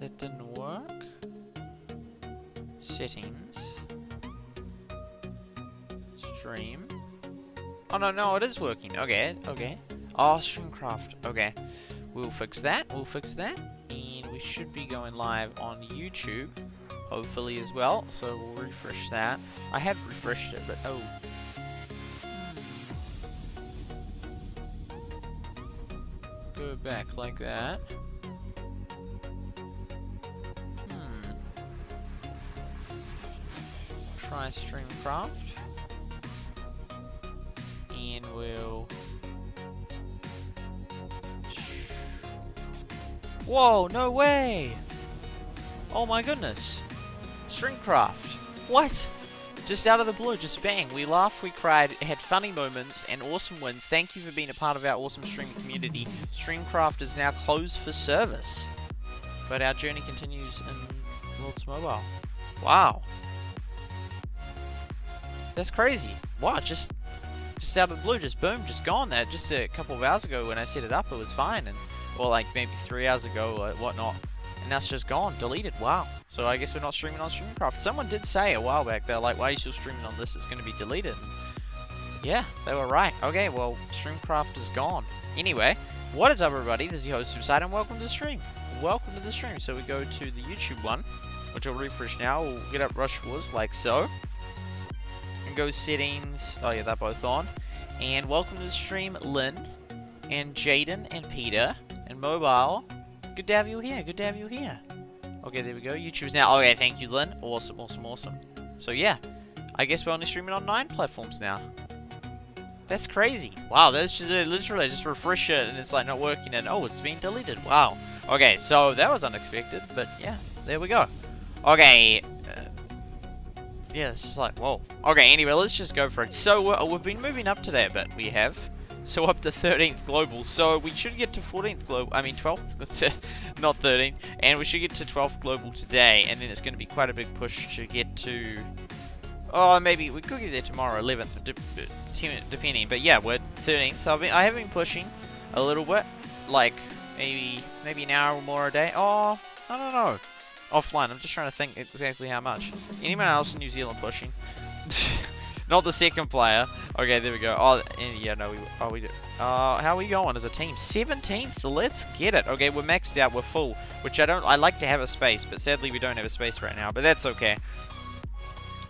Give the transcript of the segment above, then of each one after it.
that didn't work. Settings. Stream. Oh, no, it is working. Okay. Oh, Streamcraft. Okay. We'll fix that. And we should be going live on YouTube, hopefully, as well. So we'll refresh that. I have refreshed it, but oh. Go back like that. Try Streamcraft. And we'll... Whoa, no way! Oh my goodness. Streamcraft. What? Just out of the blue, just bang. We laughed, we cried, had funny moments, and awesome wins. Thank you for being a part of our awesome streaming community. Streamcraft is now closed for service. But our journey continues in Lord's Mobile. Wow. That's crazy. Wow, just out of the blue, just boom, just gone there. Just a couple of hours ago when I set it up, it was fine. Or like maybe 3 hours ago or whatnot. And now it's just gone, deleted. Wow. So I guess we're not streaming on Streamcraft. Someone did say a while back, they're like, why are you still streaming on this? It's going to be deleted. And yeah, they were right. Okay, well, Streamcraft is gone. Anyway, what is up, everybody? This is your host, SuperSight, and welcome to the stream. Welcome to the stream. So we go to the YouTube one, which I'll refresh now. We'll get up Rush Wars like so. And go settings. Oh yeah, they're both on. And welcome to the stream, Lynn, and Jaden, and Peter, and Mobile. Good to have you here. Good to have you here. Okay, there we go. YouTube's now. Okay, thank you, Lynn. Awesome. So yeah, I guess we're only streaming on 9 platforms now. That's crazy. Wow, that's just literally just refresh it and it's like not working and oh, it's been deleted. Wow. Okay, so that was unexpected, but yeah, there we go. Okay. Yeah, it's just like, whoa. Okay, anyway, let's just go for it. So, we've been moving up today a bit, we have. So, up to 13th Global. So, we should get to 14th Global. I mean, 12th, not 13th. And we should get to 12th Global today. And then it's going to be quite a big push to get to... Oh, maybe we could get there tomorrow, 11th, depending. But yeah, we're 13th. So, I have been pushing a little bit. Like, maybe an hour or more a day. Oh, I don't know. Offline, I'm just trying to think exactly how much. Anyone else in New Zealand pushing? Not the second player. Okay, there we go. Oh, yeah, no, we do. How are we going as a team? 17th. Let's get it. Okay, we're maxed out. We're full, which I like to have a space, but sadly we don't have a space right now. But that's okay.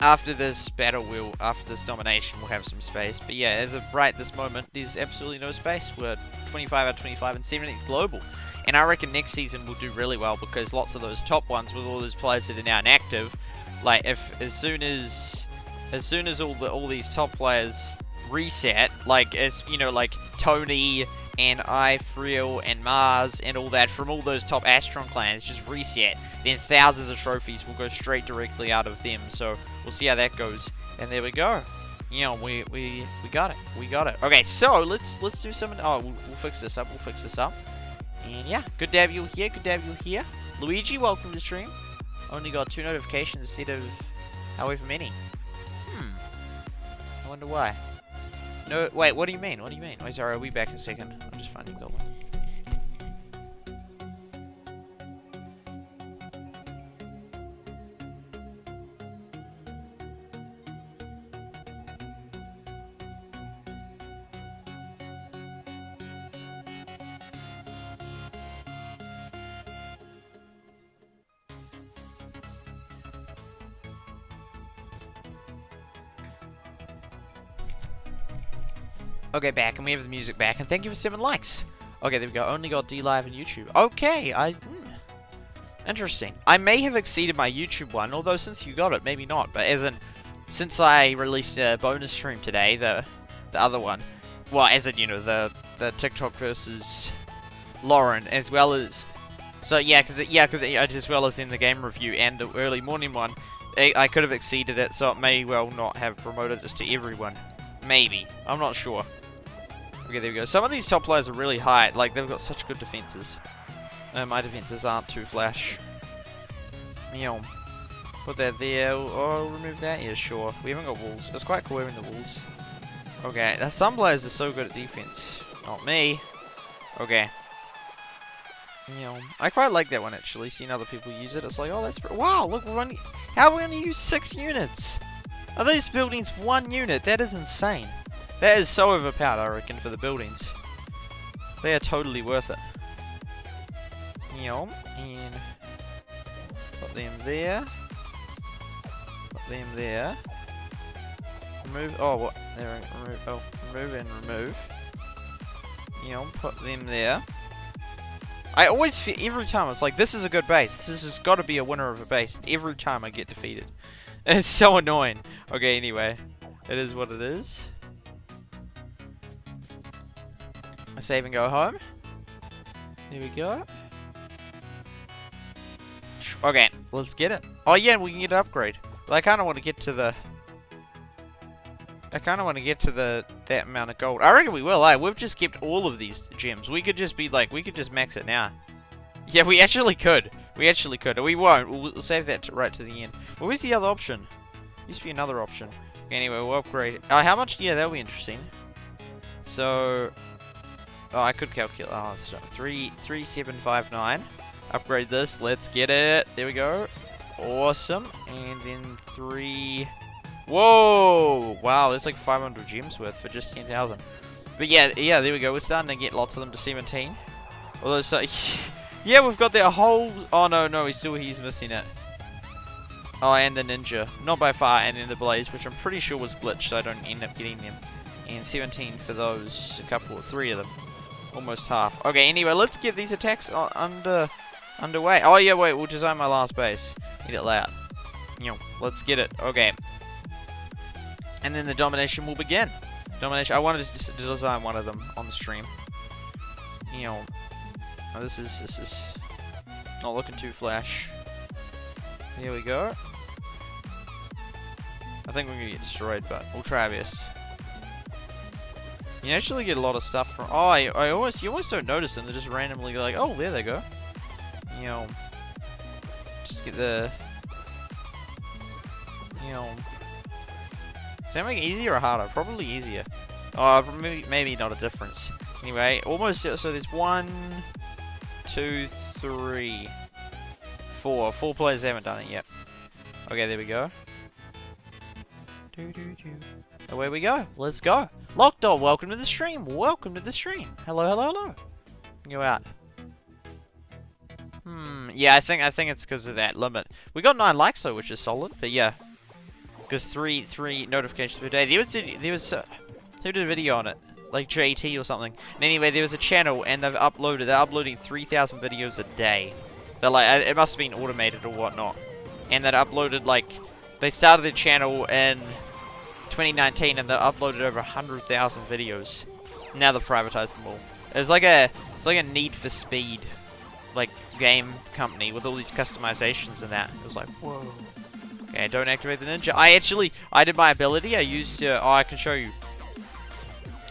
After this battle, after this domination, we'll have some space. But yeah, as of right this moment, there's absolutely no space. We're 25 out of 25 and 17th global. And I reckon next season we'll do really well because lots of those top ones with all those players that are now inactive, like as soon as all these top players reset, like as you know, like Tony and Ifreal and Mars and all that from all those top Astron clans just reset, then thousands of trophies will go straight directly out of them. So we'll see how that goes. And there we go. You know, we got it. We got it. Okay, so let's do something. Oh, we'll fix this up. And yeah, good to have you here. Luigi, welcome to the stream. Only got 2 notifications instead of however many. I wonder why. No, wait, what do you mean? Wait, sorry, I'll be back in a second. I'm just finding Goblin. Okay, back, and we have the music back, and thank you for 7 likes. Okay, there we go. Only got DLive and YouTube. Okay, interesting. I may have exceeded my YouTube one, although since you got it, maybe not. But since I released a bonus stream today, the other one, well, as in, you know, the TikTok versus Lauren, as well as, so yeah, because as well as in the game review and the early morning one, I could have exceeded it, so it may well not have promoted this to everyone. Maybe. I'm not sure. Okay, there we go. Some of these top players are really high. Like, they've got such good defenses. My defenses aren't too flash. Meow. Put that there. Oh, remove that? Yeah, sure. We haven't got walls. It's quite cool having the walls. Okay, now some players are so good at defense. Not me. Okay. You know, I quite like that one actually. Seeing other people use it, it's like, oh, that's wow. Look, we're only how are we going to use 6 units? Are these buildings 1 unit? That is insane. That is so overpowered, I reckon, for the buildings. They are totally worth it. You know, and put them there. Put them there. Remove. Oh, what? There. Remove. Oh, remove and remove. You know, put them there. I always feel every time it's like this is a good base. This has got to be a winner of a base. Every time I get defeated, it's so annoying. Okay, anyway, it is what it is. I save and go home. There we go. Okay, let's get it. Oh yeah, and we can get an upgrade. But I kind of want to get to the. That amount of gold. I reckon we will. We've just kept all of these gems. We could just be like, we could just max it now. Yeah, we actually could. We actually could. We won't. We'll save that right to the end. Well, where's the other option? Used to be another option. Anyway, we'll upgrade. Oh, how much? Yeah, that'll be interesting. So, oh, I could calculate. Oh, it's 3759. Upgrade this. Let's get it. There we go. Awesome. And then 3. Whoa! Wow, there's like 500 gems worth for just 10,000. But yeah, there we go. We're starting to get lots of them to 17. Although, so yeah, we've got that whole. Oh no, he's missing it. Oh, and the ninja, not by far, and then the blaze, which I'm pretty sure was glitched, so I don't end up getting them. And 17 for those, three of them, almost half. Okay, anyway, let's get these attacks underway. Oh yeah, wait, we'll design my last base. Get it loud. You know, let's get it. Okay. And then the domination will begin. Domination. I wanted to design one of them on the stream. You know, oh, this is not looking too flash. Here we go. I think we're gonna get destroyed, but we'll try our best. You actually get a lot of stuff from. Oh, you almost don't notice them. They're just randomly like, oh, there they go. You know, just get the. You know. Does that make it easier or harder? Probably easier. Oh, maybe not a difference. Anyway, almost. So there's 1, 2, 3, 4. 4 players haven't done it yet. Okay, there we go. Away we go. Let's go. Lockdoll, welcome to the stream. Welcome to the stream. Hello. Go out. Yeah, I think it's because of that limit. We got 9 likes though, which is solid. But yeah. Because three notifications per day. There was who did a video on it, like JT or something. And anyway, there was a channel and they're uploading 3,000 videos a day. They're like, it must have been automated or whatnot. And they uploaded like, they started the channel in 2019 and they uploaded over 100,000 videos. Now they've privatized them all. It's like a Need for Speed, like game company with all these customizations and that. It was like, whoa. Okay, don't activate the ninja. I did my ability. I used, oh, I can show you.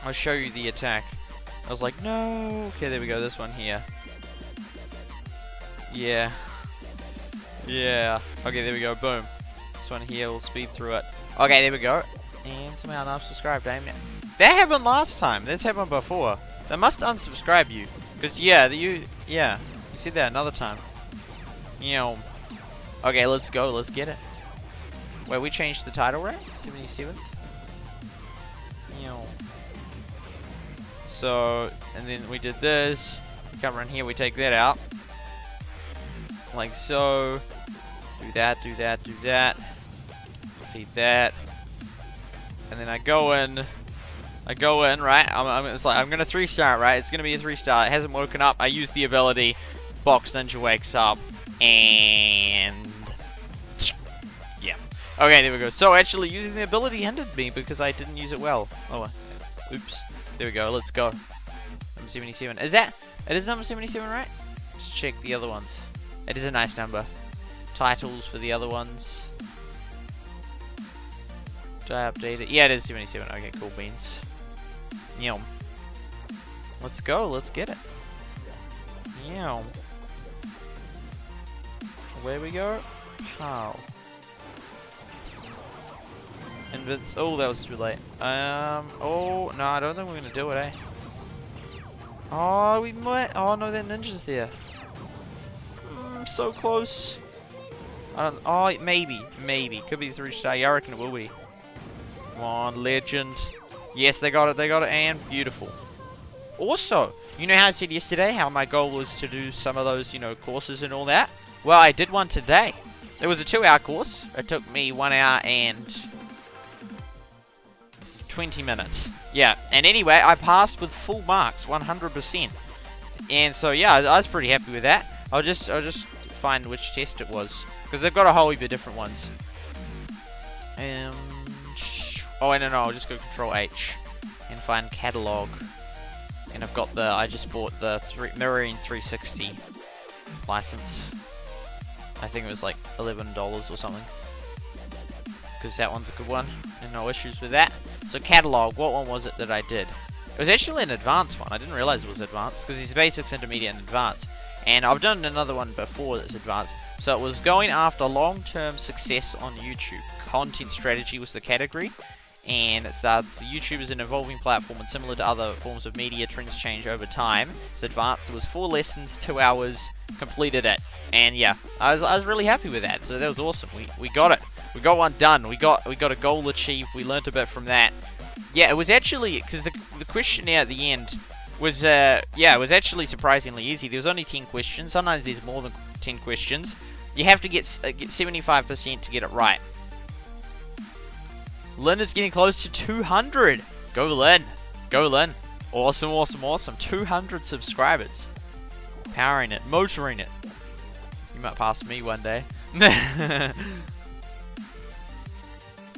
I'll show you the attack. I was like, no. Okay, there we go. This one here. Yeah. Okay, there we go. Boom. This one here, we'll speed through it. Okay, there we go. And somehow not subscribed. Damn it. That happened last time. That's happened before. They must unsubscribe you. Because, you said that another time. You know. Okay, let's go. Let's get it. Wait, we changed the title rank? 77th? You know. So, and then we did this. We come around here, we take that out. Like so. Do that. Defeat that. And then I go in, right? I'm gonna 3-star it, right? It's gonna be a 3-star. It hasn't woken up. I use the ability. Box Ninja wakes up. And yeah. Okay, there we go. So actually using the ability hindered me because I didn't use it well. Oh, oops. There we go. Let's go. Number 77. It is number 77, right? Let's check the other ones. It is a nice number. Titles for the other ones. Did I update it? Yeah, it is 77. Okay, cool beans. Yum. Let's go. Let's get it. Yum. Where we go? How? Oh, that was too late. Oh, no, I don't think we're gonna do it, eh? Oh, we might. Oh, no, that ninja's there. I'm so close. I don't. Oh, maybe. Could be 3-star. Yeah, I reckon it will be. Come on, legend. Yes, they got it. And beautiful. Also, you know how I said yesterday how my goal was to do some of those, courses and all that? Well, I did one today. It was a 2-hour course. It took me 1 hour and 20 minutes. Yeah, and anyway, I passed with full marks, 100%. And so, yeah, I was pretty happy with that. I'll just find which test it was, because they've got a whole heap of different ones. Oh, no, I'll just go Control H and find catalog. And I've got I just bought the Mirroring 360 license. I think it was like $11 or something. Because that one's a good one, and no issues with that. So catalog, what one was it that I did? It was actually an advanced one. I didn't realize it was advanced, because it's basics, intermediate, and advanced. And I've done another one before that's advanced. So it was going after long-term success on YouTube. Content strategy was the category. And it starts, YouTube is an evolving platform, and similar to other forms of media, trends change over time. It's advanced. It was 4 lessons, 2 hours, completed it. And yeah, I was really happy with that. So that was awesome. We got it. We got one done. We got a goal achieved. We learnt a bit from that. Yeah, it was actually, because the questionnaire at the end was, it was actually surprisingly easy. There was only 10 questions. Sometimes there's more than 10 questions. You have to get 75% to get it right. Lynn is getting close to 200. Go Lynn. Go Lynn. Awesome. 200 subscribers. Powering it. Motoring it. You might pass me one day.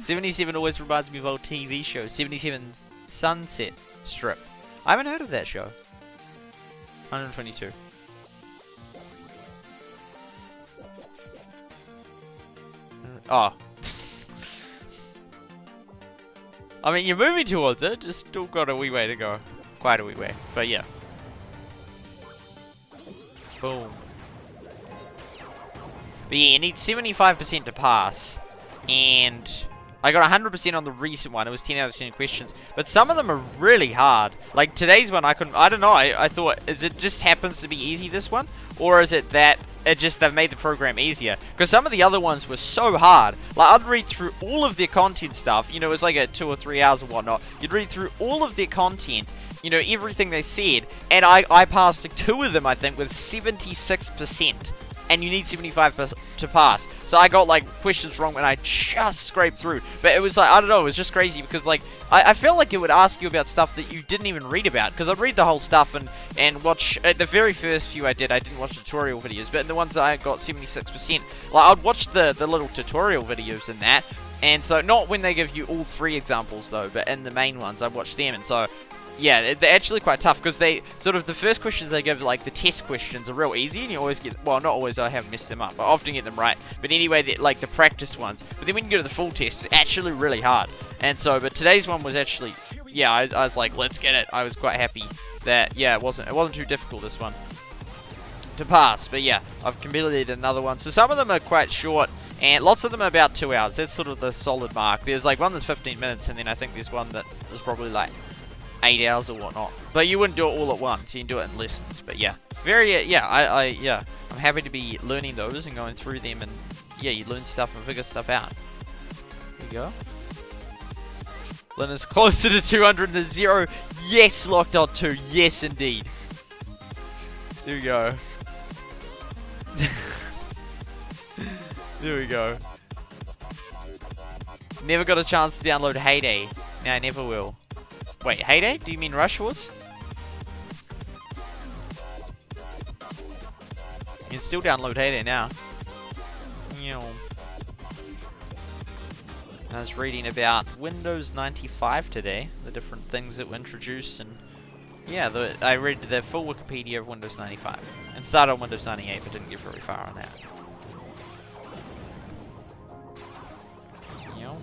77 always reminds me of old TV shows. 77 Sunset Strip. I haven't heard of that show. 122. Oh. I mean, you're moving towards it, just still got a wee way to go. Quite a wee way, but yeah. Boom. But yeah, you need 75% to pass. And I got 100% on the recent one. It was 10 out of 10 questions. But some of them are really hard. Like today's one, I don't know. I thought, is it just happens to be easy, this one? Or is it that they've made the program easier? Because some of the other ones were so hard. Like, I'd read through all of their content stuff. It was like a 2 or 3 hours or whatnot. You'd read through all of their content, everything they said. And I passed 2 of them, I think, with 76%. And you need 75% to pass. So I got, like, questions wrong and I just scraped through. But it was like, I don't know, it was just crazy because, like, I felt like it would ask you about stuff that you didn't even read about. Because I'd read the whole stuff and watch, the very first few I didn't watch tutorial videos. But in the ones that I got 76%, like, I'd watch the little tutorial videos in that. And so, not when they give you all 3 examples, though, but in the main ones, I watch them. And so, yeah, they're actually quite tough because they sort of the first questions they give, like the test questions, are real easy, and you always get, well, not always, I have messed them up, but I often get them right. But anyway, like the practice ones. But then when you go to the full test, it's actually really hard. And so, but today's one was actually, yeah, I was like, let's get it. I was quite happy that, yeah, it wasn't too difficult, this one, to pass. But yeah, I've completed another one. So some of them are quite short, and lots of them are about 2 hours. That's sort of the solid mark. There's like one that's 15 minutes, and then I think there's one that is probably like 8 hours or whatnot. But you wouldn't do it all at once. You can do it in lessons. But yeah, I'm happy to be learning those and going through them, and yeah, you learn stuff and figure stuff out. There you go. Lynn is closer to 200 than 0. Yes, locked on 2. Yes, indeed. There we go. There we go. Never got a chance to download Heyday. No, I never will. Wait, Heyday? Do you mean Rush Wars? You can still download Heyday now. I was reading about Windows 95 today, the different things that were introduced, and yeah, I read the full Wikipedia of Windows 95. And started on Windows 98, but didn't get very far on that.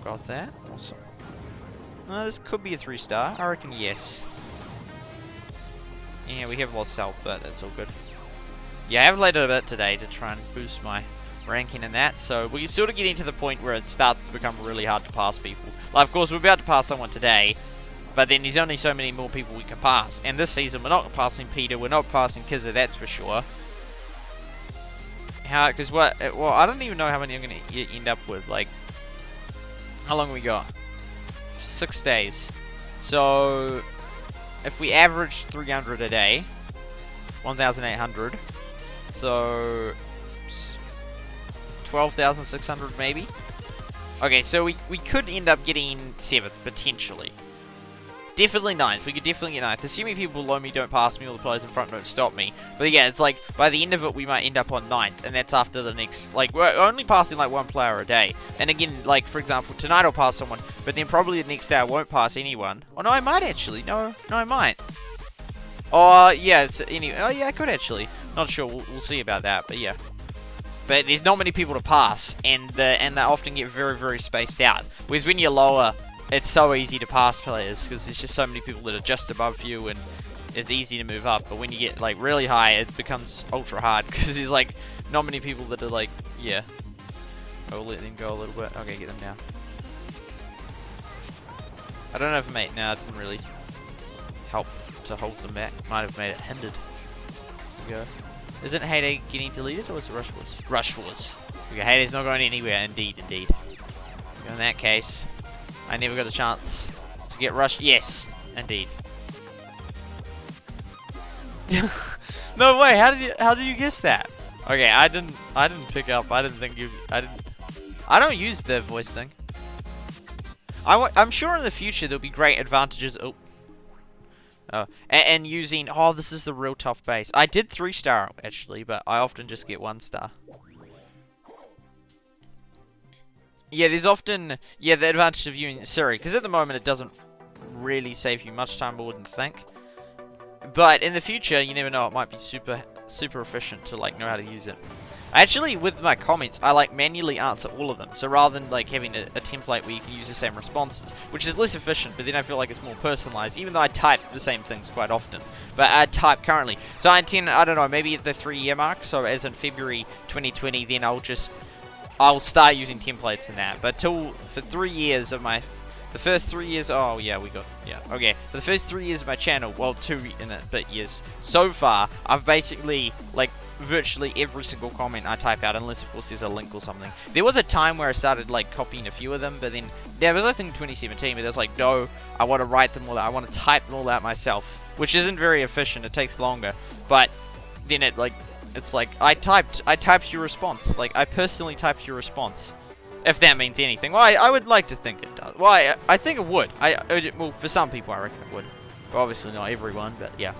Got that. Awesome. This could be a 3-star. I reckon yes. Yeah, we have lost health, but that's all good. Yeah, I have played a bit today to try and boost my ranking in that, so we're sort of getting to the point where it starts to become really hard to pass people. Like, of course, we're about to pass someone today, but then there's only so many more people we can pass. And this season, we're not passing Peter, we're not passing Kizza, that's for sure. how, because what, well, I don't even know how many I'm going to end up with. Like, how long we got? 6 days. So, if we average 300 a day, 1,800, so 12,600 maybe. Okay, so we could end up getting 7th, potentially. Definitely 9th. We could definitely get 9th. Assuming people below me don't pass me or the players in front don't stop me. But yeah, it's like, by the end of it, we might end up on 9th. And that's after the next, like, we're only passing like 1 player a day. And again, like, for example, tonight I'll pass someone. But then probably the next day I won't pass anyone. Oh, no, I might actually. No, I might. Oh, yeah, it's anyway. Oh, yeah, I could actually. Not sure. We'll see about that. But yeah. But there's not many people to pass. And they often get very, very spaced out. Whereas when you're lower, it's so easy to pass players because there's just so many people that are just above you and it's easy to move up. But when you get like really high, it becomes ultra hard because there's like not many people that are like, yeah. I'll let them go a little bit. Okay, get them now. I don't know if mate now didn't really help to hold them back. Might have made it hindered. There we go. Isn't Heyday getting deleted or is it Rush Wars? Rush Wars. Okay, Heyday's not going anywhere. Indeed. In that case, I never got a chance to get rushed. Yes, indeed. No way. How did you guess that? Okay, I didn't pick up. I don't use the voice thing. I'm sure in the future there'll be great advantages. And using. Oh, this is the real tough base. I did 3-star actually, but I often just get 1-star. Yeah, there's often, the advantage of using Siri, because at the moment it doesn't really save you much time, I wouldn't think. But in the future, you never know, it might be super efficient to like know how to use it. Actually, with my comments, I like manually answer all of them. So rather than like having a template where you can use the same responses, which is less efficient, but then I feel like it's more personalized, even though I type the same things quite often. But I type currently. So I intend, I don't know, maybe at the 3-year mark, so as in February 2020, then I'll start using templates in that. But for 3 years of the first 3 years, okay. For the first 3 years of my channel, well, 2 in a bit years, so far, I've basically, like, virtually every single comment I type out, unless of course there's a link or something. There was a time where I started, like, copying a few of them, but then, there was, I think, 2017, but I was like, no, I want to write them all out, I want to type them all out myself, which isn't very efficient, it takes longer, but then it's like, I typed your response. Like, I personally typed your response. If that means anything. Well, I would like to think it does. Well, I think it would. Well, for some people, I reckon it would. But obviously not everyone, but yeah.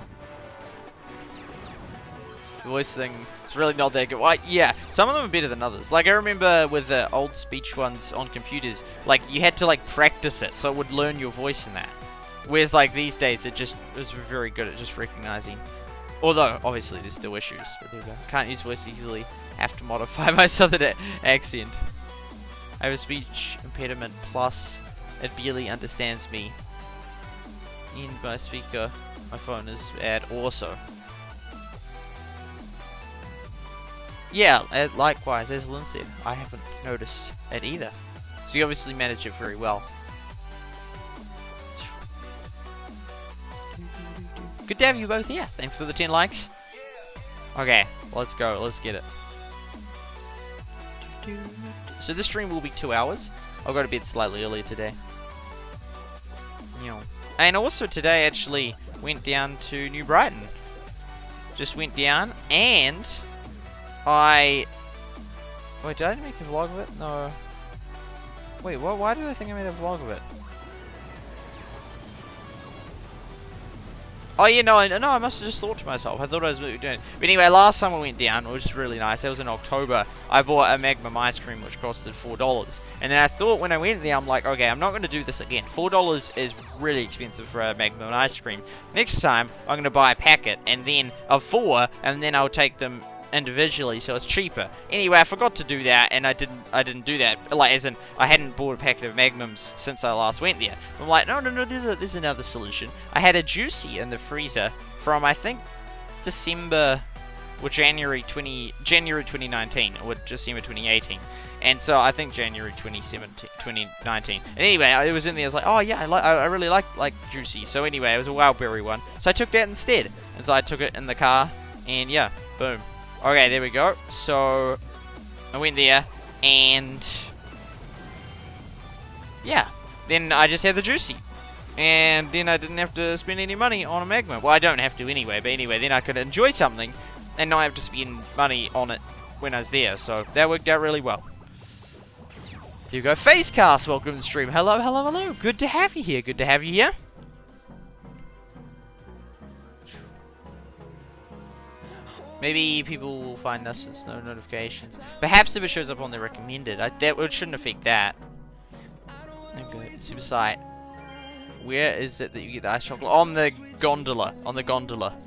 The voice thing is really not that good. Well, yeah, some of them are better than others. Like, I remember with the old speech ones on computers, like, you had to, like, practice it, so it would learn your voice in that. Whereas, like, these days, it was very good at just recognizing. Although, obviously, there's still issues. But there we go. Can't use voice easily. Have to modify my southern accent. I have a speech impediment, plus it barely understands me. In my speaker, my phone is bad also. Yeah, likewise, as Lynn said, I haven't noticed it either. So you obviously manage it very well. Good to have you both here. Thanks for the 10 likes. Okay, let's go. Let's get it. So this stream will be 2 hours. I'll go to bed slightly earlier today. And also today actually went down to New Brighton. Just went down and wait, did I make a vlog of it? No. Wait, why did I think I made a vlog of it? Oh yeah, no, I must have just thought to myself. I thought I was doing it. But anyway, last time I went down, which was really nice, that was in October, I bought a Magnum ice cream which costed $4. And then I thought when I went there, I'm like, okay, I'm not going to do this again. $4 is really expensive for a Magnum ice cream. Next time, I'm going to buy a packet, and then of 4, and then I'll take them individually, so it's cheaper. Anyway, I forgot to do that, and I didn't do that. Like, as in, I hadn't bought a packet of Magnums since I last went there. I'm like, no, there's another solution. I had a Juicy in the freezer from, I think, December or January 2019, or December 2018. And so I think January 2019. And anyway, it was in there. I was like, oh yeah, I really like Juicy. So anyway, it was a wild berry one. So I took that instead. And so I took it in the car, and yeah, boom. Okay, there we go. So I went there, and yeah, then I just had the juicy, and then I didn't have to spend any money on a magma. Well, I don't have to anyway, but anyway, then I could enjoy something and not have to spend money on it when I was there. So that worked out really well. Here you go, Facecast. Welcome to the stream. Hello, hello, hello. Good to have you here. Good to have you here. Maybe people will find us since no notifications. Perhaps if it shows up on the recommended, it shouldn't affect that. Okay, SuperSight. Where is it that you get the ice chocolate? On the gondola. On the gondola.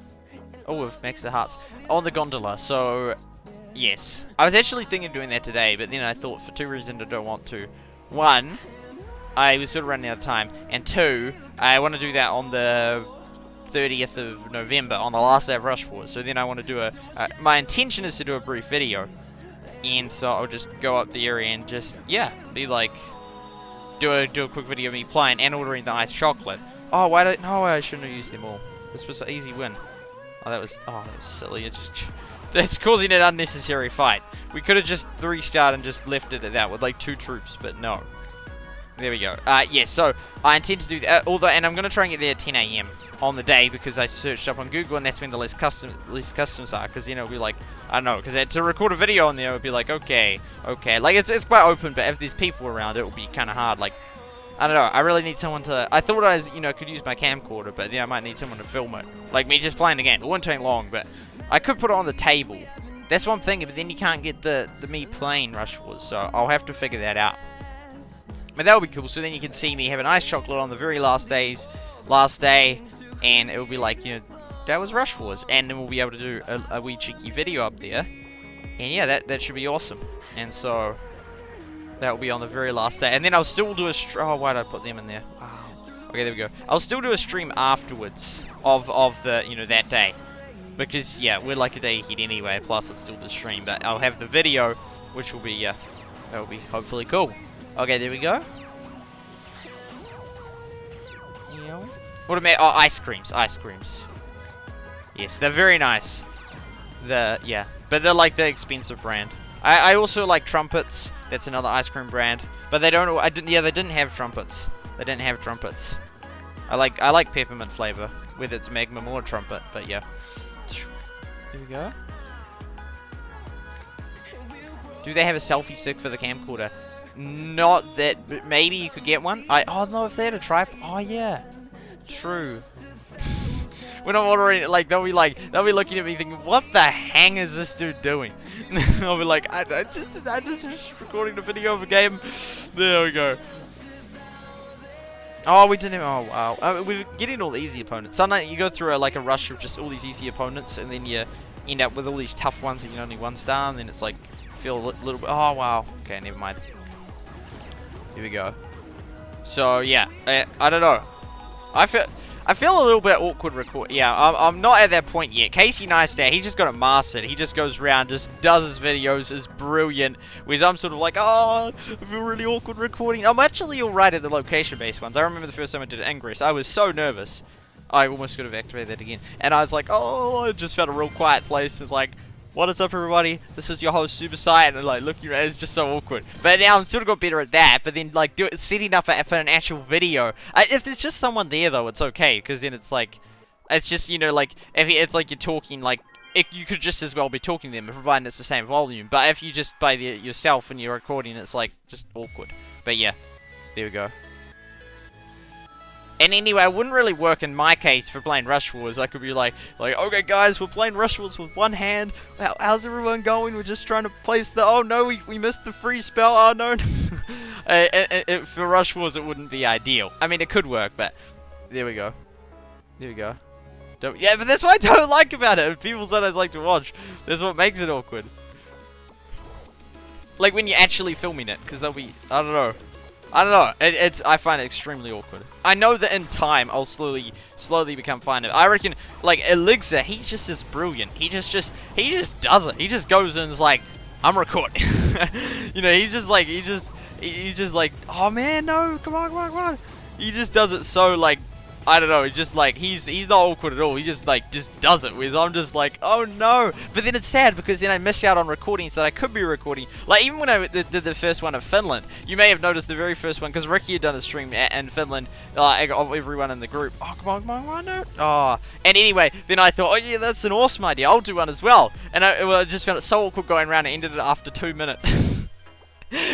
Oh, we've maxed the hearts. On the gondola. So, yes. I was actually thinking of doing that today, but then I thought for two reasons I don't want to. One, I was sort of running out of time, and two, I want to do that on the 30th of November, on the last day of Rush Wars. So then I want to do my intention is to do a brief video, and so I'll just go up the area and just, yeah, be like, do a quick video of me playing and ordering the ice chocolate. Oh, no, I shouldn't have used them all. This was an easy win. That was silly. That's causing an unnecessary fight. We could have just 3-starred and just left it at that with like 2 troops, but no. There we go. Yeah, so I intend to do that, and I'm going to try and get there at 10 AM on the day, because I searched up on Google, and that's when the less customs are, because, you know, it'll be like, I don't know, because to record a video on there, it would be like, okay, like, it's quite open, but if there's people around, it will be kind of hard, like, I don't know, I really need someone to, I thought I was, you know, could use my camcorder, but then I might need someone to film it, like me just playing the game. It wouldn't take long, but I could put it on the table. That's what I'm thinking, but then you can't get the me playing Rush Wars, so I'll have to figure that out. But that would be cool, so then you can see me have an ice chocolate on the very last day, and it will be like, you know, that was Rush Wars, and then we'll be able to do a wee cheeky video up there, and yeah, that should be awesome. And so that will be on the very last day, and then I'll still do a oh, why did I put them in there? Wow. Okay, there we go. I'll still do a stream afterwards of the, you know, that day, because yeah, we're like a day ahead anyway, plus it's still the stream, but I'll have the video, which will be, yeah, that will be hopefully cool. Okay, there we go. What am I? Oh, ice creams. Yes, they're very nice. Yeah, but they're like the expensive brand. I also like trumpets. That's another ice cream brand. But they don't. Yeah, they didn't have trumpets. I like peppermint flavor, whether it's magma or trumpet. But yeah. Here we go. Do they have a selfie stick for the camcorder? Not that, but maybe you could get one. Oh no, if they had a tripod. Oh yeah. True. When I'm ordering it, like they'll be looking at me thinking, what the hang is this dude doing? I'll be like, I just recording the video of a game. There we go. Oh, we didn't. Oh wow. We're getting all the easy opponents. Sometimes you go through like a rush of just all these easy opponents, and then you end up with all these tough ones that you can only 1-star, and then it's like feel a little bit. Oh wow. Okay, never mind. Here we go. So yeah, I don't know. I feel a little bit awkward record. Yeah, I'm not at that point yet. Casey Neistat, he just got it mastered. He just goes around, just does his videos, is brilliant. Whereas I'm sort of like, oh, I feel really awkward recording. I'm actually alright at the location-based ones. I remember the first time I did Ingress, I was so nervous. I almost could have activated that again. And I was like, oh, I just found a real quiet place. It's like, what is up, everybody? This is your host, SuperSight, and like looking around, it's just so awkward. But now I'm sort of got better at that. But then like setting up for an actual video. If there's just someone there though, it's okay, because then it's like, it's just, you know, like if it's like you're talking, like you could just as well be talking to them, providing it's the same volume. But if you just play yourself and you're recording, it's like just awkward. But yeah, there we go. And anyway, it wouldn't really work in my case for playing Rush Wars. I could be like, okay guys, we're playing Rush Wars with one hand. How's everyone going? We're just trying to place the, oh no, we missed the free spell, oh no. For Rush Wars, it wouldn't be ideal. I mean, it could work, but there we go. There we go. Yeah, but that's what I don't like about it. People sometimes like to watch. That's what makes it awkward. Like when you're actually filming it, because they'll be, I don't know. I find it extremely awkward. I know that in time I'll slowly become fine. I reckon, like Elixir, he just is brilliant. He just does it. He just goes and is like, I'm recording. You know, he's just like, oh man, no, come on. He just does it so like, I don't know, he's just like, he's not awkward at all, he just like, just does it, whereas I'm just like, oh no, but then it's sad, because then I miss out on recordings that I could be recording, like, even when I did the first one of Finland, you may have noticed the very first one, because Ricky had done a stream in Finland, of everyone in the group, oh, come on, no, oh, and anyway, then I thought, oh yeah, that's an awesome idea, I'll do one as well, and I just found it so awkward going around, and ended it after 2 minutes.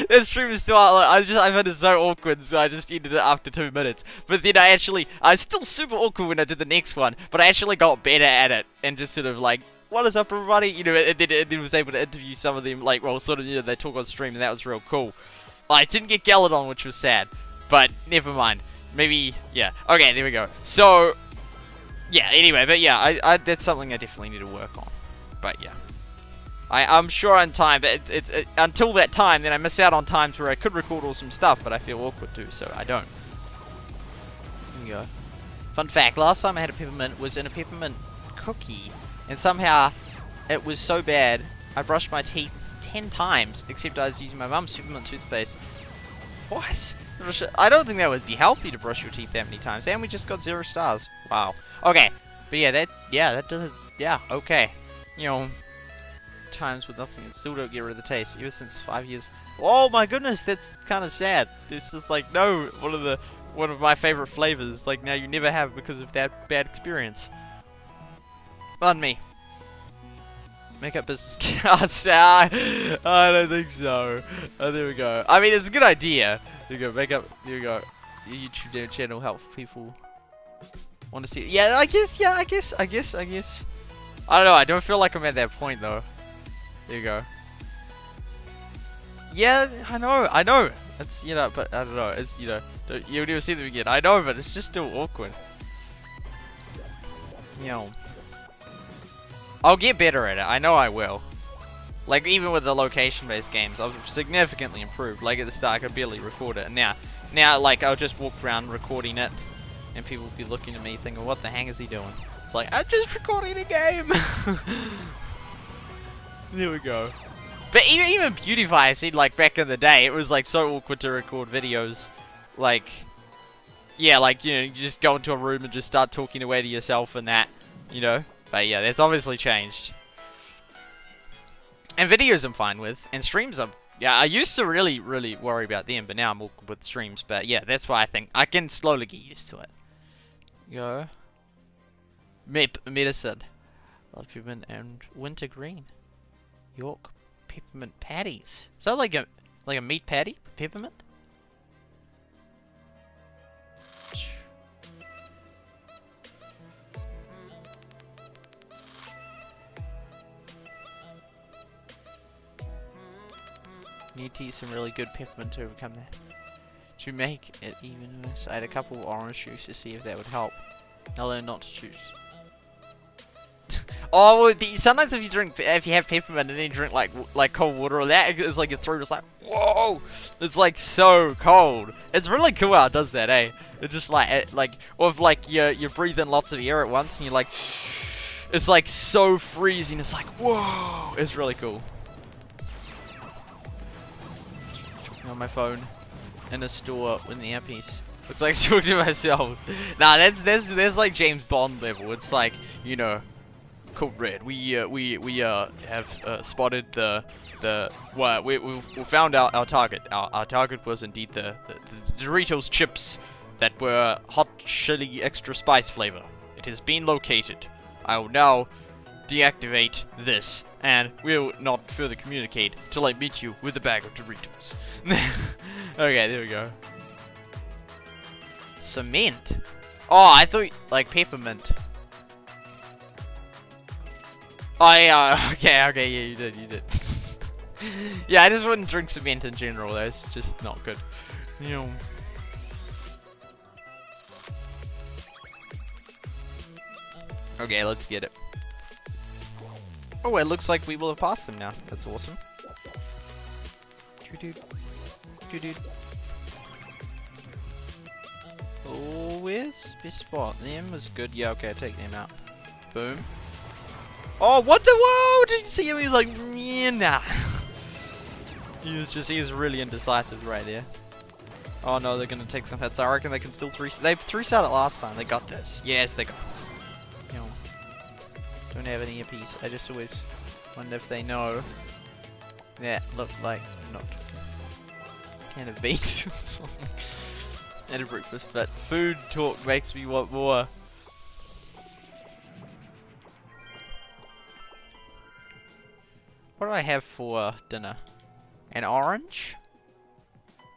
This stream is still, I found it so awkward, so I just ended it after 2 minutes. But then I was still super awkward when I did the next one, but I actually got better at it, and just sort of like, what is up everybody, you know, and then was able to interview some of them, like, well, sort of, you know, they talk on stream, and that was real cool. I didn't get Gallad on, which was sad, but never mind. Maybe, yeah, okay, there we go. So, yeah, anyway, but yeah, that's something I definitely need to work on, but yeah. I'm sure on time, but it's until that time, then I miss out on times where I could record awesome stuff, but I feel awkward too, so I don't. There you go. Fun fact, last time I had a peppermint was in a peppermint cookie, and somehow it was so bad, I brushed my teeth 10 times, except I was using my mum's peppermint toothpaste. What? I don't think that would be healthy to brush your teeth that many times, and we just got 0 stars. Wow. Okay, but yeah, that does, yeah, okay. You know, times with nothing and still don't get rid of the taste ever since 5 years. Oh my goodness, that's kind of sad. It's just like, no, one of my favorite flavors, like, now you never have because of that bad experience. On me. Makeup business. I don't think so. Oh, there we go. I mean, it's a good idea. There you go, makeup. There you go. Your YouTube channel help people want to see it. Yeah, I guess. I don't know. I don't feel like I'm at that point though. There you go. Yeah, I know. It's, you know, but I don't know. It's, you know, you'll never see them again. I know, but it's just still awkward. You know. I'll get better at it. I know I will. Like, even with the location-based games, I've significantly improved. Like, at the start, I could barely record it. And now, like, I'll just walk around recording it, and people will be looking at me thinking, what the hang is he doing? It's like, I'm just recording a game! There we go. But even Beautify, I seen, like, back in the day, it was, like, so awkward to record videos. Like, yeah, like, you know, you just go into a room and just start talking away to yourself and that, you know? But yeah, that's obviously changed. And videos I'm fine with, and streams yeah, I used to really worry about them, but now I'm awkward with streams. But yeah, that's why I think I can slowly get used to it. Go. Medicine. Love peppermint and wintergreen. York peppermint patties. Is that like a meat patty with peppermint? Need to eat some really good peppermint to overcome that. To make it even worse, I had a couple of orange juice to see if that would help. I learned not to choose. Oh, well, sometimes if you have peppermint and then you drink like cold water or that, it's like your throat is like, whoa! It's like so cold. It's really cool how it does that, eh? It's just like, or if like you breathe in lots of air at once and you're like, it's like so freezing. It's like, whoa! It's really cool. On my phone in a store in the earpiece. It's like talking to myself. Nah, that's like James Bond level. It's like, you know, Code Red. We have spotted we found out our target. Our target was indeed the Doritos chips that were hot chili extra spice flavor. It has been located. I will now deactivate this, and we'll not further communicate till I meet you with a bag of Doritos. Okay, there we go. Cement. Oh, I thought like peppermint. Oh yeah, okay, yeah, you did. Yeah, I just wouldn't drink cement in general. That's just not good. You know. Okay, let's get it. Oh, it looks like we will have passed them now. That's awesome. Oh, where's this spot? Them was good. Yeah, okay, take them out. Boom. Oh, what the? Whoa! Did you see him? He was like, yeah, nah. He was really indecisive right there. Oh no, they're gonna take some hits. I reckon they can still they 3-star it last time. They got this. Yes, they got this. You know, don't have an earpiece. I just always wonder if they know. That look like not can of beans or something. And a breakfast, but food talk makes me want more. What do I have for dinner? An orange?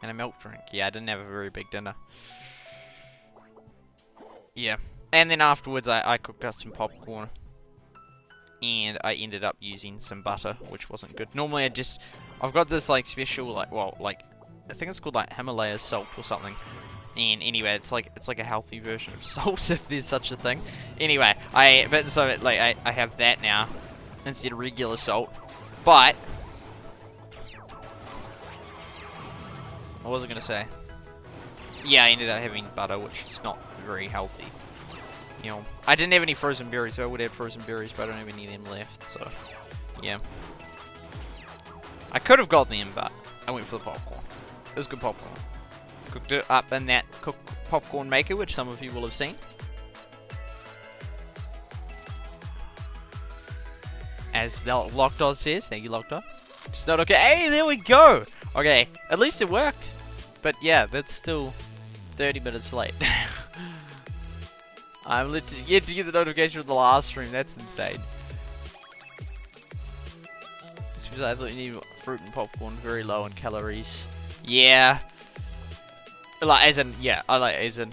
And a milk drink. Yeah, I didn't have a very big dinner. Yeah. And then afterwards I cooked up some popcorn. And I ended up using some butter, which wasn't good. Normally I've got this like special I think it's called like Himalaya salt or something. And anyway, it's like a healthy version of salt if there's such a thing. Anyway, I have that now instead of regular salt. But what was I gonna say? Yeah, I ended up having butter, which is not very healthy. You know, I didn't have any frozen berries, so I would have frozen berries, but I don't have any of them left, so yeah. I could have got them, but I went for the popcorn. It was good popcorn. Cooked it up in that popcorn maker, which some of you will have seen. As Locked On says, thank you, Locked On. Just not okay. Hey, there we go. Okay, at least it worked. But yeah, that's still 30 minutes late. I'm literally yet to get the notification from the last stream. That's insane. I thought you need fruit and popcorn, very low in calories. Yeah. Like as in, yeah, I like as in.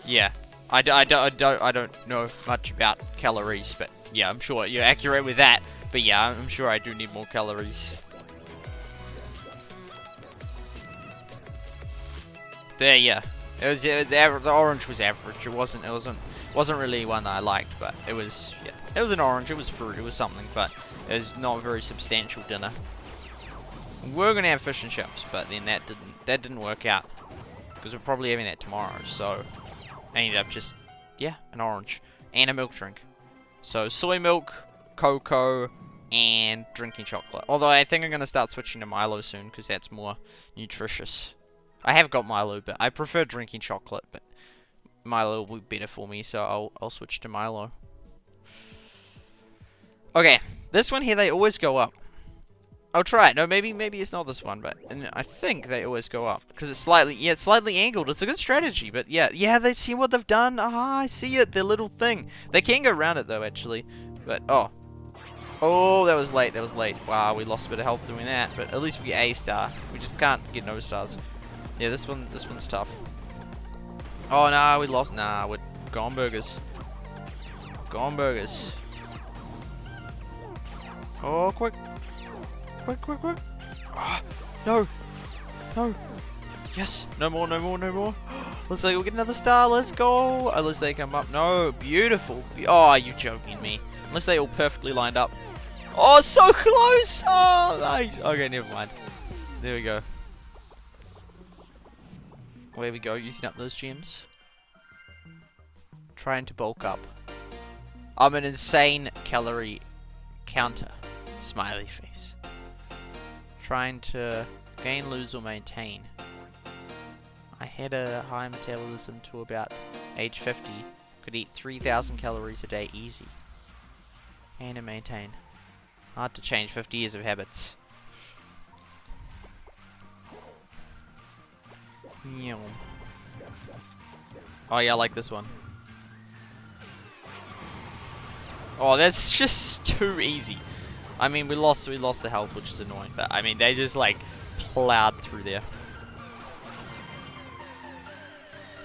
Yeah, I don't know much about calories, but yeah, I'm sure you're accurate with that. But yeah, I'm sure I do need more calories. There, yeah. It was the orange was average. It wasn't really one that I liked, but it was, yeah. It was an orange. It was fruit. It was something, but it was not a very substantial dinner. We're gonna have fish and chips, but then that didn't work out because we're probably having that tomorrow. So I ended up just, yeah, an orange and a milk drink. So soy milk, cocoa, and drinking chocolate. Although I think I'm gonna start switching to Milo soon because that's more nutritious. I have got Milo, but I prefer drinking chocolate. But Milo will be better for me, so I'll switch to Milo. Okay, this one here they always go up. I'll try it. No, maybe it's not this one, but I think they always go up because it's slightly angled. It's a good strategy, but yeah, they see what they've done. Ah, I see it. Their little thing. They can go around it though, actually. But oh, that was late. That was late. Wow, we lost a bit of health doing that, but at least we get a star. We just can't get no stars. Yeah, this one's tough. Oh no, we lost. Nah, we're gone burgers. Gone burgers. Oh, quick. Quick. Oh, no. Yes. No more. Looks like we'll get another star. Let's go. Unless they come up. No. Beautiful. Oh, are you joking me? Unless they all perfectly lined up. Oh, so close. Oh, nice. Okay, never mind. There we go. There we go. Using up those gems. Trying to bulk up. I'm an insane calorie counter. Smiley face. Trying to gain, lose, or maintain. I had a high metabolism to about age 50. Could eat 3,000 calories a day easy. And to maintain. Hard to change 50 years of habits. Oh yeah, I like this one. Oh, that's just too easy. I mean, we lost the health, which is annoying, but I mean, they just like plowed through there.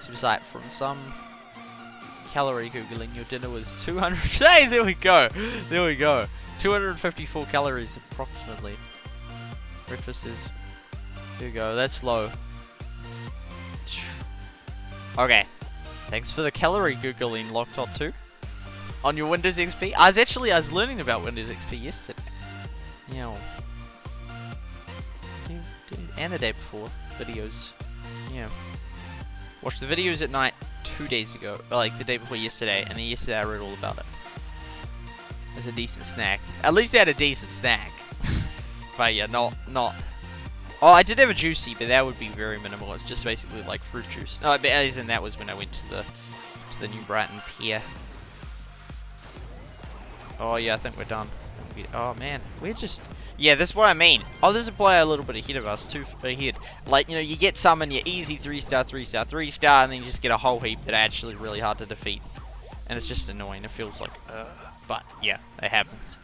SuperSight, from some calorie googling, your dinner was 200. Hey, there we go. 254 calories approximately. Breakfast is. There we go. That's low. Okay. Thanks for the calorie googling, Locked On 2. On your Windows XP? I was learning about Windows XP yesterday. And the day before. Videos. Yeah. Watched the videos at night 2 days ago. Like the day before yesterday. And then yesterday I read all about it. It's a decent snack. At least I had a decent snack. But yeah, not Oh, I did have a juicy, but that would be very minimal. It's just basically like fruit juice. No, but as in that was when I went to the New Brighton Pier. Oh yeah, I think we're done. Oh man, we're just... Yeah, that's what I mean. Oh, there's a player a little bit ahead of us, 2 ahead. Like, you know, you get some in your easy 3-star, 3-star, 3-star, and then you just get a whole heap that are actually really hard to defeat. And it's just annoying. It feels like, but yeah, it happens.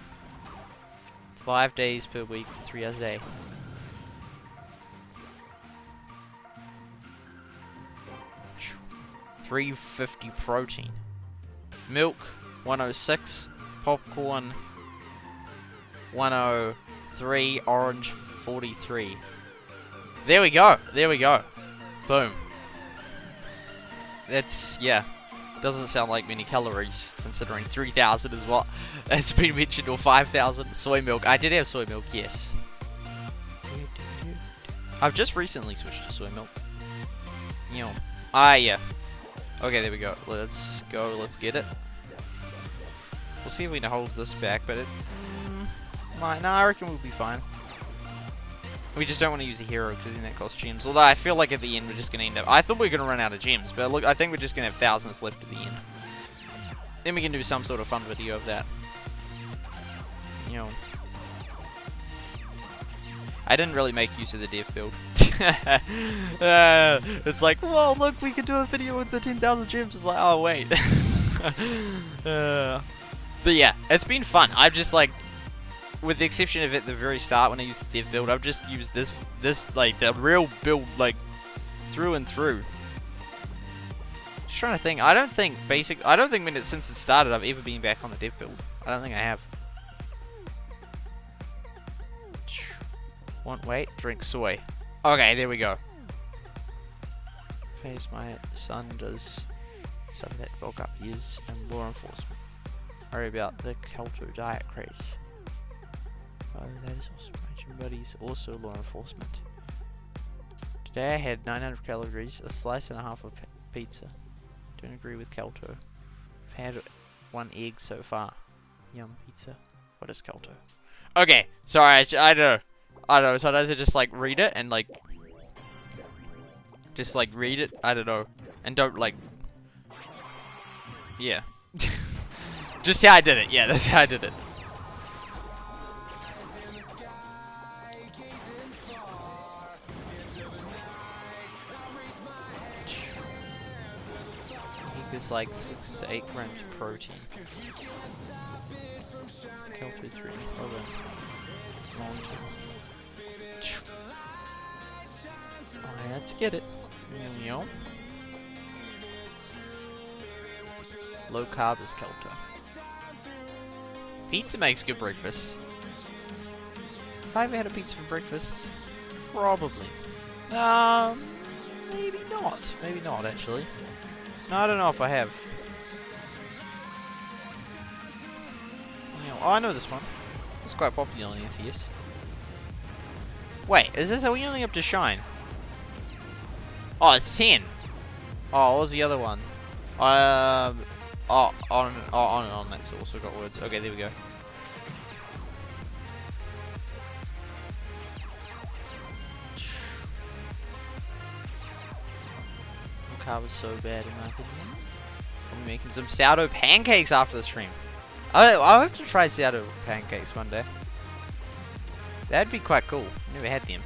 5 days per week, 3 hours a day. $3.50 protein. Milk, 106. Popcorn, 103. Orange, 43. There we go. There we go. Boom. That's, yeah. Doesn't sound like many calories, considering 3,000 is what has been mentioned, or 5,000. Soy milk. I did have soy milk, yes. I've just recently switched to soy milk. You know. Ah, yeah. Okay, there we go. Let's go. Let's get it. We'll see if we can hold this back, but it might. No, I reckon we'll be fine. We just don't want to use a hero because then that costs gems. Although I feel like at the end we're just going to end up... I thought we were going to run out of gems, but look, I think we're just going to have thousands left at the end. Then we can do some sort of fun video of that. You know. I didn't really make use of the dev build. It's like, well, look, we could do a video with the 10,000 gems. It's like, oh, wait. But yeah, it's been fun. I've just like, with the exception of at the very start when I used the dev build, I've just used this like the real build like through and through. Just trying to think. I don't think since it started I've ever been back on the dev build. I don't think I have. Wait, drink soy. Okay, there we go. Phase my son does some of that bulk up years and law enforcement. Worry about the Kelto diet craze. Oh, that is awesome. My gym buddy's also law enforcement. Today I had 900 calories, a slice and a half of pizza. Don't agree with Kelto. I've had 1 egg so far. Yum pizza. What is Kelto? Okay, sorry, I don't know. Sometimes I just like read it and like just like read it. I don't know, and don't like. Yeah. Just how I did it. Yeah, that's how I did it. I think it's like 6 to 8 grams of protein. Kelto 3. Hold on. Alright, let's get it. Low carb is Kelto. Pizza makes good breakfast. Have I ever had a pizza for breakfast? Probably. Maybe not. Maybe not, actually. No, I don't know if I have. Oh, I know this one. It's quite popular on SES. Wait, are we only up to Shine? Oh, it's 10. Oh, what was the other one? On and on, that's also got words. Okay, there we go. Carb is so bad in my opinion. I'm making some sourdough pancakes after the stream. I'll have to try sourdough pancakes one day. That'd be quite cool. Never had them.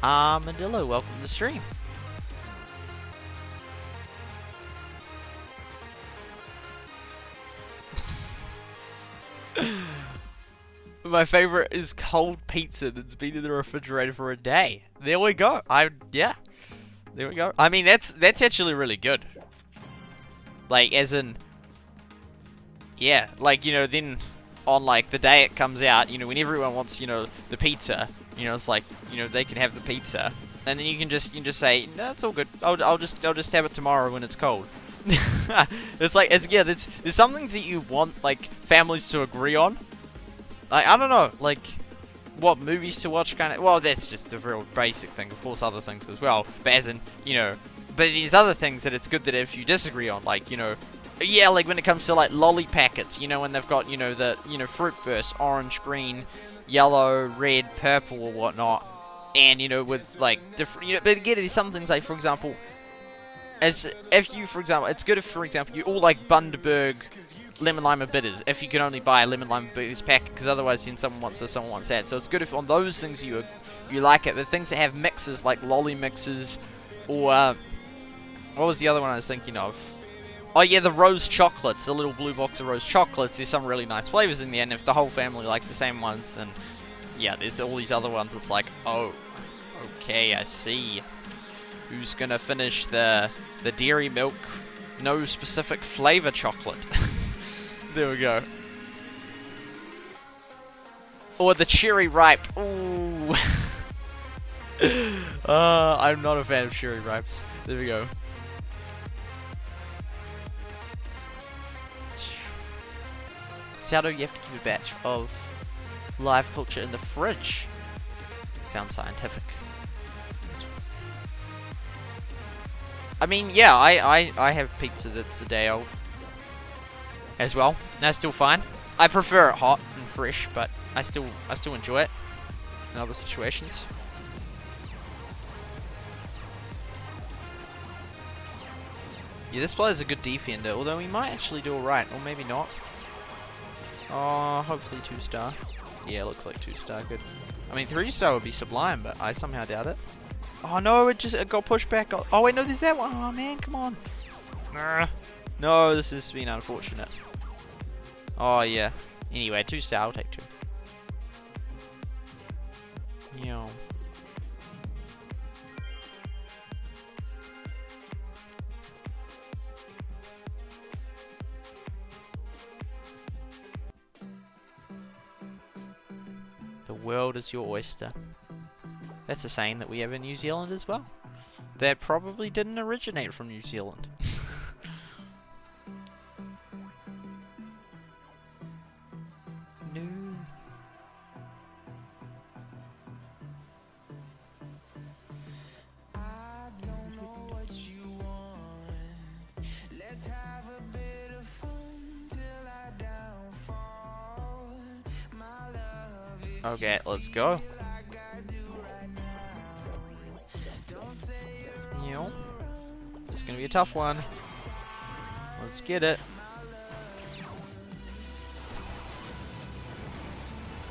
Armadillo, welcome to the stream. My favorite is cold pizza that's been in the refrigerator for a day. There we go. Yeah. There we go. I mean, that's actually really good. Like, as in, yeah, like, you know, then on like the day it comes out, you know, when everyone wants, you know, the pizza, you know, it's like, you know, they can have the pizza, and then you can just say, no, it's all good. I'll just have it tomorrow when it's cold. It's like, yeah, there's some things that you want like families to agree on. Like, I don't know, like what movies to watch, kind of. Well, that's just a real basic thing. Of course, other things as well. But as in, you know, but there's other things that it's good that if you disagree on, like, you know, yeah, like when it comes to like lolly packets, you know, when they've got, you know, the, you know, fruit burst, orange, green, yellow, red, purple, or whatnot. and you know, with like different, you know, but again, there's some things like, for example, as if you, for example, it's good if, for example, you all like Bundaberg lemon lime bitters, if you can only buy a lemon lime bitters pack, because otherwise then someone wants this, someone wants that. So it's good if on those things you like it. The things that have mixes like lolly mixes, or what was the other one I was thinking of? Oh yeah, the rose chocolates, the little blue box of rose chocolates. There's some really nice flavors in there, and if the whole family likes the same ones, then yeah, there's all these other ones. It's like, oh, okay, I see. Who's gonna finish the dairy milk, no specific flavor chocolate? There we go. Or the cherry ripe. Ooh. I'm not a fan of cherry ripes. There we go. Sourdough, you have to keep a batch of live culture in the fridge. Sounds scientific. I mean, yeah, I have pizza that's a day old as well. That's still fine. I prefer it hot and fresh, but I still enjoy it in other situations. Yeah, this player's a good defender, although he might actually do alright, or maybe not. Oh, hopefully 2-star. Yeah, looks like 2-star, good. I mean, 3-star would be sublime, but I somehow doubt it. Oh no, it got pushed back. Oh wait, no, there's that one. Oh man, come on. No, this has been unfortunate. Oh yeah. Anyway, 2-star, I'll take 2. Yo. The world is your oyster. That's a saying that we have in New Zealand as well. That probably didn't originate from New Zealand. No. I don't know what you want. Let's have a bit of fun till I downfall. My love. Okay, let's go. It's gonna be a tough one. Let's get it.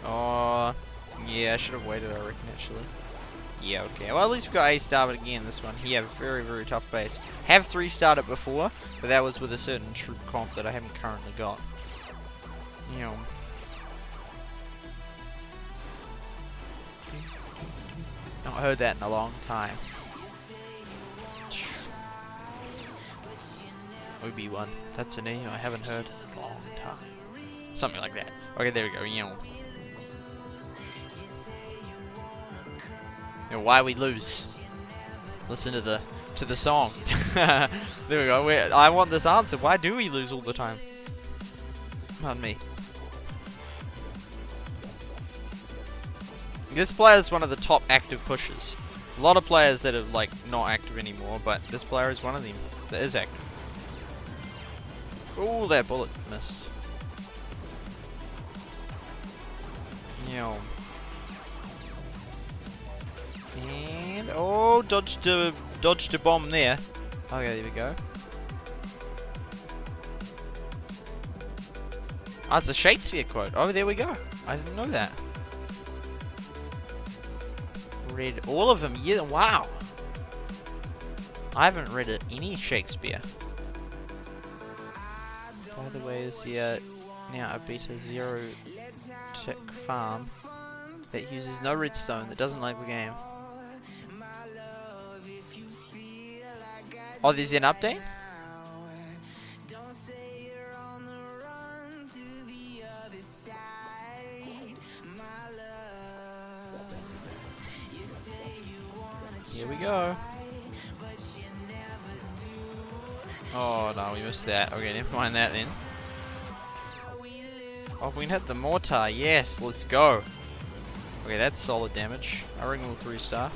Oh, yeah, I should have waited, I reckon, actually. Yeah, okay. Well, at least we got A-star, but again, this one here, very, very tough base. Have 3-starred it before, but that was with a certain troop comp that I haven't currently got. You know. Not heard that in a long time. Obi-Wan. That's a name I haven't heard in a long time. Something like that. Okay, there we go. You know, why we lose? Listen to the song. There we go. I want this answer. Why do we lose all the time? Pardon me. This player is one of the top active pushers. A lot of players that are like not active anymore, but this player is one of them that is active. Oh, that bullet missed. Yo. And oh, dodged a bomb there. Okay, there we go. Ah, it's a Shakespeare quote. Oh, there we go. I didn't know that. Read all of them. Yeah, wow. I haven't read any Shakespeare. By the way, is now a beta 0 tick farm that uses no redstone, that doesn't like the game. Oh, there's an update? Here we go. Oh no, we missed that. Okay, never mind that then. Oh, we can hit the mortar. Yes, let's go. Okay, that's solid damage. I reckon we'll 3-star.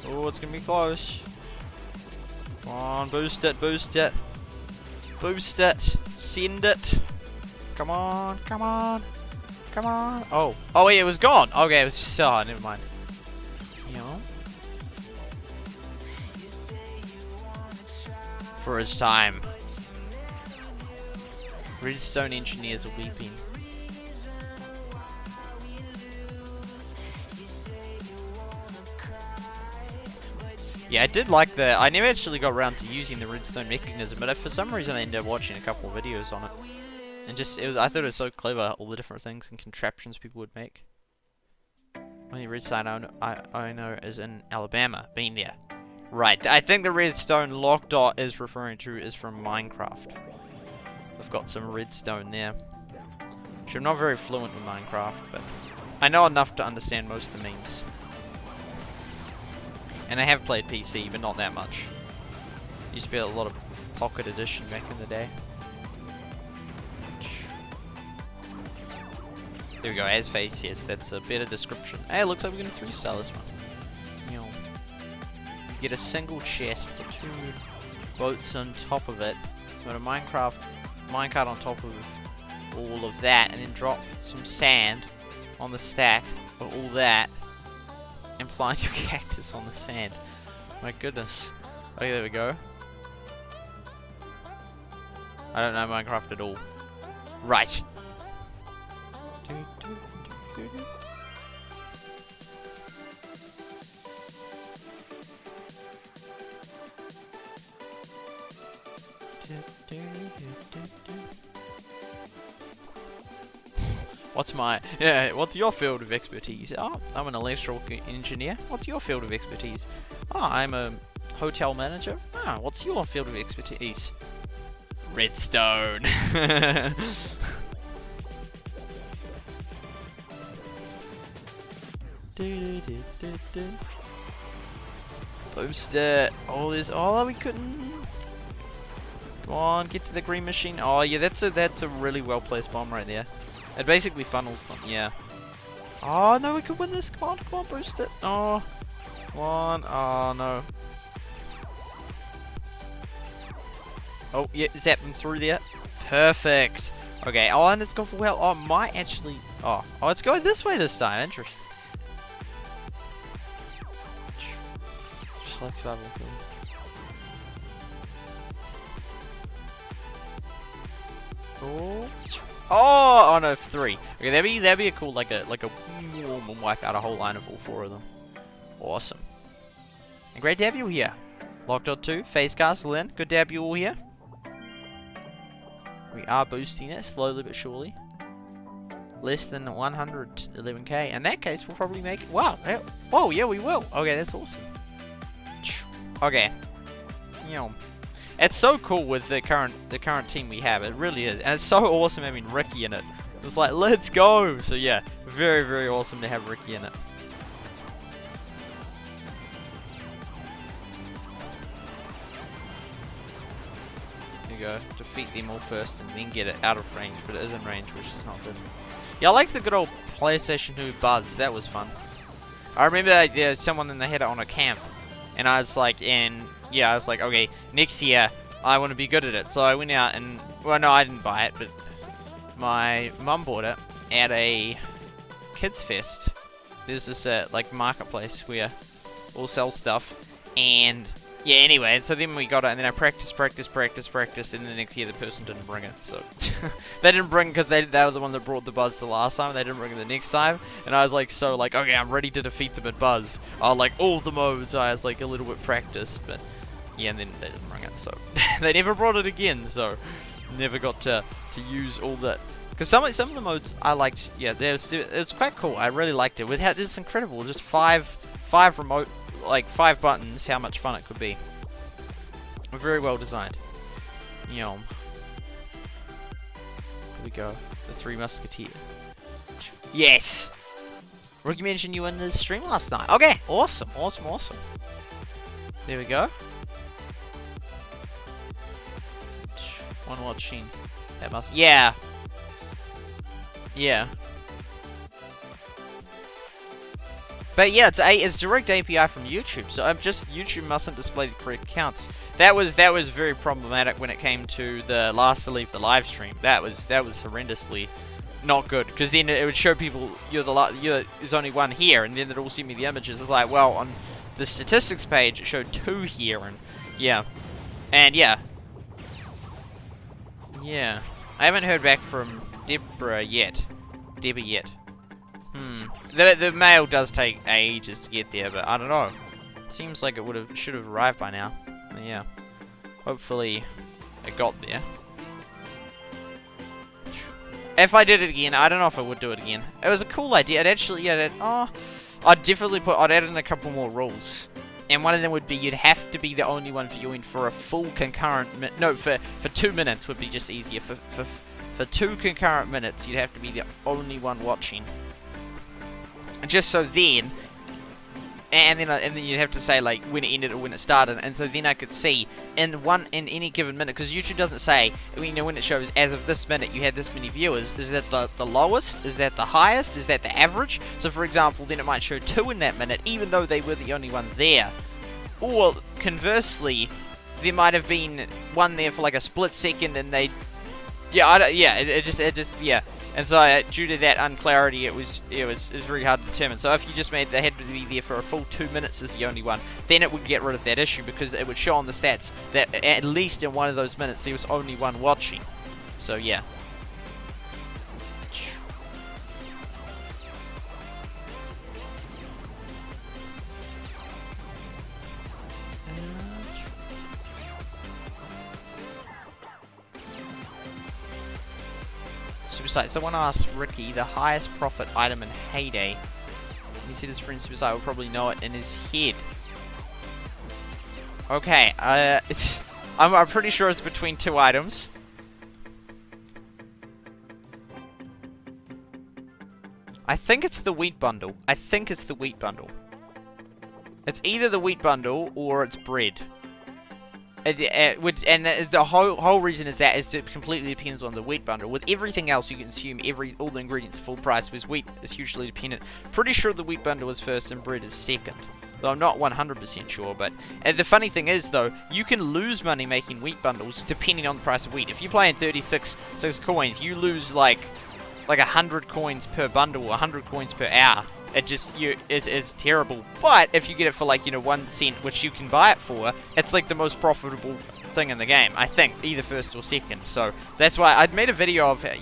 Oh, it's gonna be close. Come on, boost it, boost it. Boost it. Send it. Come on, come on. Come on. Oh. Oh, wait, it was gone. Okay, it was just... Oh, never mind. for his time. Redstone engineers are weeping. Yeah, I did like the... I never actually got around to using the redstone mechanism, but for some reason I ended up watching a couple of videos on it. And just, I thought it was so clever, all the different things and contraptions people would make. Only redstone I know is in Alabama. Been there. Right, I think the redstone lock dot is referring to is from Minecraft. I've got some redstone there. Actually, I'm not very fluent with Minecraft, but I know enough to understand most of the memes. And I have played PC, but not that much. Used to be a lot of Pocket Edition back in the day. There we go, as face, yes, that's a better description. Hey, it looks like we're going to 3-star this one. You know, you get a single chest with 2 boats on top of it. Got a minecart on top of all of that, and then drop some sand on the stack for all that. And plant your cactus on the sand. My goodness. Okay, there we go. I don't know Minecraft at all. Right. What's your field of expertise? Oh, I'm an electrical engineer. What's your field of expertise? Oh, I'm a hotel manager. Ah, what's your field of expertise? Redstone. Boost it. Oh, we couldn't. Come on, get to the green machine. Oh yeah, that's a really well placed bomb right there. It basically funnels them, yeah. Oh no, we could win this. Come on, boost it. Oh, come on. Oh no. Oh yeah, zap them through there. Perfect. Okay. Oh, and it's gone for well. Oh, it might actually. Oh, it's going this way this time. Interesting. Just like survival field. Oh no, 3. Okay, that'd be a cool like a wipe out a whole line of all 4 of them. Awesome. And great to have you here. Lock.2, Face Castle in. Good to have you all here. We are boosting it slowly but surely. Less than 111k. In that case, we'll probably make it. Wow. Oh yeah, we will. Okay, that's awesome. Okay. It's so cool with the current team we have. It really is, and it's so awesome having Ricky in it. It's like, let's go. So yeah, very, very awesome to have Ricky in it. There you go. Defeat them all first, and then get it out of range. But it is in range, which is not good. Yeah, I liked the good old PlayStation 2 buzz. That was fun. I remember there's someone in the header on a camp, and I was like, okay, next year I want to be good at it. So I went out and, well, no, I didn't buy it, but my mum bought it at a kids fest. There's this like marketplace where we'll sell stuff, and yeah, anyway, and so then we got it, and then I practiced, and the next year the person didn't bring it. So they didn't bring because they were the one that brought the buzz the last time. They didn't bring it the next time, and I was like, okay, I'm ready to defeat them at buzz. Like all the modes, I was like a little bit practiced, but yeah, and then they didn't bring it, so they never brought it again. So never got to use all that. Because some of the modes I liked, yeah, it's quite cool. I really liked it. It's incredible, just five remote. Like 5 buttons, how much fun it could be. Very well designed. Here we go. The 3 Musketeers. Yes! Rookie mentioned you in the stream last night. Okay, awesome. There we go. One watching. That must. Yeah. But yeah, it's direct API from YouTube, so YouTube mustn't display the correct counts. That was very problematic when it came to the last to leave the live stream. That was horrendously not good, because then it would show people there's only 1 here, and then it all sent me the images. It's like, well, on the statistics page it showed 2 here, and yeah, Yeah. I haven't heard back from Debbie yet. The mail does take ages to get there, but I don't know. Seems like it should have arrived by now. But yeah. Hopefully it got there. If I did it again, I don't know if I would do it again. It was a cool idea. I'd actually, yeah, I'd definitely I'd add in a couple more rules. And one of them would be you'd have to be the only one viewing for a full concurrent for 2 minutes would be just easier. For 2 concurrent minutes, you'd have to be the only one watching. Just so then, and then you'd have to say like when it ended or when it started, and so then I could see in any given minute, because YouTube doesn't say, you know, when it shows as of this minute you had this many viewers. Is that the lowest? Is that the highest? Is that the average? So for example, then it might show 2 in that minute, even though they were the only one there. Or conversely, there might have been 1 there for like a split second, and they, it just. And so due to that unclarity, it was very hard to determine. So if you just made they had to be there for a full 2 minutes as the only one, then it would get rid of that issue, because it would show on the stats that at least in one of those minutes there was only one watching. So yeah. SuperSight. Someone asked Ricky the highest profit item in Heyday. He said his friend SuperSight will probably know it in his head. Okay, I'm pretty sure it's between 2 items. I think it's the wheat bundle. It's either the wheat bundle or it's bread. And the whole reason is that it completely depends on the wheat bundle. With everything else, you can assume all the ingredients are full price, whereas wheat is hugely dependent. Pretty sure the wheat bundle is first and bread is second, though I'm not 100% sure. But the funny thing is, though, you can lose money making wheat bundles depending on the price of wheat. If you play in 36 coins, you lose like 100 coins per bundle, 100 coins per hour. It's terrible. But if you get it for 1 cent, which you can buy it for, it's like the most profitable thing in the game, I think, either first or second. So that's why I'd made a video of it,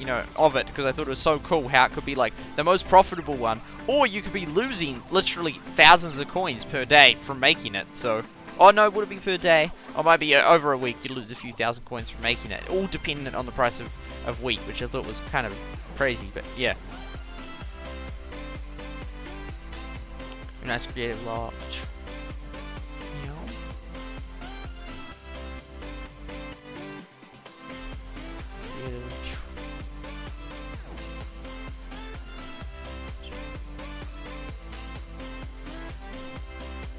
because I thought it was so cool how it could be like the most profitable one, or you could be losing literally thousands of coins per day from making it. So, oh no, would it be per day? Or might be over a week you'd lose a few thousand coins from making it, all dependent on the price of wheat, which I thought was kind of crazy, but yeah. Nice creative launch.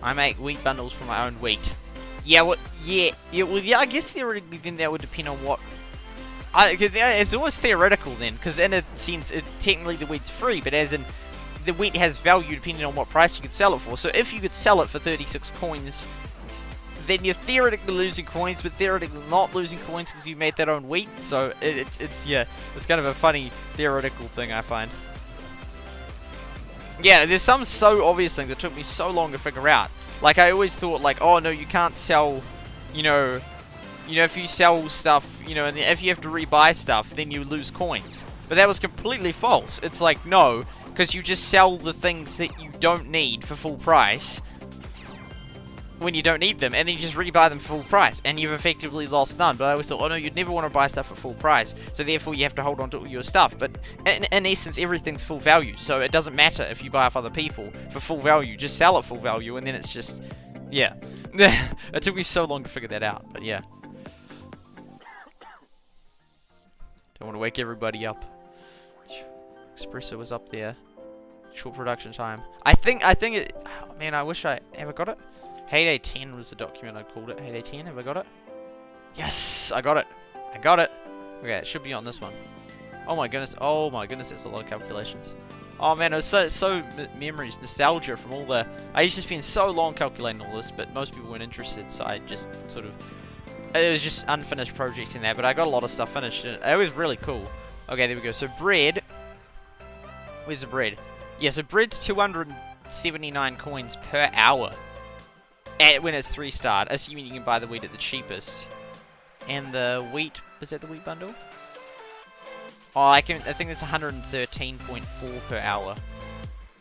I make wheat bundles from my own wheat. Yeah, well, yeah, I guess theoretically then that would depend on what. It's almost theoretical then, because in a sense, technically the wheat's free, but as in the wheat has value depending on what price you could sell it for. So if you could sell it for 36 coins, then you're theoretically losing coins, but theoretically not losing coins because you made that own wheat. So it's kind of a funny theoretical thing, I find. Yeah, there's some so obvious things that took me so long to figure out. Like, I always thought, oh no, you can't sell, if you sell stuff, and if you have to rebuy stuff, then you lose coins. But that was completely false. It's like, no, because you just sell the things that you don't need for full price when you don't need them, and then you just rebuy them for full price, and you've effectively lost none. But I always thought, oh no, you'd never want to buy stuff at full price, so therefore you have to hold on to all your stuff. But in essence, everything's full value, so it doesn't matter if you buy off other people for full value. Just sell at full value, and then it's just, yeah. It took me so long to figure that out, but yeah. Don't want to wake everybody up. Espresso was up there. Short production time. I think it. Oh, man, I wish I ever got it. Heyday 10 was the document I called it. Heyday 10. Have I got it? Yes, I got it. I got it. Okay, it should be on this one. Oh my goodness. Oh my goodness, that's a lot of calculations. Oh man, it was so memories, nostalgia from all the. I used to spend so long calculating all this, but most people weren't interested, so I just sort of. It was just unfinished projects in there, but I got a lot of stuff finished. And it was really cool. Okay, there we go. So bread. Where's the bread? Yeah, so bread's 279 coins per hour when it's 3-starred, assuming you can buy the wheat at the cheapest. And the wheat Is that the wheat bundle? Oh, I think it's 113.4 per hour.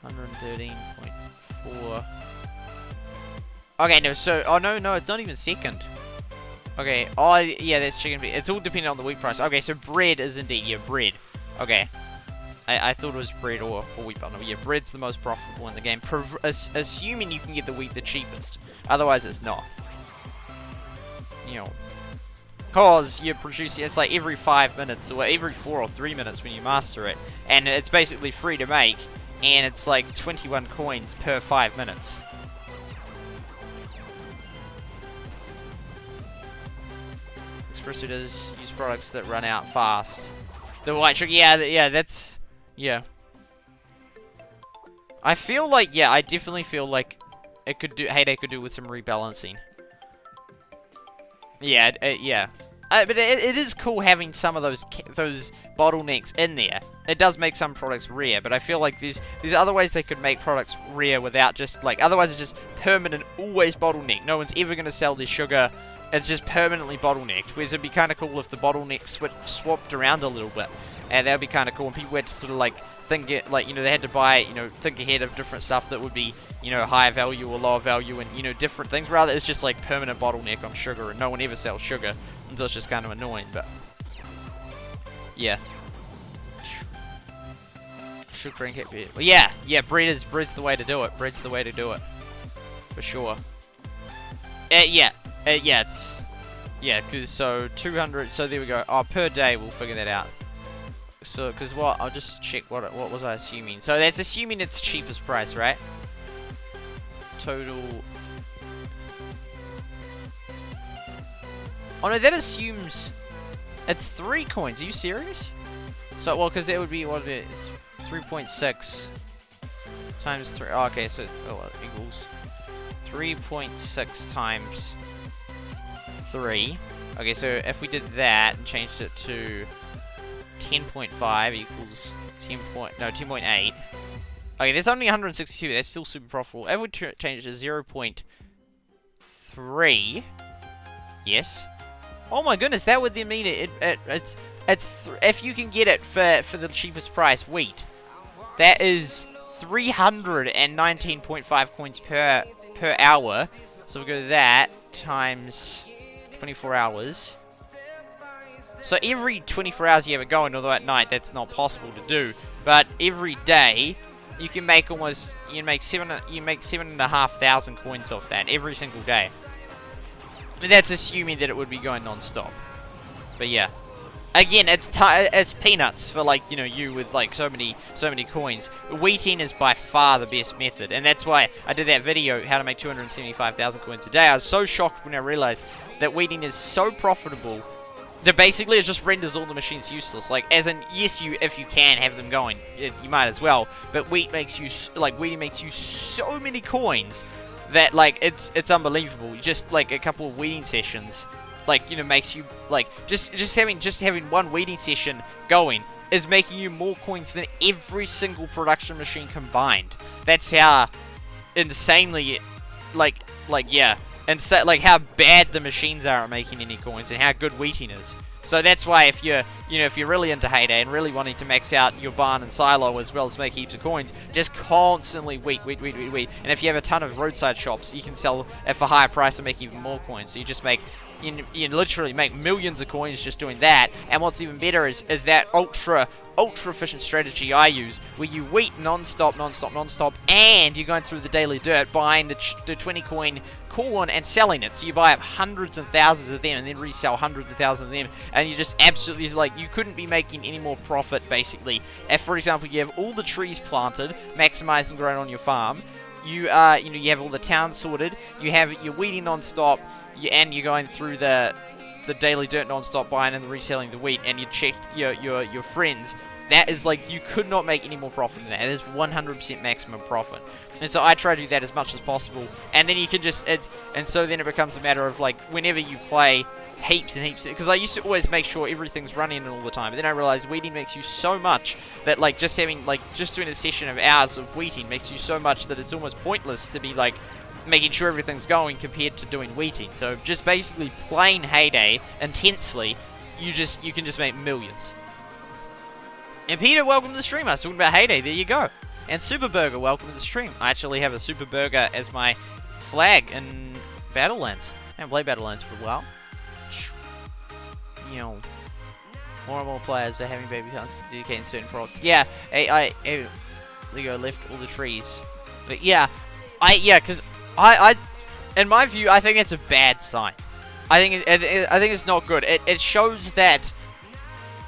113.4. Okay, no, so, oh no, it's not even second. Okay, oh yeah, that's chicken. It's all depending on the wheat price. Okay, so bread is indeed, yeah, bread. Okay. I thought it was bread or wheat bundle. Yeah, bread's the most profitable in the game, assuming you can get the wheat the cheapest. Otherwise, it's not. You know, cause you're producing, it's like every 5 minutes or every 4 or 3 minutes when you master it, and it's basically free to make, and it's like 21 coins per 5 minutes. Espresso does use products that run out fast. The white sugar, yeah, that's, yeah. I feel like, yeah, I definitely feel like it could do, Heyday could do with some rebalancing. Yeah, yeah. But it is cool having some of those bottlenecks in there. It does make some products rare, but I feel like there's other ways they could make products rare without just, like, otherwise it's just permanent, always bottleneck. No one's ever going to sell their sugar. It's just permanently bottlenecked. Whereas it'd be kind of cool if the bottleneck swapped around a little bit. And that would be kind of cool. And people had to sort of, like, think they had to buy, think ahead of different stuff that would be, higher value or lower value and, different things. Rather, it's just, like, permanent bottleneck on sugar, and no one ever sells sugar. And so it's just kind of annoying, but... yeah. Should drink it. Well, yeah, bread's the way to do it. Bread's the way to do it. For sure. Yeah, it's... yeah, because, so, 200... so, there we go. Oh, per day, we'll figure that out. So, because what? I'll just check what was I assuming. So that's assuming it's cheapest price, right? Total. Oh no, that assumes it's 3 coins. Are you serious? So, well, because that would be, what is it? 3.6 times 3. Oh, okay, so equals 3.6 times 3. Okay, so if we did that and changed it to 10.5 equals 10.8. Okay, there's only 162. That's still super profitable. If we change it to 0.3, yes. Oh my goodness, that would then mean it's if you can get it for the cheapest price wheat, that is 319.5 coins per hour. So we go to that times 24 hours. So every 24 hours you have it going, although at night that's not possible to do. But every day you can make almost, you make 7,500 coins off that every single day. That's assuming that it would be going non-stop. But yeah, again, it's peanuts for, like, you with, like, so many coins. Wheating is by far the best method, and that's why I did that video, how to make 275,000 coins a day. I was so shocked when I realized that wheating is so profitable that basically it just renders all the machines useless. Like, as in, yes, if you can have them going, you might as well. But wheating makes you so many coins that, like, it's unbelievable. Just, like, a couple of weeding sessions, like, makes you, like, just having one weeding session going is making you more coins than every single production machine combined. That's how insanely, yeah. And so, like, how bad the machines are at making any coins, and how good wheating is. So that's why if you're really into Heyday and really wanting to max out your barn and silo as well as make heaps of coins, just constantly wheat. And if you have a ton of roadside shops, you can sell it for higher price and make even more coins. So you just make, you literally make millions of coins just doing that. And what's even better is that ultra efficient strategy I use, where you wheat non-stop, and you're going through the daily dirt, buying the 20 coin corn and selling it. So you buy up hundreds and thousands of them and then resell hundreds of thousands of them, and you just absolutely, like, you couldn't be making any more profit, basically. If, for example, you have all the trees planted, maximized and grown on your farm, you have all the towns sorted, you're wheating non-stop, and you're going through the daily dirt non-stop, buying and reselling the wheat, and you check your friends, that is, like, you could not make any more profit than that. It is 100% maximum profit. And so I try to do that as much as possible, and then you can just, and so then it becomes a matter of, like, whenever you play heaps and heaps, because I used to always make sure everything's running all the time, but then I realized wheating makes you so much that, like, just doing a session of hours of wheating makes you so much that it's almost pointless to be, like, making sure everything's going compared to doing wheating. So just basically playing Heyday intensely, you can just make millions. And Peter, welcome to the stream. I was talking about Heyday. There you go. And Super Burger, welcome to the stream. I actually have a Super Burger as my flag in Battlelands. I haven't played Battlelands for a while. You know, more and more players are having baby counts dedicating certain products. Yeah, Lego left all the trees. But yeah, because I, in my view, I think it's a bad sign. I think it's not good. It shows that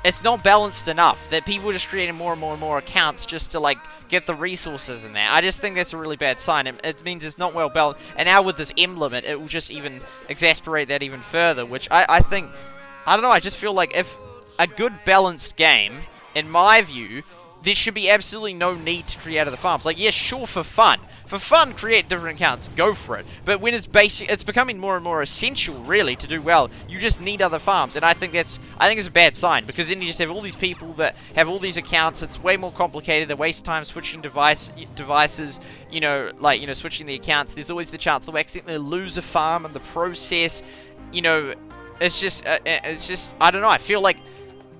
it's not balanced enough. That people are just creating more and more and more accounts just to like get the resources in there. I just think that's a really bad sign. It means it's not well balanced. And now with this M limit, it will just even exasperate that even further. Which I think, I don't know. I just feel like if a good balanced game, in my view, there should be absolutely no need to create other farms. Like, yeah, sure, for fun. For fun, create different accounts, go for it. But when it's it's becoming more and more essential, really, to do well, you just need other farms. And I think it's a bad sign, because then you just have all these people that have all these accounts. It's way more complicated. They waste time switching devices, switching the accounts. There's always the chance they'll accidentally lose a farm in the process. It's just, I don't know. I feel like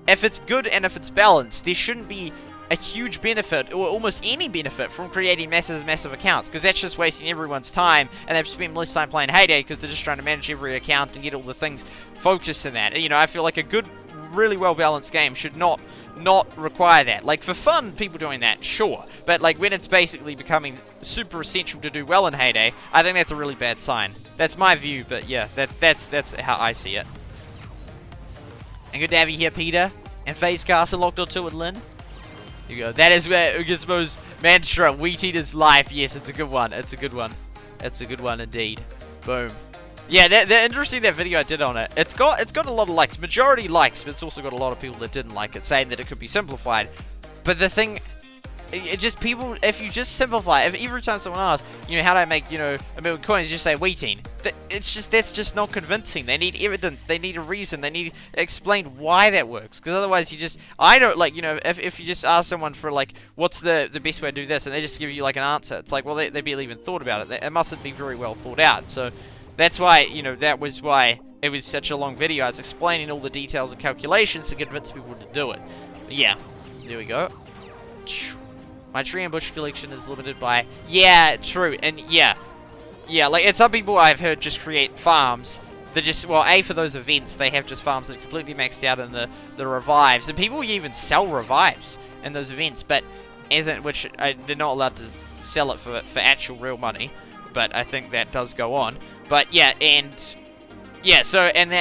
if it's good and if it's balanced, there shouldn't be a huge benefit, or almost any benefit, from creating massive accounts, because that's just wasting everyone's time, and they've spent less time playing Heyday because they're just trying to manage every account and get all the things focused in that. I feel like a good, really well balanced game should not require that. Like, for fun, people doing that, sure, but like when it's basically becoming super essential to do well in Heyday, I think that's a really bad sign. That's my view, but yeah, that's how I see it. And good to have you here, Peter, and Facecast and Locked.2 with Lynn. You go. That is where Gizmo's mantra, Wheat Eater's life. Yes, it's a good one. It's a good one. It's a good one indeed. Boom. Yeah, they're interesting, that video I did on it. It's got a lot of likes. Majority likes, but it's also got a lot of people that didn't like it, saying that it could be simplified. But the thing, people, if you just simplify, if every time someone asks, how do I make, a million coins, you just say wheating. That's just not convincing. They need evidence. They need a reason. They need to explain why that works. Because otherwise, I don't, if you just ask someone for, what's the best way to do this, and they just give you, an answer, it's like, well, they barely even thought about it. It mustn't be very well thought out. So that's why, that was why it was such a long video. I was explaining all the details and calculations to convince people to do it. But yeah, there we go. My tree and bush collection is limited by... Yeah, true. And yeah, and some people I've heard just create farms that just... Well, for those events, they have just farms that are completely maxed out in the revives. And people even sell revives in those events, but they're not allowed to sell it for actual real money. But I think that does go on. But yeah, and... Yeah,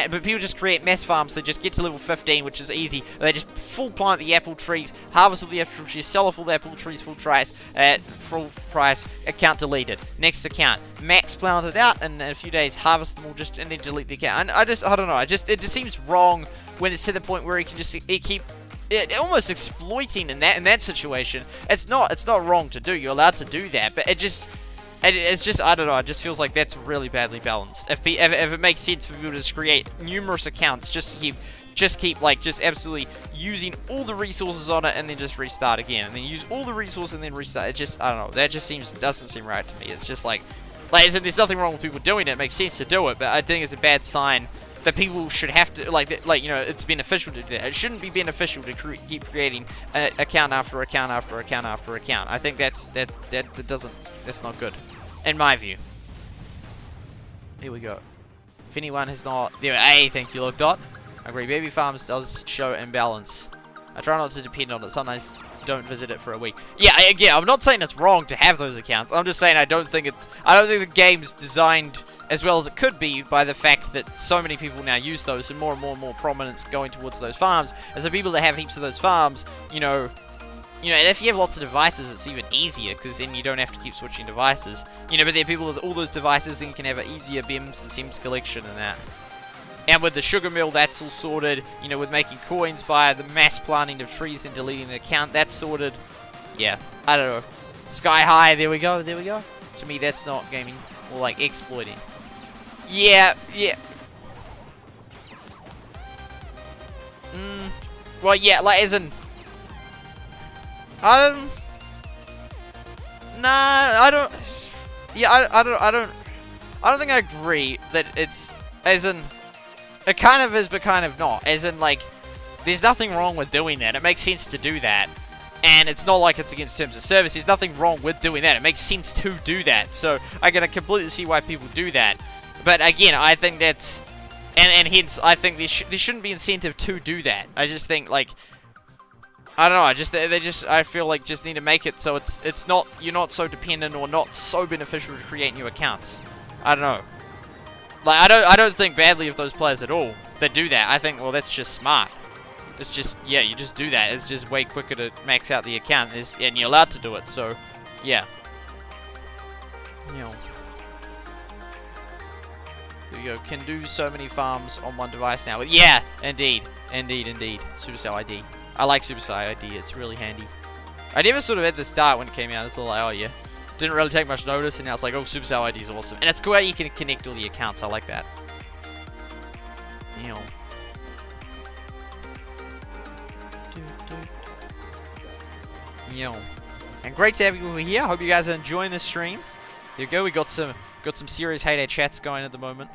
but people just create mass farms that just get to level 15, which is easy. They just full plant the apple trees, harvest all the apple trees, sell off all the apple trees full price, account deleted. Next account, max planted out, and in a few days harvest them all and then delete the account. And I don't know, it just seems wrong when it's to the point where you can just keep almost exploiting in that situation. It's not wrong to do. You're allowed to do that, but it's just, I don't know, it just feels like that's really badly balanced. If it makes sense for people to just create numerous accounts just to keep absolutely using all the resources on it and then just restart again. And then use all the resources and then restart. It just, I don't know, that just doesn't seem right to me. It's just like there's nothing wrong with people doing it. It makes sense to do it, but I think it's a bad sign that people should have to, it's beneficial to do that. It shouldn't be beneficial to keep creating account after account after account after account. I think that's not good. In my view. Here we go. If anyone has not... There, thank you, Look Dot. I agree, baby farms does show imbalance. I try not to depend on it. Sometimes don't visit it for a week. Yeah, again, I'm not saying it's wrong to have those accounts. I'm just saying I don't think the game's designed as well as it could be by the fact that so many people now use those and more and more prominence going towards those farms. As the people that have heaps of those farms, and if you have lots of devices, it's even easier, because then you don't have to keep switching devices. But there are people with all those devices, and you can have an easier BIMs and SIMs collection and that. And with the sugar mill, that's all sorted. With making coins by the mass planting of trees and deleting the account, that's sorted. Yeah, I don't know. Sky high, there we go. To me, that's not gaming, more like exploiting. Yeah. Well, yeah, as in... I don't think I agree that it's, as in, it kind of is, but kind of not. As in, like, there's nothing wrong with doing that. It makes sense to do that. And it's not like it's against terms of service. There's nothing wrong with doing that. It makes sense to do that. So I can completely see why people do that. But again, I think that's... And hence, I think there shouldn't be incentive to do that. I just think, like... I don't know, I feel like just need to make it so it's not... You're not so dependent or not so beneficial to create new accounts. I don't know. Like, I don't think badly of those players at all that do that. I think, well, that's just smart. It's just, yeah, you just do that. It's just way quicker to max out the account, and you're allowed to do it, so, yeah. You know. There you go. Can do so many farms on one device now. Yeah, indeed. Indeed. Supercell ID. I like Supercell ID. It's really handy. I never sort of at the start when it came out. It's all like, oh, yeah. Didn't really take much notice, and now it's like, oh, Supercell ID is awesome. And it's cool how you can connect all the accounts. I like that. You know. And great to have you over here. I hope you guys are enjoying this stream. There you go. We got some serious heyday chats going at the moment.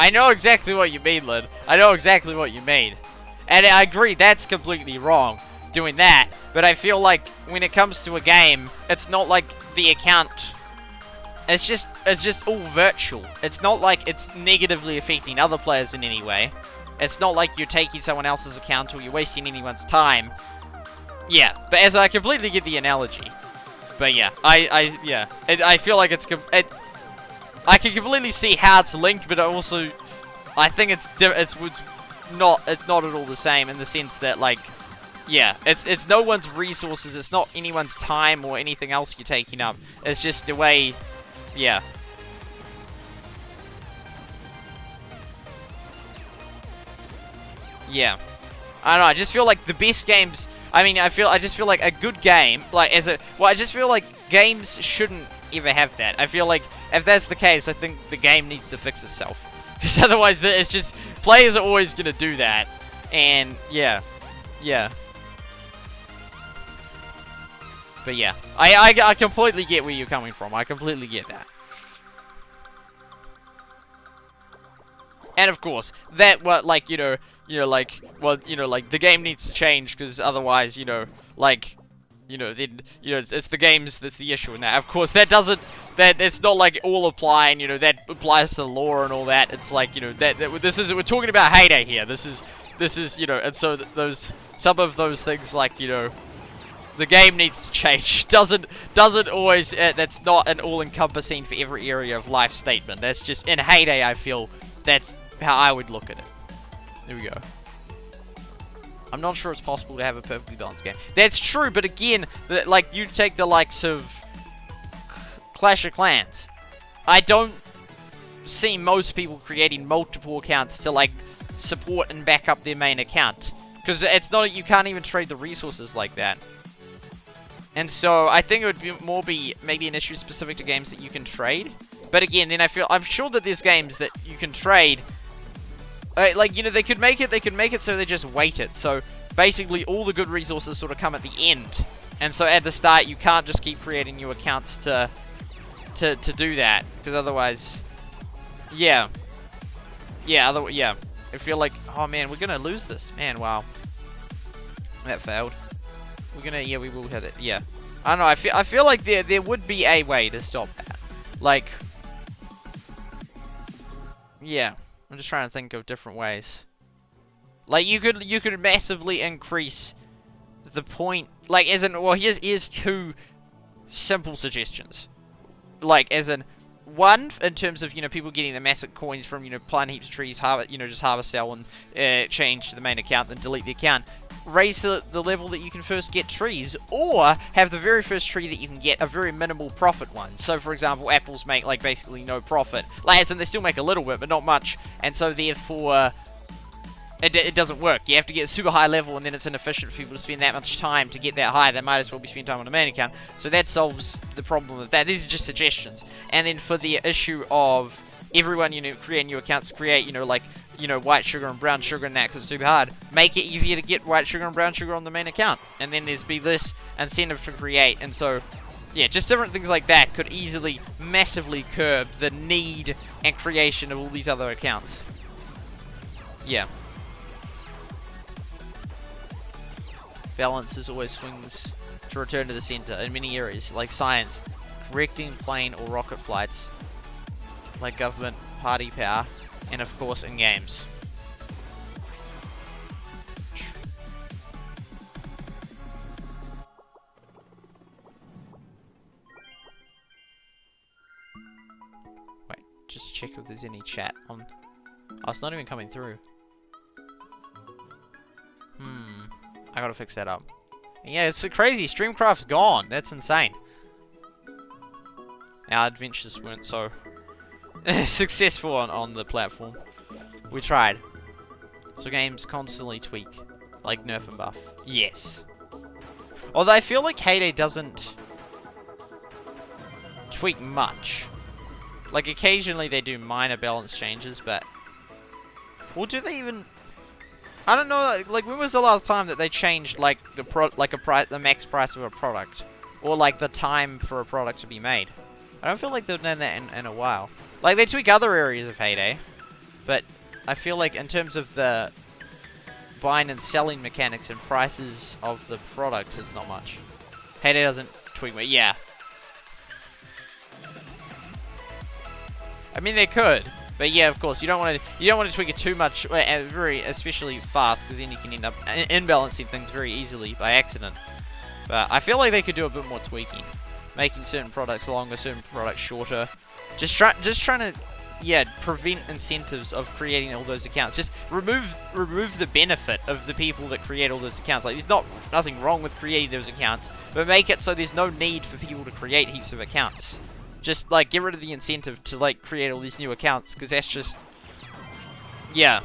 I know exactly what you mean, Lynn. I know exactly what you mean. And I agree, that's completely wrong, doing that. But I feel like when it comes to a game, it's not like the account... It's just all virtual. It's not like it's negatively affecting other players in any way. It's not like you're taking someone else's account or you're wasting anyone's time. Yeah, but as I completely get the analogy. But yeah, I feel like it's... I can completely see how it's linked, but also... I think it's not at all the same in the sense that, like... Yeah, it's no one's resources, it's not anyone's time or anything else you're taking up. It's just the way... Yeah. Yeah. I don't know, I just feel like the best games... I just feel like a good game, like, I just feel like games shouldn't ever have that. I feel like, if that's the case, I think the game needs to fix itself. Because otherwise, it's just, players are always gonna do that. And, yeah. Yeah. But yeah, I completely get where you're coming from. I completely get that. And of course, that like the game needs to change because otherwise, it's the games that's the issue in that. Of course, it's not like all applying, that applies to the law and all that. It's like, we're talking about heyday here. This is, and so some of those things like, the game needs to change. Doesn't always, that's not an all-encompassing for every area of life statement. That's just, in heyday, I feel, that's how I would look at it. There we go. I'm not sure it's possible to have a perfectly balanced game. That's true, but again, like, you take the likes of Clash of Clans. I don't see most people creating multiple accounts to, like, support and back up their main account. Because it's not, you can't even trade the resources like that. And so, I think it would be maybe an issue specific to games that you can trade. But again, then I'm sure that there's games that you can trade. Like, they could make it so they just weight it. So, basically, all the good resources sort of come at the end. And so, at the start, you can't just keep creating new accounts to do that. Because otherwise, yeah. Yeah, I feel like, oh man, we're gonna lose this. Man, wow. That failed. We will hit it, yeah. I don't know, I feel like there would be a way to stop that. Like, yeah. I'm just trying to think of different ways. Like, you could massively increase the point, like, as in, well, here's two simple suggestions. Like, as in, one, in terms of, people getting the massive coins from, planting heaps of trees, just harvest, sell, and change to the main account, then delete the account. Raise the level that you can first get trees, or have the very first tree that you can get a very minimal profit one. So, for example, apples make, like, basically no profit. Like, as in, they still make a little bit, but not much. And so, therefore, it doesn't work. You have to get a super high level, and then it's inefficient for people to spend that much time to get that high. They might as well be spending time on the main account. So that solves the problem of that. These are just suggestions. And then for the issue of everyone, create new accounts, create, like, white sugar and brown sugar and that, because it's too hard. Make it easier to get white sugar and brown sugar on the main account. And then there's be this incentive to create. And so, yeah, just different things like that could easily, massively curb the need and creation of all these other accounts. Yeah. Balance is always swings to return to the center in many areas, like science, correcting plane or rocket flights, like government, party power, and of course in games. Wait, just check if there's any chat on. Oh, it's not even coming through. I gotta fix that up. And yeah, it's crazy. Streamcraft's gone. That's insane. Our adventures weren't so successful on the platform. We tried. So games constantly tweak, like nerf and buff. Yes. Although I feel like Heyday doesn't tweak much. Like occasionally they do minor balance changes, but or do they even? I don't know. Like when was the last time that they changed like the max price of a product, or like the time for a product to be made? I don't feel like they've done that in a while. Like, they tweak other areas of Heyday, but I feel like in terms of the buying and selling mechanics and prices of the products, it's not much. Heyday doesn't tweak much. Yeah. I mean, they could, but yeah, of course, you don't want to tweak it too much, especially fast, because then you can end up imbalancing things very easily by accident. But I feel like they could do a bit more tweaking. Making certain products longer, certain products shorter. Just trying to, yeah, prevent incentives of creating all those accounts. Just remove the benefit of the people that create all those accounts. Like, there's nothing wrong with creating those accounts, but make it so there's no need for people to create heaps of accounts. Just like get rid of the incentive to like create all these new accounts, because that's just, yeah.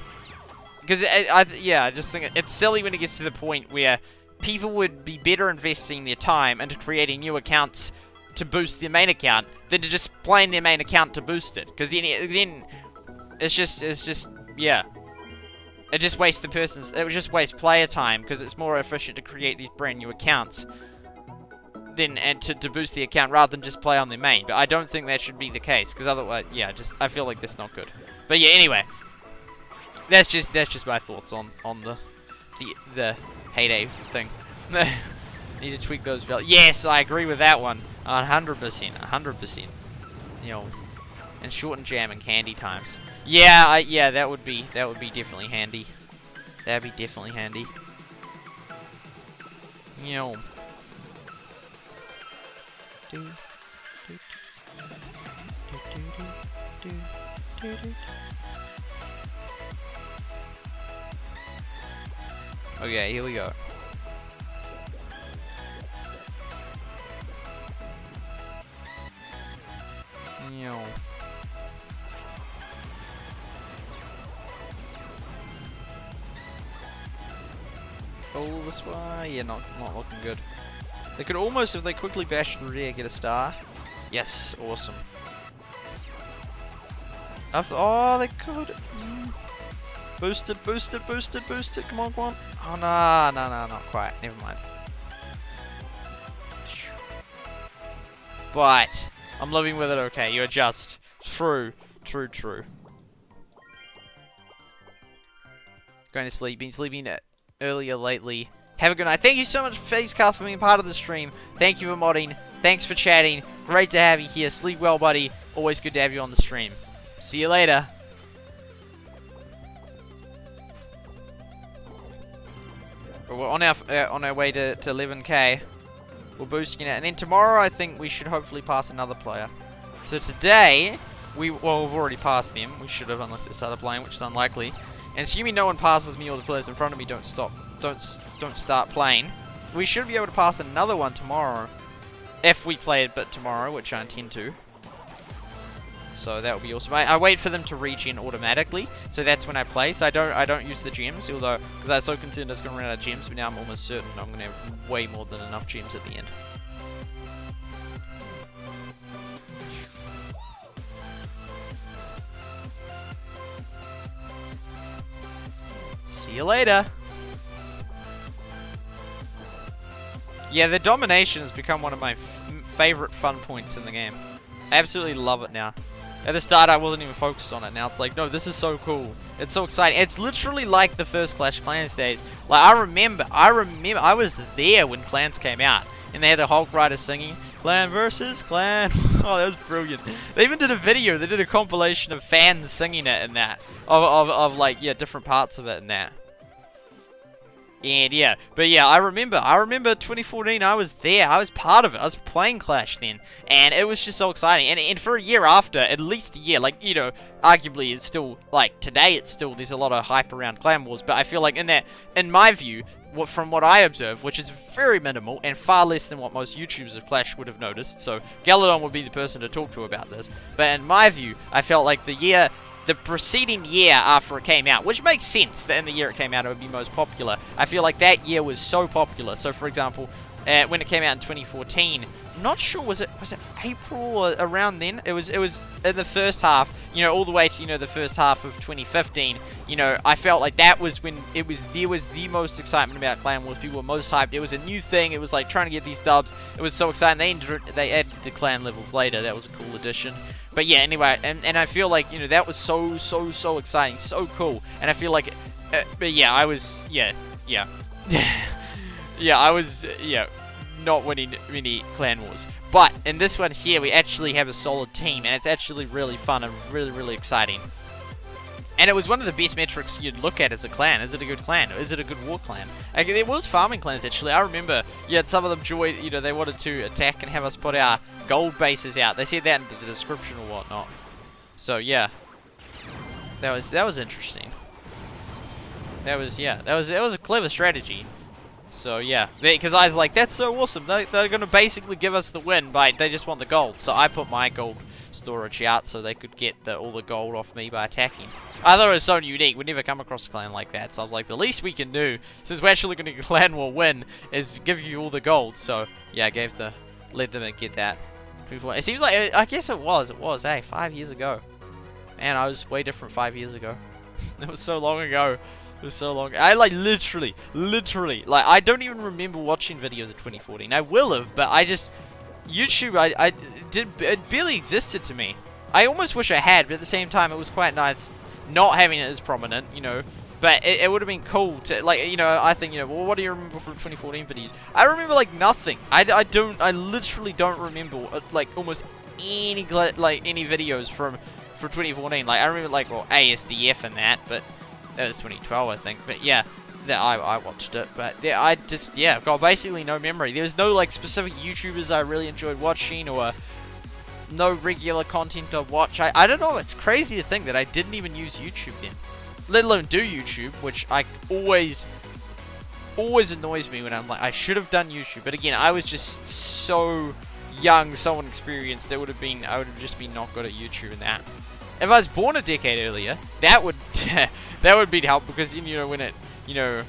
Because I just think it's silly when it gets to the point where people would be better investing their time into creating new accounts to boost their main account than to just playing their main account to boost it. Because then it's just yeah, it just wastes it would just waste player time, because it's more efficient to create these brand new accounts than to boost the account rather than just play on their main. But I don't think that should be the case, because otherwise, yeah, I feel like that's not good. But yeah, anyway, that's just my thoughts on the Heyday thing. Need to tweak those values. Yes, I agree with that one. 100%, 100%. You know, and shorten jam and candy times. Yeah, yeah, that would be definitely handy. That'd be definitely handy. You know. Okay, here we go. No. Oh, this way. Yeah, not looking good. They could almost, if they quickly bash through there, get a star. Yes, awesome. Oh, they could. Boost it, boost it, boost it, boost it. Come on, come on. Oh, no, not quite. Never mind. But I'm living with it, okay. You adjust. True. Going to sleep. Been sleeping earlier lately. Have a good night. Thank you so much, Facecast, for being part of the stream. Thank you for modding. Thanks for chatting. Great to have you here. Sleep well, buddy. Always good to have you on the stream. See you later. We're on our way to 11k. We're boosting it, and then tomorrow I think we should hopefully pass another player. So today we've already passed them. We should have, unless they started playing, which is unlikely. And assuming no one passes me or the players in front of me don't start playing, we should be able to pass another one tomorrow, if we play it tomorrow, which I intend to. So that would be awesome. I wait for them to regen automatically, so that's when I play. So I don't use the gems, although because I was so concerned I was going to run out of gems, but now I'm almost certain I'm going to have way more than enough gems at the end. See you later. Yeah, the domination has become one of my favorite fun points in the game. I absolutely love it now. At the start, I wasn't even focused on it. Now it's like, no, this is so cool. It's so exciting. It's literally like the first Clash of Clans days. Like, I remember, I was there when Clans came out. And they had the Hulk Rider singing, Clan versus Clan. Oh, that was brilliant. They even did a video. They did a compilation of fans singing it and that. Of like, yeah, different parts of it and that. And yeah, but yeah, I remember 2014, I was there, I was part of it, I was playing Clash then, and it was just so exciting, and for a year after, at least a year, like, you know, arguably it's still, like, today it's still, there's a lot of hype around Clan Wars, but I feel like in my view, from what I observe, which is very minimal, and far less than what most YouTubers of Clash would have noticed, so Galadon would be the person to talk to about this, but in my view, I felt like the preceding year after it came out, which makes sense that in the year it came out it would be most popular. I feel like that year was so popular. So for example, when it came out in 2014, I'm not sure, was it April or around then? It was in the first half, you know, all the way to, you know, the first half of 2015. You know, I felt like that was when there was the most excitement about Clan Wars. People were most hyped. It was a new thing. It was like trying to get these dubs. It was so exciting. They added the clan levels later. That was a cool addition. But yeah, anyway, and I feel like, you know, that was so exciting, so cool. And I feel like, but yeah, I was, yeah, I was not winning many Clan Wars. But in this one here, we actually have a solid team, and it's actually really fun and really exciting. And it was one of the best metrics you'd look at as a clan. Is it a good clan? Is it a good war clan? Like, there was farming clans, actually. I remember, yeah, some of them you know, they wanted to attack and have us put our gold bases out. They said that in the description or whatnot. So, yeah. That was interesting. That was a clever strategy. So, yeah. Because I was like, that's so awesome. They're going to basically give us the win, but they just want the gold. So, I put my gold storage out so they could get all the gold off me by attacking. I thought it was so unique. We'd never come across a clan like that. So I was like, the least we can do, since we're actually going to clan war win, is give you all the gold. So yeah, I let them get that. It seems like, I guess it was, hey, 5 years ago. Man, I was way different 5 years ago. It was so long ago. It was so long. I like literally, like, I don't even remember watching videos of 2014. I will have, but I just, YouTube, it barely existed to me. I almost wish I had, but at the same time, it was quite nice not having it as prominent, you know. But it would have been cool to, like, you know, I think, you know, well, what do you remember from 2014 videos? I remember, like, nothing. I literally don't remember, like, almost any videos from 2014. Like, I remember, like, well, ASDF and that, but that was 2012, I think. But yeah, that I watched it. But yeah, I've got basically no memory. There was no, like, specific YouTubers I really enjoyed watching, or no regular content to watch. I don't know, it's crazy to think that I didn't even use YouTube then. Let alone do YouTube, which I always annoys me when I'm like, I should have done YouTube. But again, I was just so young, so inexperienced, I would have just been not good at YouTube and that. If I was born a decade earlier, that would that would be help, because, you know, when it, you know,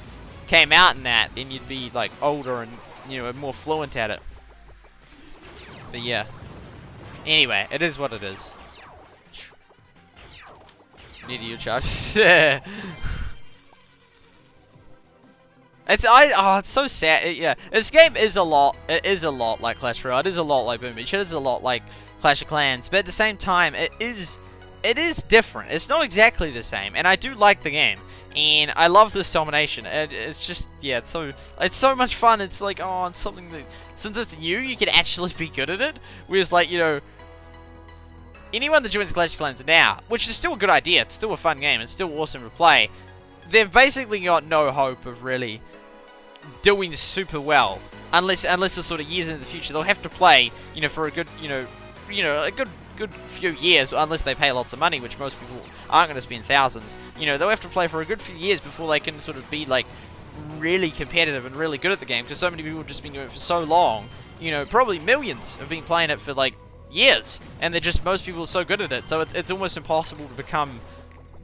came out and that, then you'd be like older and, you know, more fluent at it. But yeah. Anyway, it is what it is. Need your charge. It's so sad. Yeah, this game is a lot. It is a lot like Clash Royale. It is a lot like Boom Beach. It is a lot like Clash of Clans. But at the same time, it is different. It's not exactly the same. And I do like the game, and I love this domination. It's just, yeah, it's so much fun. It's like, oh, it's something that, since it's new, you can actually be good at it. Whereas, like, you know, anyone that joins Clash of Clans now, which is still a good idea, it's still a fun game, it's still awesome to play, they've basically got no hope of really doing super well, unless the sort of years in the future. They'll have to play, you know, for a good, you know, a good few years, unless they pay lots of money, which most people aren't going to spend thousands. You know, they'll have to play for a good few years before they can sort of be, like, really competitive and really good at the game, because so many people have just been doing it for so long. You know, probably millions have been playing it for, like, years, and most people are so good at it, so it's almost impossible to become,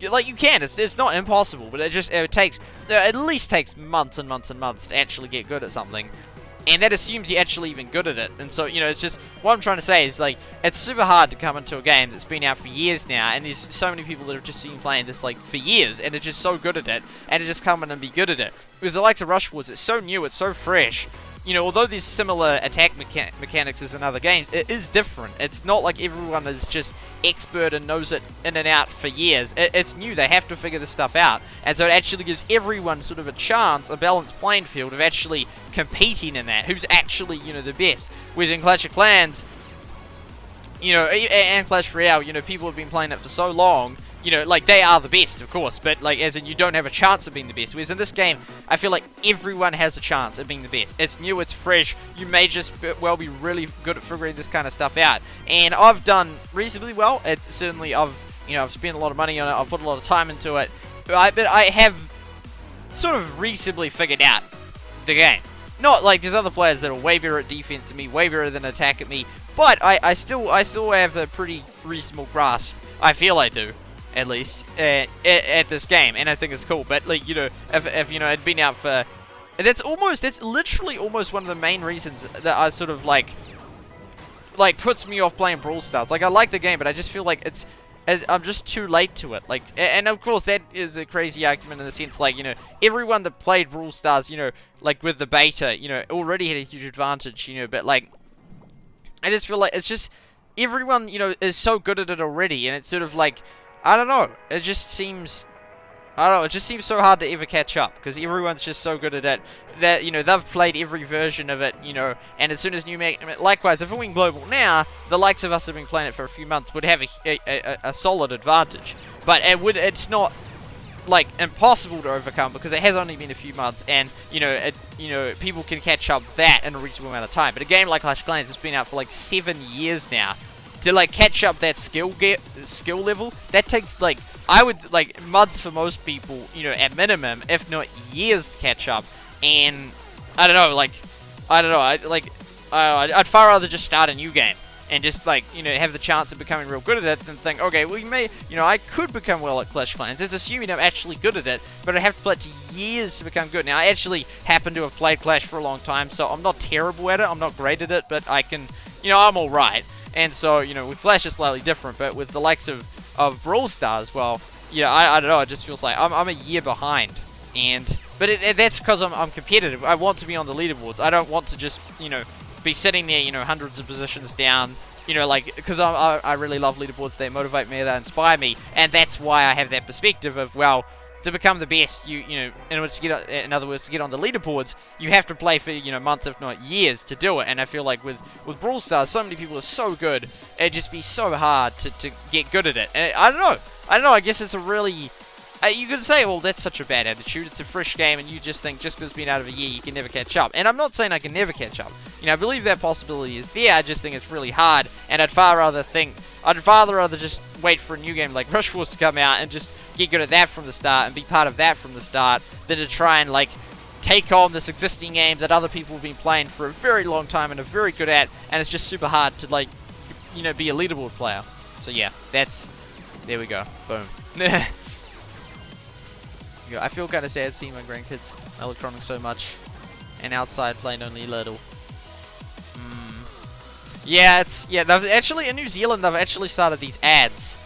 like, you can, it's not impossible, but it takes, at least takes months and months and months to actually get good at something. And that assumes you're actually even good at it. And so, it's just, what I'm trying to say is, like, it's super hard to come into a game that's been out for years now, and there's so many people that have just been playing this, like, for years, and are just so good at it, and to just come in and be good at it. Because the likes of Rush Wars, it's so new, it's so fresh. Although there's similar attack mechanics as in other games, it is different. It's not like everyone is just expert and knows it in and out for years. It's new. They have to figure this stuff out. And so it actually gives everyone sort of a chance, a balanced playing field of actually competing in that. Who's actually, the best. Whereas in Clash of Clans, and Clash Royale, people have been playing it for so long, like, they are the best, of course, but, like, as in, you don't have a chance of being the best. Whereas in this game, I feel like everyone has a chance of being the best. It's new, it's fresh, you may just well be really good at figuring this kind of stuff out. And I've done reasonably well. Certainly, I've spent a lot of money on it, I've put a lot of time into it, but I have sort of reasonably figured out the game. Not like there's other players that are way better at defense than me, way better than attack at me, but I still have a pretty reasonable grasp. I feel I do. At least at this game, and I think it's cool. But, like, if it'd been out for, that's literally almost one of the main reasons that I sort of like puts me off playing Brawl Stars. Like, I like the game, but I just feel like I'm just too late to it. Like, and of course that is a crazy argument in the sense, like, everyone that played Brawl Stars, like with the beta, already had a huge advantage, but, like, I just feel like it's just everyone, is so good at it already, and it's sort of like, I don't know, it just seems so hard to ever catch up, because everyone's just so good at it, that, they've played every version of it, and as soon as likewise, if it went global now, the likes of us have been playing it for a few months would have a solid advantage, but it's not, like, impossible to overcome, because it has only been a few months, and, people can catch up that in a reasonable amount of time, but a game like Clash of Clans has been out for, like, 7 years now. To, like, catch up that skill level, that takes, like, I would, like, months for most people, at minimum, if not years to catch up. And I don't know, I'd far rather just start a new game and just, like, have the chance of becoming real good at it than think, okay, we may, I could become well at Clash of Clans. It's assuming I'm actually good at it, but I have to play it to years to become good. Now, I actually happen to have played Clash for a long time, so I'm not terrible at it, I'm not great at it, but I can, I'm alright. And so, with Flash it's slightly different, but with the likes of Brawl Stars, well, I don't know, it just feels like I'm a year behind. But that's because I'm competitive. I want to be on the leaderboards. I don't want to just, be sitting there, hundreds of positions down, because I really love leaderboards. They motivate me, they inspire me, and that's why I have that perspective of, well, to become the best, in order to get, in other words, to get on the leaderboards, you have to play for, months, if not years, to do it. And I feel like with Brawl Stars, so many people are so good, it'd just be so hard to get good at it. And I don't know, I guess it's a really, you could say, well, that's such a bad attitude, it's a fresh game, and you just think just because it's been out of a year, you can never catch up. And I'm not saying I can never catch up. I believe that possibility is there, I just think it's really hard, and I'd rather just wait for a new game like Rush Wars to come out and just get good at that from the start and be part of that from the start than to try and, like, take on this existing game that other people have been playing for a very long time and are very good at, and it's just super hard to, like, be a leaderboard player. So yeah, there we go, boom. I feel kind of sad seeing my grandkids electronics so much and outside playing only little. Yeah, they've actually, in New Zealand, they've actually started these ads.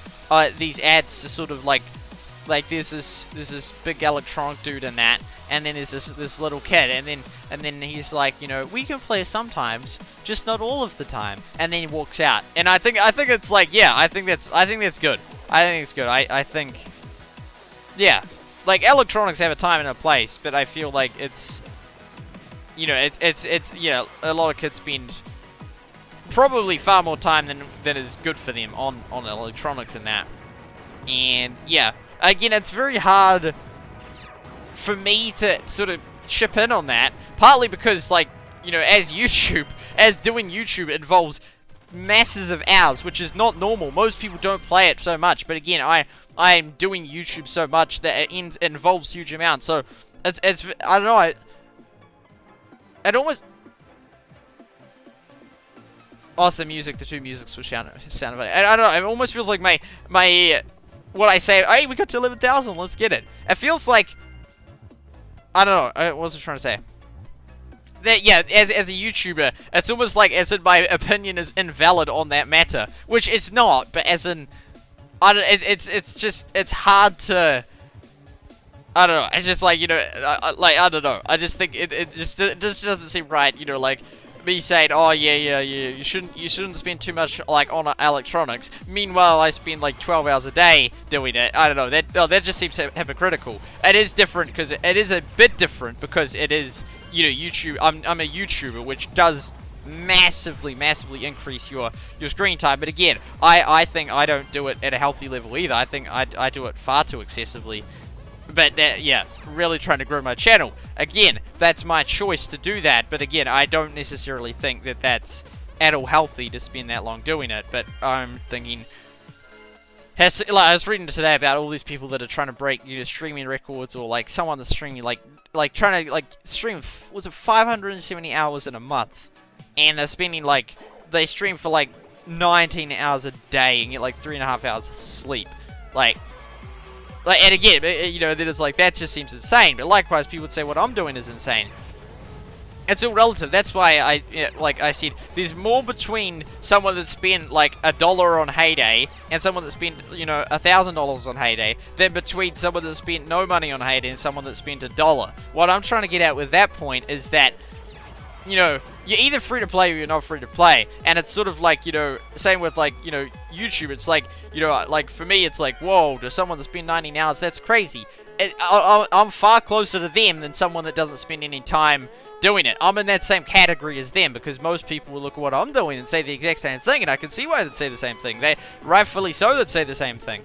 These ads to sort of, like there's this big electronic dude in that, and then there's this little kid, and then he's like, we can play sometimes, just not all of the time, and then he walks out. And I think it's like, yeah, I think that's good. I think it's good. I think, yeah, like, electronics have a time and a place, but I feel like it's, it's a lot of kids spend probably far more time than is good for them on electronics and that. And yeah, again, it's very hard for me to sort of chip in on that, partly because, like, as doing YouTube involves masses of hours, which is not normal. Most people don't play it so much, but again, I'm doing YouTube so much that it involves huge amounts. So it's I don't know, it almost, oh, it's the music, the two musics which sound funny. I don't know, it almost feels like my what I say, hey, we got to 11,000, let's get it. It feels like, I don't know, what was I trying to say? yeah, as a YouTuber, it's almost like as in my opinion is invalid on that matter, which it's not, but as in, I don't, it's hard to, I don't know, it's just like, you know, I don't know, I just think it just doesn't seem right, you know, like, me saying, oh yeah, you shouldn't spend too much like on electronics. Meanwhile, I spend like 12 hours a day doing it. I don't know. That just seems hypocritical. It is different because it is a bit different because it is, you know, YouTube. I'm a YouTuber, which does massively increase your screen time. But again, I think I don't do it at a healthy level either. I think I do it far too excessively. But yeah, really trying to grow my channel. Again, that's my choice to do that. But again, I don't necessarily think that that's at all healthy to spend that long doing it. But I'm thinking, like, I was reading today about all these people that are trying to break, you know, streaming records, or like someone that's streaming like trying to like stream, was it 570 hours in a month, and they're spending like, they stream for like 19 hours a day and get like 3.5 hours of sleep, like, and again, you know, then it's like, that just seems insane. But likewise, people would say what I'm doing is insane. It's all relative. That's why like I said, there's more between someone that spent like $1 on Heyday and someone that spent, you know, $1,000 on Heyday than between someone that spent no money on Heyday and someone that spent $1. What I'm trying to get at with that point is that, you know, you're either free to play or you're not free to play. And it's sort of like, you know, same with like, you know, YouTube. It's like, you know, like for me, it's like, whoa, to someone that's spent 19 hours, that's crazy. I'm far closer to them than someone that doesn't spend any time doing it. I'm in that same category as them, because most people will look at what I'm doing and say the exact same thing, and I can see why they'd say the same thing. They, rightfully so, they'd say the same thing.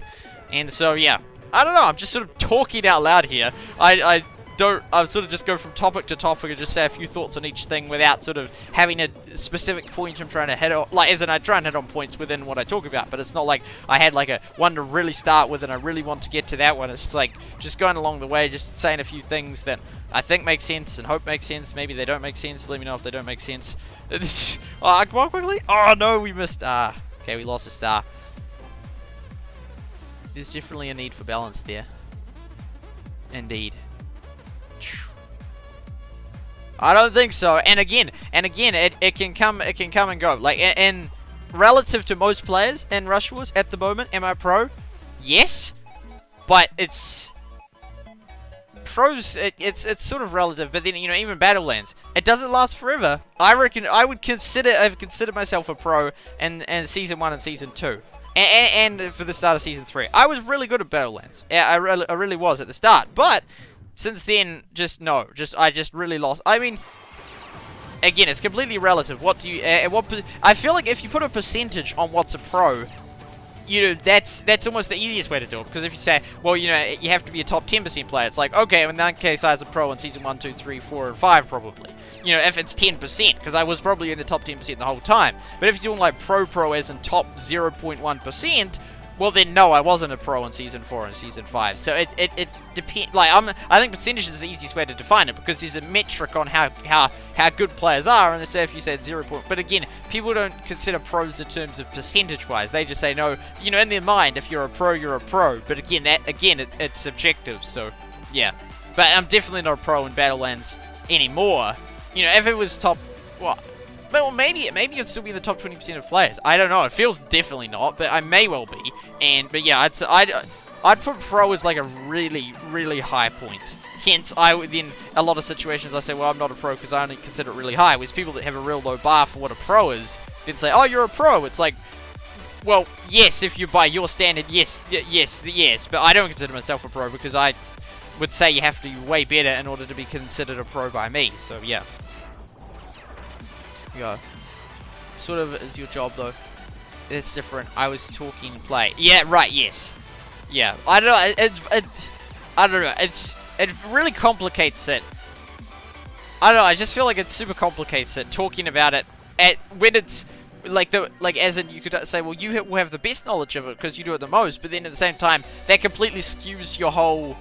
And so, yeah, I don't know, I'm just sort of talking out loud here. I'm sort of just go from topic to topic and just say a few thoughts on each thing without sort of having a specific point I'm trying to hit on. Like, as in, I try and hit on points within what I talk about, but it's not like I had like a one to really start with and I really want to get to that one. It's just like, just going along the way, just saying a few things that I think make sense and hope make sense. Maybe they don't make sense. Let me know if they don't make sense. Oh, come on quickly. Oh no, we missed. Okay, we lost a star. There's definitely a need for balance there. Indeed. I don't think so. And again, it can come and go. Like, and relative to most players in Rush Wars at the moment, am I pro? Yes, but it's pros. It's sort of relative. But then, you know, even Battlelands, it doesn't last forever. I reckon I've considered myself a pro in season 1 and season 2. And for the start of season 3, I was really good at Battlelands. Yeah, I really was at the start, but since then, I just really lost. I mean, again, it's completely relative. What do you, I feel like if you put a percentage on what's a pro, you know, that's almost the easiest way to do it. Because if you say, well, you know, you have to be a top 10% player, it's like, okay, in that case, I was a pro in season 1, 2, 3, 4, and 5, probably. You know, if it's 10%, because I was probably in the top 10% the whole time. But if you're doing like pro as in top 0.1%, well then no, I wasn't a pro in season 4 and season 5. So it depends. Like, I think percentage is the easiest way to define it, because there's a metric on how good players are, and say if you said 0. But again, people don't consider pros in terms of percentage wise. They just say, no, you know, in their mind, if you're a pro, you're a pro. But again, it's subjective. So yeah, but I'm definitely not a pro in Battlelands anymore. You know, if it was top, well, maybe it'd still be in the top 20% of players. I don't know. It feels definitely not, but I may well be. But yeah, I'd put pro as like a really, really high point. Hence, in a lot of situations I say, well, I'm not a pro because I only consider it really high. Whereas people that have a real low bar for what a pro is, then say, oh, you're a pro. It's like, well, yes, if you by your standard, yes. But I don't consider myself a pro, because I would say you have to be way better in order to be considered a pro by me. So yeah. Yeah. Sort of is your job though. It's different. I was talking play. Yeah, right, yes. Yeah. I don't know. I don't know. It really complicates it. I don't know. I just feel like it super complicates it, talking about it when it's like as in, you could say, well, you will have the best knowledge of it because you do it the most, but then at the same time that completely skews your whole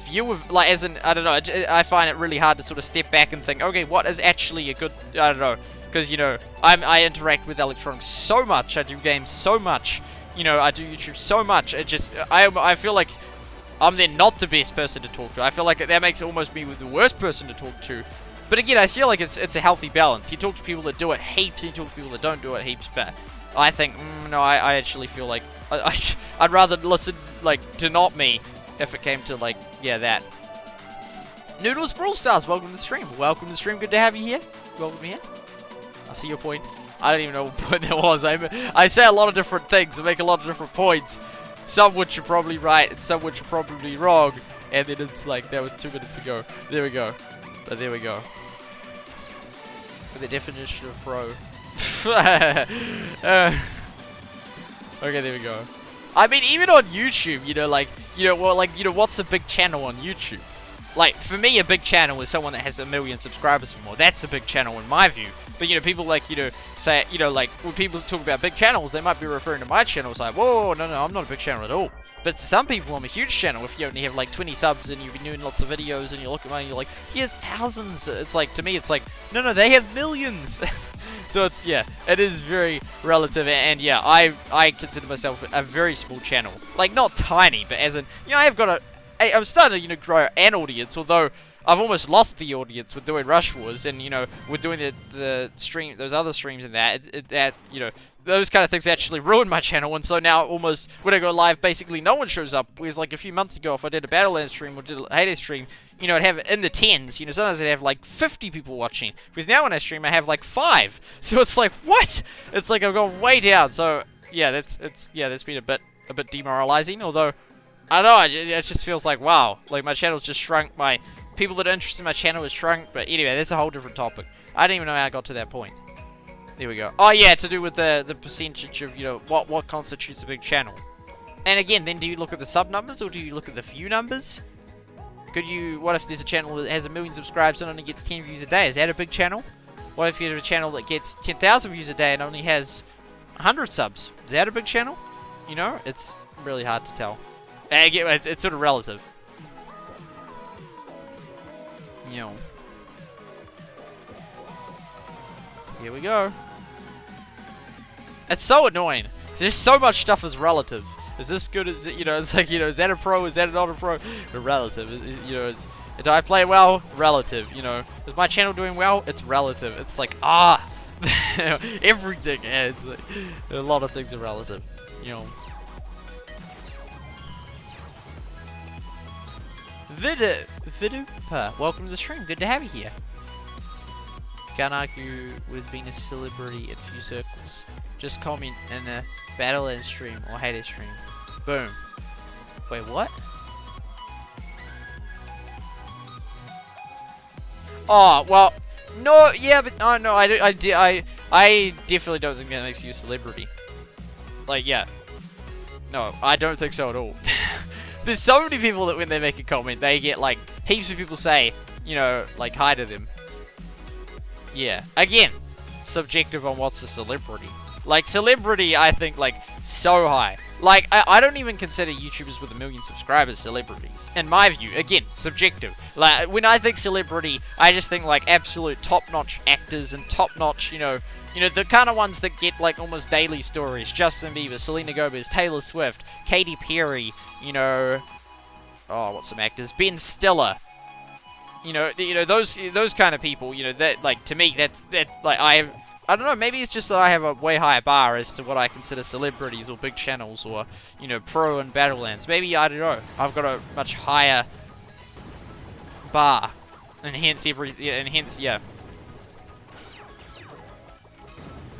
view of, like, as in, I don't know, I find it really hard to sort of step back and think, okay, what is actually a good, I don't know. Because, you know, I interact with electronics so much, I do games so much, you know, I do YouTube so much, it just, I feel like I'm then not the best person to talk to. I feel like that makes almost me the worst person to talk to, But again, I feel like it's a healthy balance. You talk to people that do it heaps, and you talk to people that don't do it heaps. But I think no, I actually feel like I'd rather listen like to not me if it came to like that. Noodles Brawl Stars, welcome to the stream. Welcome to the stream. Good to have you here. Welcome here. I see your point. I don't even know what point that was. I say a lot of different things and make a lot of different points. Some which are probably right and some which are probably wrong. And then it's like, that was 2 minutes ago. There we go. But there we go. For the definition of pro. Okay, there we go. I mean, even on YouTube, what's a big channel on YouTube? Like, for me, a big channel is someone that has 1 million subscribers or more. That's a big channel in my view. But, people like, say, like, when people talk about big channels, they might be referring to my channel. It's like, whoa, no, I'm not a big channel at all. But to some people, I'm a huge channel. If you only have, like, 20 subs and you've been doing lots of videos and you look at mine and you're like, he has thousands. It's like, to me, it's like, no, they have millions. So it's, it is very relative. And, I consider myself a very small channel. Like, not tiny, but as in, I'm starting to, grow an audience, although I've almost lost the audience with doing Rush Wars and, with doing the stream, those other streams and that, those kind of things actually ruined my channel, and so now almost, when I go live, basically no one shows up, whereas like a few months ago, if I did a Battlelands stream or did a Hades stream, I'd have it in the tens, sometimes I'd have like 50 people watching, whereas now when I stream, I have like 5, so it's like, what? It's like I've gone way down, so, that's been a bit demoralizing, although, I don't know, it just feels like, wow, like my channel's just shrunk, my people that are interested in my channel has shrunk, but anyway, that's a whole different topic. I don't even know how I got to that point. There we go. Oh yeah, to do with the percentage of, what constitutes a big channel. And again, then do you look at the sub numbers, or do you look at the view numbers? What if there's a channel that has 1 million subscribers and only gets 10 views a day? Is that a big channel? What if you have a channel that gets 10,000 views a day and only has 100 subs? Is that a big channel? It's really hard to tell. And again, it's sort of relative. Here we go. It's so annoying. There's so much stuff is relative. Is this good? Is it, it's like, is that a pro? Is that not a pro? Relative. Do I play well? Relative. Is my channel doing well? It's relative. It's like, everything. Yeah, it's like, a lot of things are relative. Vidupa, welcome to the stream. Good to have you here. Can't argue with being a celebrity in few circles. Just comment in the Battlelands stream or Hades stream. Boom. Wait, what? Oh, well, no, yeah, but no, I definitely don't think that makes you a celebrity. Like, yeah. No, I don't think so at all. There's so many people that when they make a comment, they get, like, heaps of people say, like, hi to them. Yeah. Again, subjective on what's a celebrity. Like, celebrity, I think, like, so high. Like, I don't even consider YouTubers with 1 million subscribers celebrities. In my view, again, subjective. Like, when I think celebrity, I just think, like, absolute top-notch actors and top-notch, the kind of ones that get, like, almost daily stories. Justin Bieber, Selena Gomez, Taylor Swift, Katy Perry, oh, what's some actors? Ben Stiller. Those kind of people, that, like, to me, that's like, I don't know, maybe it's just that I have a way higher bar as to what I consider celebrities or big channels or, pro and Battlelands. Maybe, I don't know, I've got a much higher bar, and hence, yeah.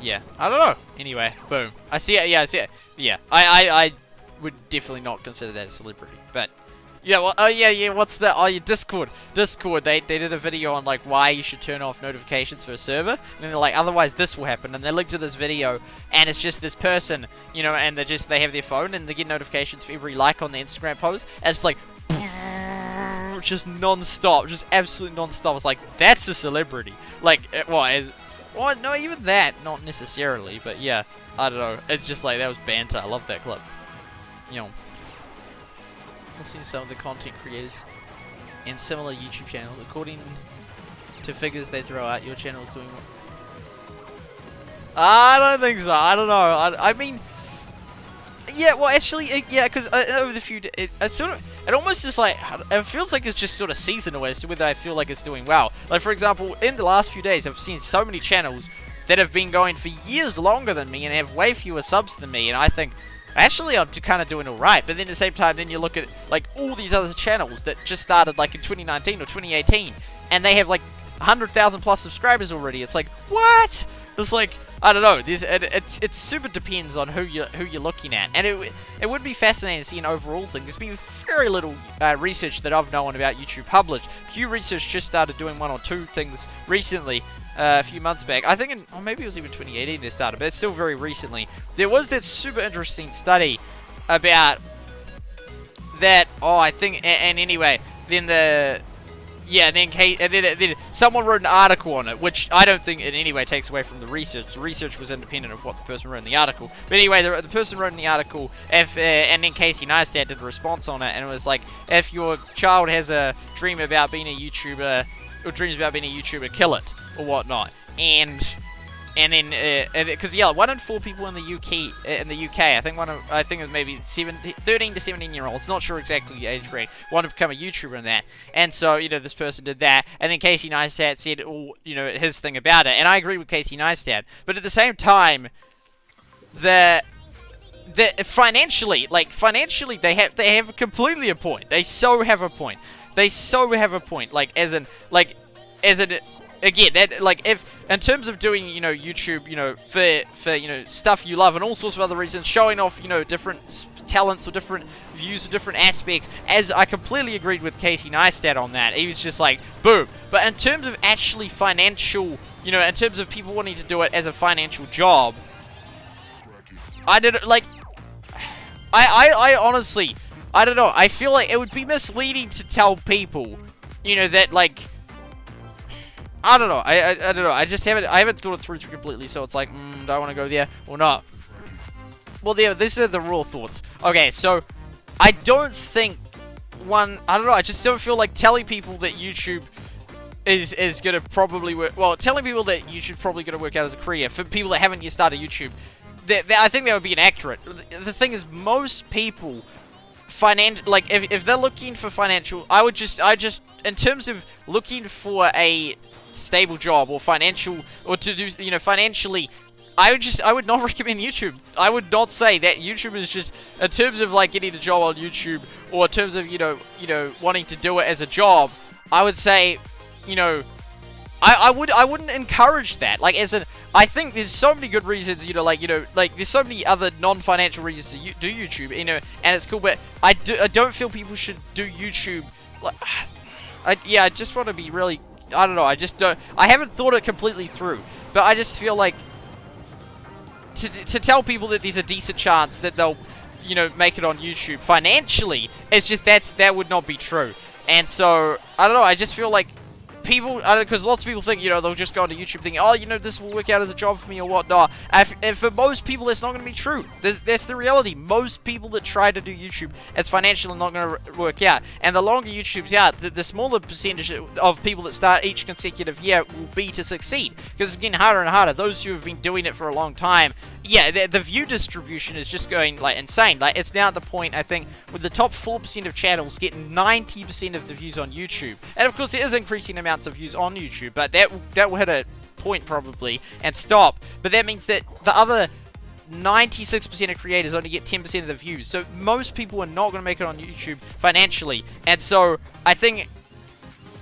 Yeah, I don't know. Anyway, boom. I see it, yeah, I would definitely not consider that a celebrity, but... Yeah, well, yeah, what's that? Oh, yeah, Discord, they did a video on, like, why you should turn off notifications for a server, and then they're like, otherwise this will happen, and they link to this video, and it's just this person, and they have their phone, and they get notifications for every like on the Instagram post, and it's like, just non-stop, just absolute non-stop. It's like, that's a celebrity. Like, well, no, even that, not necessarily, but yeah, I don't know, it's just like, that was banter. I love that clip. I've seen some of the content creators in similar YouTube channels. According to figures they throw out, your channel is doing well. I don't think so. I don't know. I mean, yeah. Well, actually, yeah, because over the few, it almost is like, it feels like it's just sort of seasonal as to whether I feel like it's doing well. Like, for example, in the last few days, I've seen so many channels that have been going for years longer than me and have way fewer subs than me, and I think, actually, I'm kind of doing alright. But then at the same time, then you look at, like, all these other channels that just started, like, in 2019 or 2018, and they have, like, 100,000 plus subscribers already. It's like, what? It's like, I don't know. It super depends on who you're looking at, and it would be fascinating to see an overall thing. There's been very little research that I've known about YouTube published. Q Research just started doing 1 or 2 things recently, a few months back. I think, or maybe it was even 2018 they started, but it's still very recently. There was that super interesting study about that. Oh, I think, and anyway, then the. Yeah, and then someone wrote an article on it, which I don't think in any way takes away from the research. The research was independent of what the person wrote in the article. But anyway, the person wrote in the article, and then Casey Neistat did a response on it, and it was like, if your child has a dream about being a YouTuber, or dreams about being a YouTuber, kill it, or whatnot. And then, because yeah, 1 in 4 people in the UK, I think it was maybe 13 to 17-year-olds, not sure exactly the age grade, want to become a YouTuber in that. And so, you know, this person did that, and then Casey Neistat said, you know, his thing about it, and I agree with Casey Neistat. But at the same time, financially, they have completely a point. They so have a point. Like, as in. Again, that, like, if in terms of doing, you know, YouTube, you know, for you know, stuff you love and all sorts of other reasons, showing off, you know, different talents or different views or different aspects, as I completely agreed with Casey Neistat on that. He was just like, boom. But in terms of actually financial, you know, in terms of people wanting to do it as a financial job, I didn't, like, I honestly, I don't know, I feel like it would be misleading to tell people, you know, that, like, I don't know. I don't know. I haven't thought it through completely. So it's like, do I want to go there or not? Well, these are the raw thoughts. Okay, so I don't think I don't know. I just don't feel like telling people that YouTube is gonna probably work. Well, telling people that YouTube's probably gonna work out as a career for people that haven't yet started YouTube. I think that would be inaccurate. The thing is, most people like if they're looking for financial, I just in terms of looking for a stable job or financial, or to do, you know, financially, I would not recommend YouTube. I would not say that YouTube is just, in terms of like getting a job on YouTube, or in terms of, you know, wanting to do it as a job, I would say, you know, I wouldn't encourage that. Like, as in, I think there's so many good reasons, you know, like there's so many other non-financial reasons to do YouTube, you know, and it's cool, but I don't feel people should do YouTube, like, I just want to be really, I don't know, I haven't thought it completely through, but I just feel like to tell people that there's a decent chance that they'll, you know, make it on YouTube financially, it's just, that would not be true. And so, I don't know, I just feel like people, because lots of people think, you know, they'll just go onto YouTube thinking, oh, you know, this will work out as a job for me or whatnot. And for most people, that's not going to be true. That's the reality. Most people that try to do YouTube, it's financially not going to work out. And the longer YouTube's out, the smaller percentage of people that start each consecutive year will be to succeed. Because it's getting harder and harder. Those who have been doing it for a long time, yeah, the view distribution is just going, like, insane. Like, it's now at the point, I think, with the top 4% of channels getting 90% of the views on YouTube. And of course, there is increasing amounts of views on YouTube, but that will hit a point probably and stop. But that means that the other 96% of creators only get 10% of the views. So most people are not going to make it on YouTube financially. And so I think,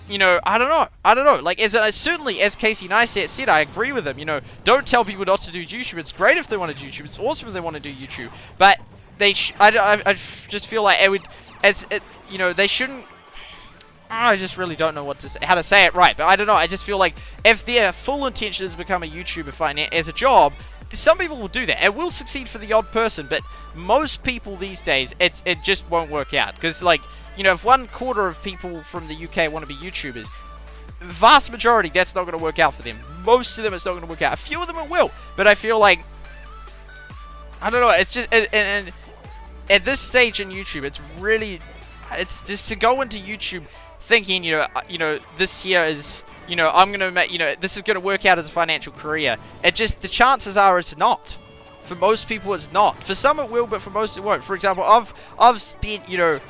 you know, I don't know. Like, certainly, as Casey Neistat said, I agree with him. You know, don't tell people not to do YouTube. It's great if they want to do YouTube. It's awesome if they want to do YouTube. But I just feel like you know, they shouldn't. I just really don't know how to say it right. But I don't know. I just feel like if their full intention is to become a YouTuber as a job, some people will do that. It will succeed for the odd person, but most people these days, it just won't work out. Because, like, you know, if 1/4 of people from the UK want to be YouTubers, vast majority, that's not going to work out for them. Most of them, it's not going to work out. A few of them, it will. But I feel like, I don't know, it's just, and at this stage in YouTube, it's just to go into YouTube thinking, you know, this year is, you know, I'm going to make, you know, this is going to work out as a financial career. The chances are it's not. For most people, it's not. For some, it will, but for most, it won't. For example, I've spent, you know,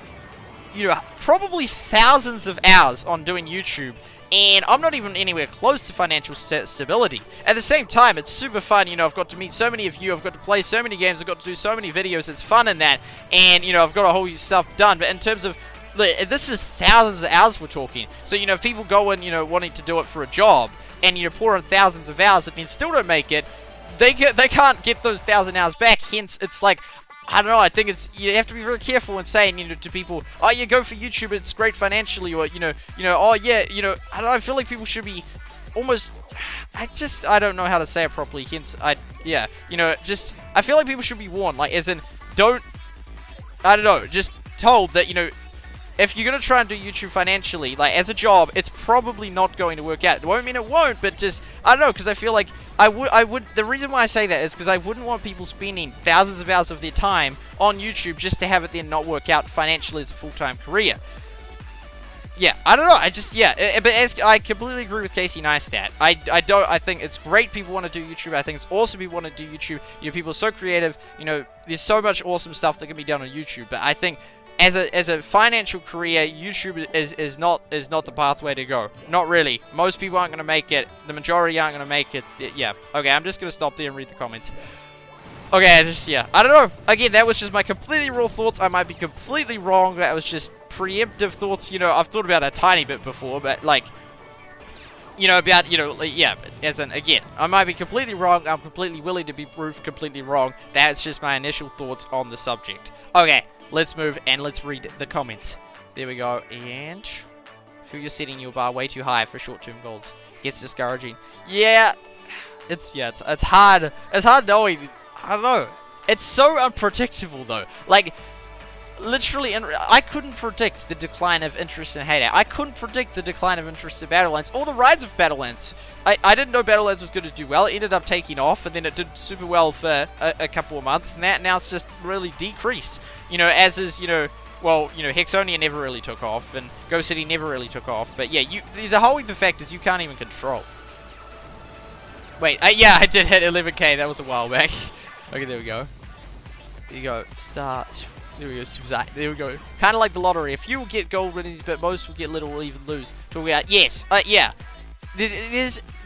probably thousands of hours on doing YouTube, and I'm not even anywhere close to financial stability. At the same time, it's super fun. I've got to meet so many of you, I've got to play so many games, I've got to do so many videos, it's fun in that, and, I've got a whole stuff done. But in terms of, this is thousands of hours we're talking. So, if people go in, wanting to do it for a job, and, pour in thousands of hours, and then still don't make it, they can't get those 1,000 hours back. Hence, it's like, I don't know, I think you have to be very careful in saying, to people, oh, yeah, go for YouTube, it's great financially, or, oh, yeah, I don't know, I feel like people should be almost, I don't know how to say it properly, hence, I feel like people should be warned, like, as in, just told that, if you're going to try and do YouTube financially, like, as a job, it's probably not going to work out. It won't mean it won't, but just, I don't know, because I feel like the reason why I say that is because I wouldn't want people spending thousands of hours of their time on YouTube just to have it then not work out financially as a full-time career. Yeah, I don't know, but I completely agree with Casey Neistat. I think it's great people want to do YouTube. I think it's awesome people want to do YouTube. People are so creative. There's so much awesome stuff that can be done on YouTube, but I think as a financial career, YouTube is not the pathway to go. Not really. Most people aren't going to make it. The majority aren't going to make it. Yeah. Okay, I'm just going to stop there and read the comments. Okay, I don't know. Again, that was just my completely raw thoughts. I might be completely wrong. That was just preemptive thoughts. I've thought about it a tiny bit before, but like, as in, again, I might be completely wrong. I'm completely willing to be proved completely wrong. That's just my initial thoughts on the subject. Okay. Let's move and let's read the comments. There we go. And feel you're setting your bar way too high for short-term goals. Gets discouraging. Yeah, it's hard. It's hard knowing. I don't know. It's so unpredictable though. Like, literally, I couldn't predict the decline of interest in Heyday. I couldn't predict the decline of interest in Battlelands or the rise of Battlelands. I didn't know Battlelands was going to do well. It ended up taking off, and then it did super well for a couple of months, and now it's just really decreased. As is, Hexonia never really took off, and Ghost City never really took off. But yeah, there's a whole heap of factors you can't even control. Wait, yeah, I did hit 11k. That was a while back. Okay, there we go. There you go. Start. There we go, SuperSight. There we go. Kind of like the lottery. A few will get gold winnings, but most will get little or even lose. Talking about, yes, yeah. There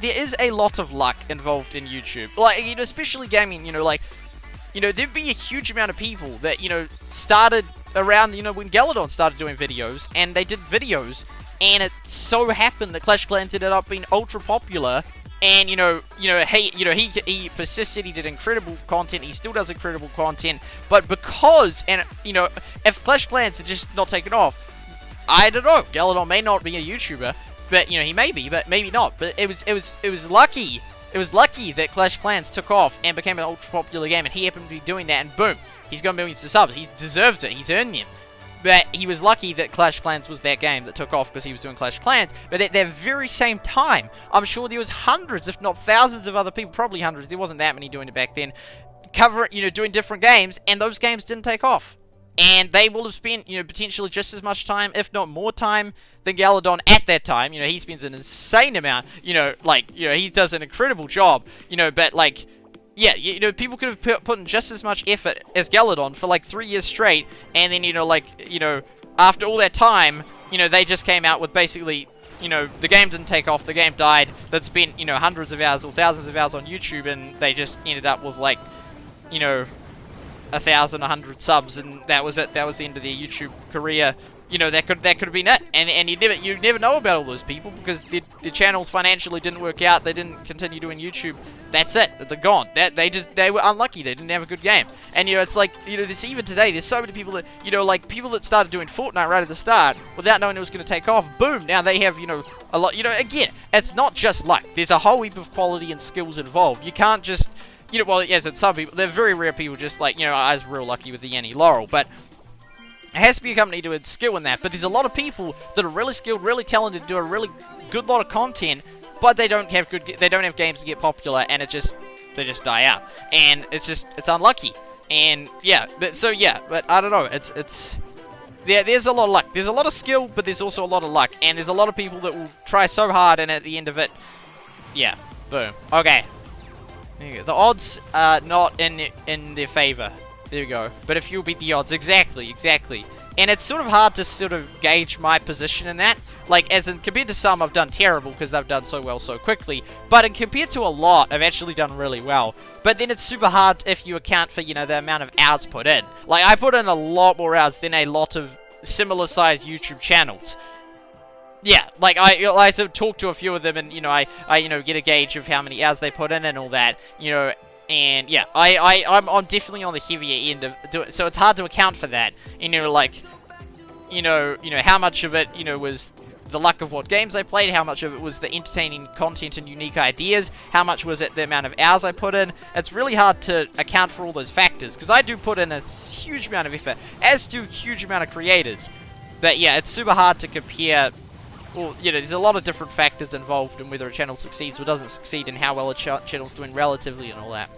is a lot of luck involved in YouTube. Like, especially gaming, there'd be a huge amount of people that, started around, when Galadon started doing videos, and they did videos, and it so happened that Clash Clans ended up being ultra popular, and, he persisted, he did incredible content, he still does incredible content, but because, and, if Clash Clans had just not taken off, I don't know, Galadon may not be a YouTuber, but, he may be, but maybe not, but it was lucky. It was lucky that Clash Clans took off and became an ultra-popular game, and he happened to be doing that, and boom, he's got millions of subs. He deserves it. He's earned them. But he was lucky that Clash Clans was that game that took off because he was doing Clash Clans. But at that very same time, I'm sure there was hundreds, if not thousands of other people, probably hundreds, there wasn't that many doing it back then, doing different games, and ththose games didn't take off. And they will have spent, potentially just as much time, if not more time, than Galadon at that time. He spends an insane amount, he does an incredible job, but, like, yeah, people could have put in just as much effort as Galadon for, like, 3 years straight, and then, after all that time, they just came out with basically, the game didn't take off, the game died, they'd spent, hundreds of hours or thousands of hours on YouTube, and they just ended up with, like, 1,000, 100 subs, and that was it. That was the end of their YouTube career. That could have been it. And you never know about all those people because their channels financially didn't work out. They didn't continue doing YouTube. That's it. They're gone. They were unlucky. They didn't have a good game. And it's like this even today. There's so many people that like people that started doing Fortnite right at the start without knowing it was going to take off. Boom! Now they have a lot. Again, it's not just luck. There's a whole heap of quality and skills involved. You can't just well, yes, it's some people. They're very rare people. Just like I was real lucky with the Yanni Laurel, but it has to be a company to have skill in that. But there's a lot of people that are really skilled, really talented, do a really good lot of content, but they don't have games to get popular, and they just die out, and it's unlucky. And yeah, but I don't know. There's a lot of luck. There's a lot of skill, but there's also a lot of luck, and there's a lot of people that will try so hard, and at the end of it, yeah, boom. Okay. The odds are not in their favor. There we go. But if you beat the odds, exactly. and it's sort of hard to sort of gauge my position in that. Like, as in, compared to some, I've done terrible because they've done so well so quickly. But in compared to a lot, I've actually done really well. But then it's super hard if you account for, you know, the amount of hours put in. Like, I put in a lot more hours than a lot of similar-sized YouTube channels. Yeah, like, I sort of talk to a few of them, and, you know, I you know, get a gauge of how many hours they put in and all that, you know. And, yeah, I'm definitely on the heavier end of doing, so it's hard to account for that. You know, like, you know, how much of it, you know, was the luck of what games I played, how much of it was the entertaining content and unique ideas, how much was it the amount of hours I put in. It's really hard to account for all those factors, because I do put in a huge amount of effort, as do a huge amount of creators. But yeah, it's super hard to compare. Well, you know, there's a lot of different factors involved in whether a channel succeeds or doesn't succeed, and how well a channel's doing relatively and all that.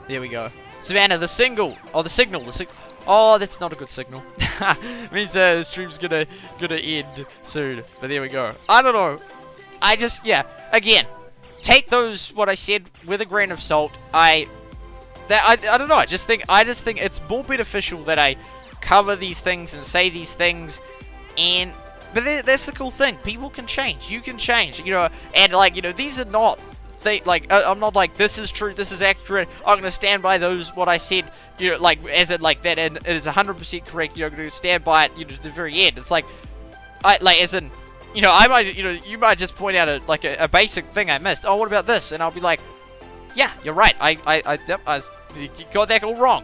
There we go. Savannah, the signal. Oh, that's not a good signal. Means the stream's gonna end soon. But there we go. I don't know. I just, yeah. Again, take what I said with a grain of salt. I don't know. I just think it's more beneficial that I cover these things and say these things. But that's the cool thing. People can change. You can change. You know, and like, you know, these are not. I'm not like, this is true, this is accurate, I'm gonna stand by what I said, you know, like, as it like that, and it is 100% correct, you know, I'm gonna stand by it, you know, to the very end. It's like, as in, you know, I might, you know, you might just point out a basic thing I missed. Oh, what about this? And I'll be like, yeah, you're right, you got that all wrong.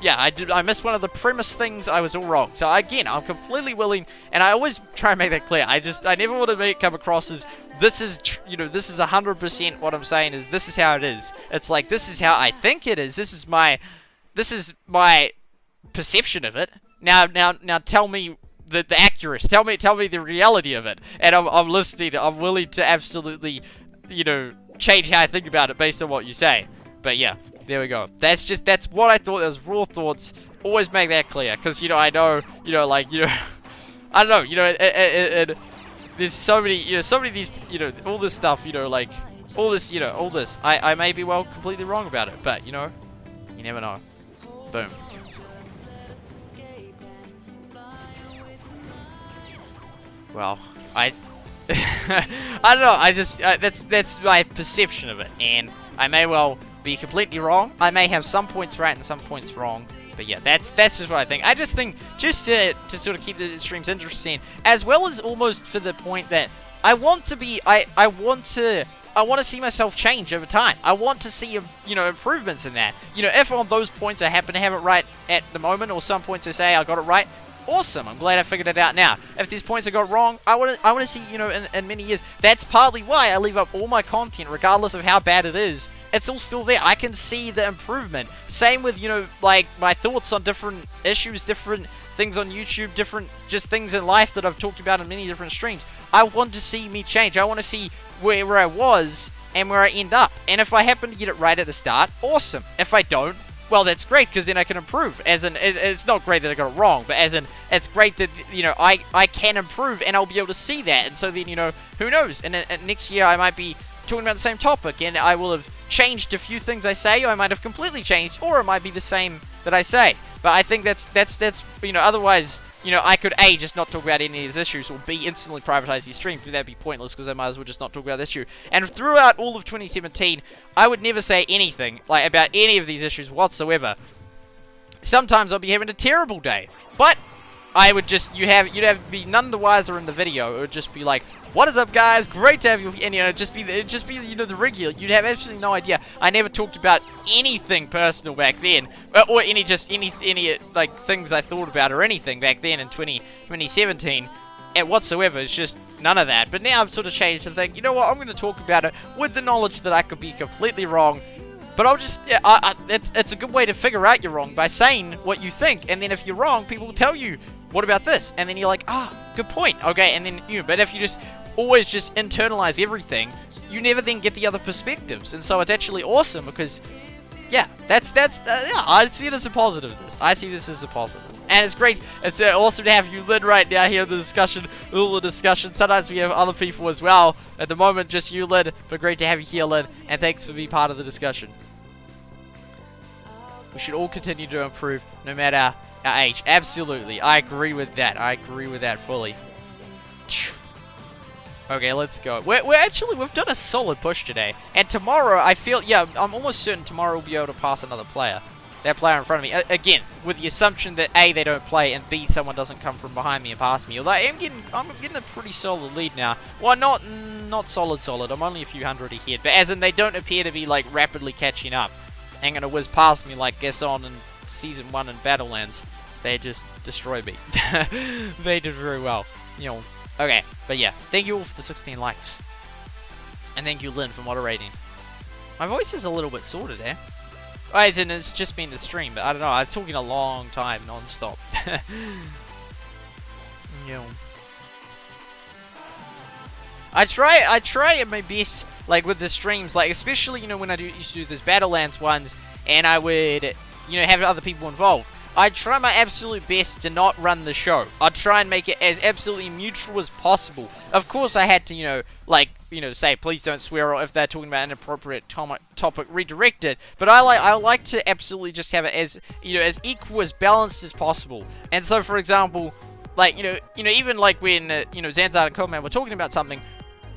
Yeah, I missed one of the premise things. I was all wrong. So again, I'm completely willing, and I always try and make that clear. I never want to make it come across as this is, you know, this is 100% what I'm saying is this is how it is. It's like, this is how I think it is. This is my perception of it. Now tell me the accuracy. Tell me the reality of it. And I'm listening. I'm willing to absolutely, you know, change how I think about it based on what you say. But yeah. There we go. That's what I thought. Those raw thoughts. Always make that clear, because, you know, I know, you know, like, you know, I don't know, you know, there's so many, you know, of these, you know, all this stuff, you know, like, all this, you know, all this. I may be completely wrong about it, but, you know, you never know. Boom. Well, I don't know. I just that's my perception of it, and I may well be completely wrong. I may have some points right and some points wrong, but yeah, that's just what I think. I just think, just to sort of keep the streams interesting, as well as almost for the point that I want to be, I want to see myself change over time. I want to see, you know, improvements in that. You know, if on those points I happen to have it right at the moment, or some points I say I got it right, awesome. I'm glad I figured it out now. If there's points I got wrong, I want to see, you know, in many years. That's partly why I leave up all my content, regardless of how bad it is. It's all still there. I can see the improvement. Same with, you know, like, my thoughts on different issues, different things on YouTube, different just things in life that I've talked about in many different streams. I want to see me change. I want to see where I was and where I end up. And if I happen to get it right at the start, awesome. If I don't, well, that's great, because then I can improve. As in, it's not great that I got it wrong, but as in, it's great that, you know, I can improve, and I'll be able to see that. And so then, you know, who knows? And next year I might be talking about the same topic, and I will have changed a few things I say, or I might have completely changed, or it might be the same that I say. But I think that's you know, otherwise, you know, I could A, just not talk about any of these issues, or B, instantly privatize these streams, but that'd be pointless, because I might as well just not talk about this issue. And throughout all of 2017, I would never say anything, like, about any of these issues whatsoever. Sometimes I'll be having a terrible day, but I would just, you'd have be none the wiser in the video. It would just be like, what is up, guys? Great to have you. And, you know, just be you know, the regular. You'd have absolutely no idea. I never talked about anything personal back then, or any like things I thought about or anything back then in 2017 whatsoever. It's just none of that. But now I've sort of changed to think, you know what? I'm going to talk about it with the knowledge that I could be completely wrong. But I'll just, it's a good way to figure out you're wrong by saying what you think. And then if you're wrong, people will tell you, what about this? And then you're like, good point. Okay, and then, you know, but if you just always just internalize everything, you never then get the other perspectives. And so it's actually awesome, because, yeah, yeah, I see it as a positive. I see this as a positive. And it's great. It's awesome to have you, Lynn, right now here in the discussion, all the discussion. Sometimes we have other people as well. At the moment, just you, Lynn, but great to have you here, Lynn, and thanks for being part of the discussion. We should all continue to improve, no matter our age. Absolutely, I agree with that. I agree with that fully. Okay, let's go. We've done a solid push today. And tomorrow, I feel, yeah, I'm almost certain tomorrow we'll be able to pass another player. That player in front of me. Again, with the assumption that A, they don't play, and B, someone doesn't come from behind me and pass me. Although I'm getting a pretty solid lead now. Well, not solid. I'm only a few hundred ahead. But as in, they don't appear to be, like, rapidly catching up. And gonna whiz past me like Gasson in Season 1 in Battlelands. They just destroyed me. They did very well. You know. Okay, but yeah, thank you all for the 16 likes. And thank you, Lynn, for moderating. My voice is a little bit sore today. Oh, as in, it's just been the stream, but I don't know, I was talking a long time, non-stop. You know. I try my best, like, with the streams, like, especially, you know, when I used to do those Battlelands ones, and I would, you know, have other people involved. I try my absolute best to not run the show. I try and make it as absolutely neutral as possible. Of course, I had to, you know, like, you know, say please don't swear, or if they're talking about an inappropriate topic, redirect it. But I like to absolutely just have it as, you know, as equal, as balanced as possible. And so, for example, like, you know, even like when you know, Zanzard and Coleman were talking about something,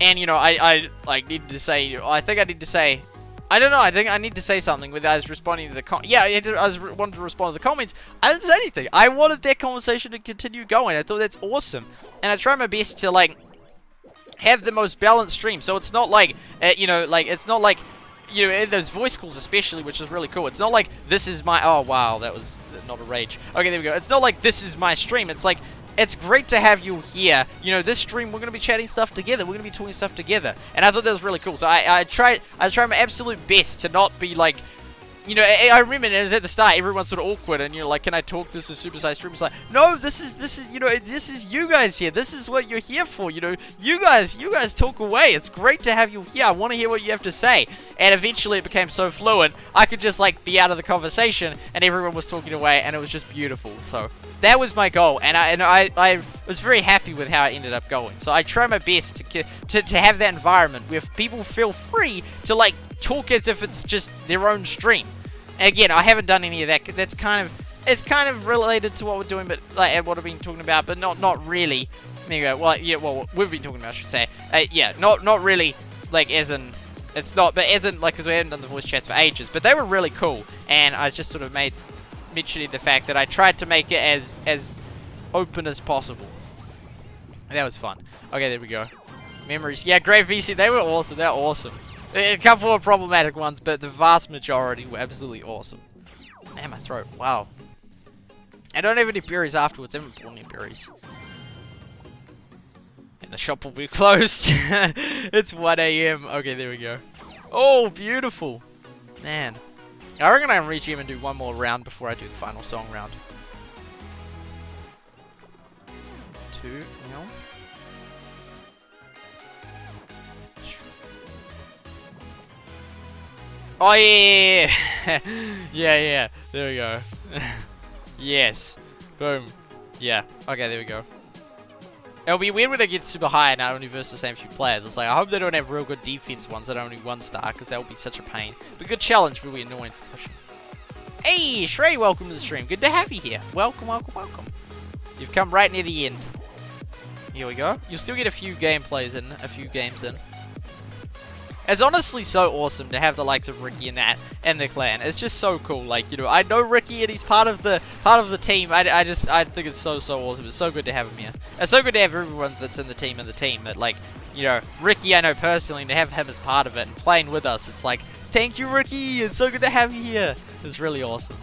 and you know, I like needed to say, I think I need to say. I don't know, I think I need to say something with us responding to the wanted to respond to the comments. I didn't say anything. I wanted that conversation to continue going. I thought that's awesome. And I try my best to, like, have the most balanced stream. So it's not like, you know, like, it's not like, you know, in those voice calls especially, which is really cool. It's not like, this is my, oh wow, that was not a rage. Okay, there we go. It's not like, this is my stream. It's like, it's great to have you here. You know, this stream, we're going to be chatting stuff together. We're going to be talking stuff together. And I thought that was really cool. So I try my absolute best to not be like, you know, I remember it was at the start, everyone's sort of awkward, and you're like, can I talk? This is SuperSight stream. It's like, no, this is, you know, this is you guys here. This is what you're here for, you know. You guys talk away. It's great to have you here. I want to hear what you have to say. And eventually it became so fluent, I could just, like, be out of the conversation, and everyone was talking away, and it was just beautiful. So that was my goal, and I was very happy with how it ended up going. So I try my best to have that environment where people feel free to, like, talk as if it's just their own stream. And again, I haven't done any of that. It's kind of related to what we're doing, but like what I've been talking about, but not really. There you go. Well, yeah, well, we've been talking about, I should say. Yeah, not really, like, as in, it's not, but as in, like, because we haven't done the voice chats for ages, but they were really cool, and I just sort of made mentioning the fact that I tried to make it as open as possible. That was fun. Okay, there we go. Memories. Yeah, great VC. They were awesome. They're awesome. A couple of problematic ones, but the vast majority were absolutely awesome. Man, my throat. Wow. I don't have any berries afterwards. I haven't bought any berries. And the shop will be closed. It's 1 AM. Okay, there we go. Oh, beautiful. Man. I reckon I can reach him and do one more round before I do the final song round. 2, you know. Oh, yeah! Yeah. There we go. Yes. Boom. Yeah. Okay, there we go. It'll be weird when I get super high and I only verse the same few players. It's like, I hope they don't have real good defense ones that are only 1 star, because that would be such a pain. But good challenge, but we're annoying for pushing. Hey, Shrey, welcome to the stream. Good to have you here. Welcome. You've come right near the end. Here we go. You'll still get a few games in. It's honestly so awesome to have the likes of Ricky and that and the clan. It's just so cool. Like, you know, I know Ricky and he's part of the team. I think it's so awesome. It's so good to have him here. It's so good to have everyone that's in the team But like, you know, Ricky I know personally, and to have him as part of it and playing with us, it's like, thank you, Ricky. It's so good to have you here. It's really awesome.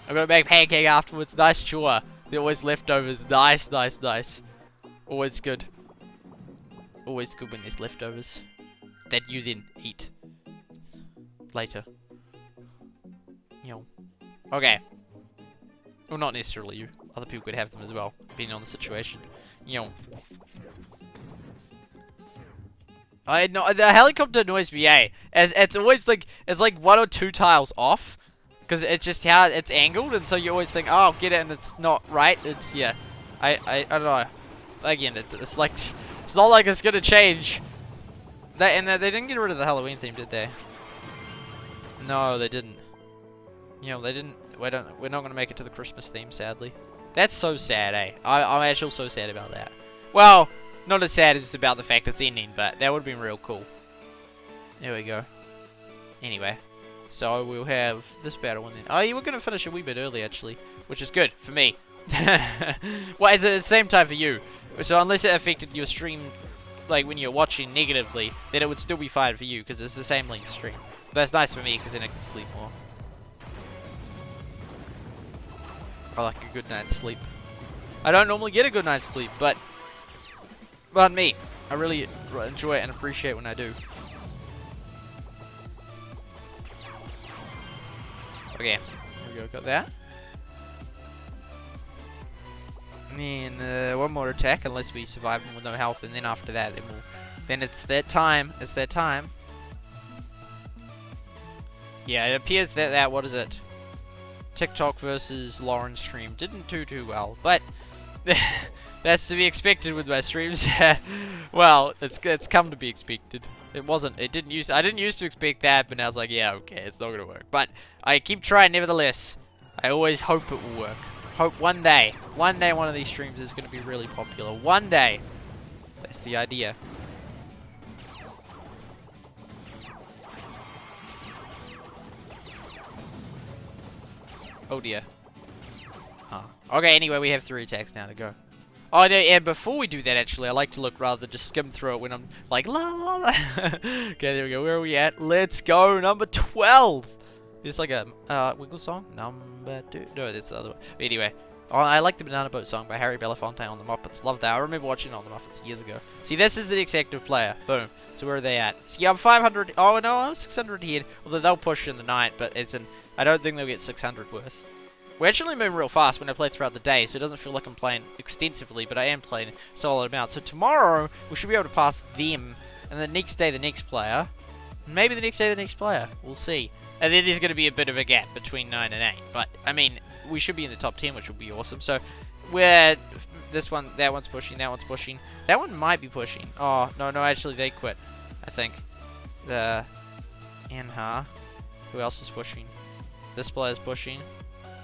I'm gonna make pancake afterwards. Nice chore. They're always leftovers. Nice. Always good. Always good when there's leftovers that you then eat later. You know. Okay. Well, not necessarily you. Other people could have them as well, depending on the situation. You know. I know the helicopter annoys me, eh? It's always like, it's like 1 or 2 tiles off, because it's just how it's angled, and so you always think, oh, I'll get it, and it's not right. It's, yeah. I don't know. Again, it's like, it's not like it's gonna change. They didn't get rid of the Halloween theme, did they? No, they didn't. You know, they didn't. We're not gonna make it to the Christmas theme, sadly. That's so sad, eh? I'm actually so sad about that. Well, not as sad as about the fact it's ending, but that would have been real cool. There we go. Anyway, so we'll have this battle and then. Oh, yeah, we're gonna finish a wee bit early actually, which is good for me. Well, is it at the same time for you? So unless it affected your stream, like when you're watching negatively, then it would still be fine for you because it's the same length stream. But that's nice for me because then I can sleep more. I like a good night's sleep. I don't normally get a good night's sleep, but me, I really enjoy it and appreciate when I do. Okay, here we go. Got that. And then one more attack, unless we survive them with no health, and then after that, then it's that time. It's that time. Yeah, it appears that what is it? TikTok versus Lauren stream didn't do too well, but that's to be expected with my streams. Well, it's come to be expected. It wasn't. It didn't use. I didn't used to expect that, but now it's like, yeah, okay, it's not gonna work. But I keep trying, nevertheless. I always hope it will work. Hope one day one of these streams is gonna be really popular. One day. That's the idea. Oh dear. Oh. Okay, anyway, we have 3 attacks now to go. Oh, no, and before we do that, actually, I like to look rather than just skim through it when I'm like, la la la. Okay, there we go. Where are we at? Let's go. Number 12. Is like a Wiggle song? Number 2. No, that's the other one. But anyway. Oh, I like the Banana Boat song by Harry Belafonte on the Muppets. Love that. I remember watching it on the Muppets years ago. See, this is the next active player. Boom. So where are they at? See, I'm 500. Oh, no, I'm 600 here. Although they'll push in the night, but it's an... I don't think they'll get 600 worth. We're actually moving real fast when I play throughout the day, so it doesn't feel like I'm playing extensively, but I am playing a solid amount. So tomorrow, we should be able to pass them, and the next day, the next player. Maybe the next day, the next player. We'll see. And then there's going to be a bit of a gap between 9 and 8. But, I mean, we should be in the top 10, which would be awesome. So, we're... This one, that one's pushing, that one's pushing. That one might be pushing. Oh, no, actually, they quit. I think. Who else is pushing? This player's pushing.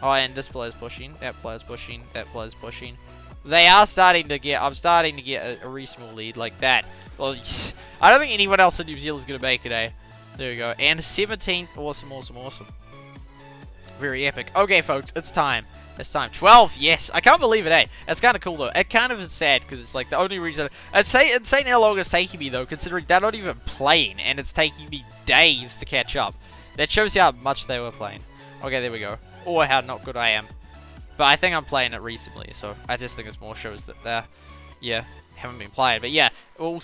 Oh, and this player's pushing. That player's pushing. That player's pushing. They are starting to get... I'm starting to get a reasonable lead like that. Well, I don't think anyone else in New Zealand's going to make it, eh? There we go. And 17th. Awesome, awesome, awesome. Very epic. Okay, folks. It's time. It's time. 12. Yes. I can't believe it, eh? It's kind of cool, though. It kind of is sad, because it's like the only reason... It's insane how long it's taking me, though, considering they're not even playing, and it's taking me days to catch up. That shows you how much they were playing. Okay, there we go. Or how not good I am. But I think I'm playing it recently, so I just think it's more shows that they're, yeah, haven't been playing. But yeah, we'll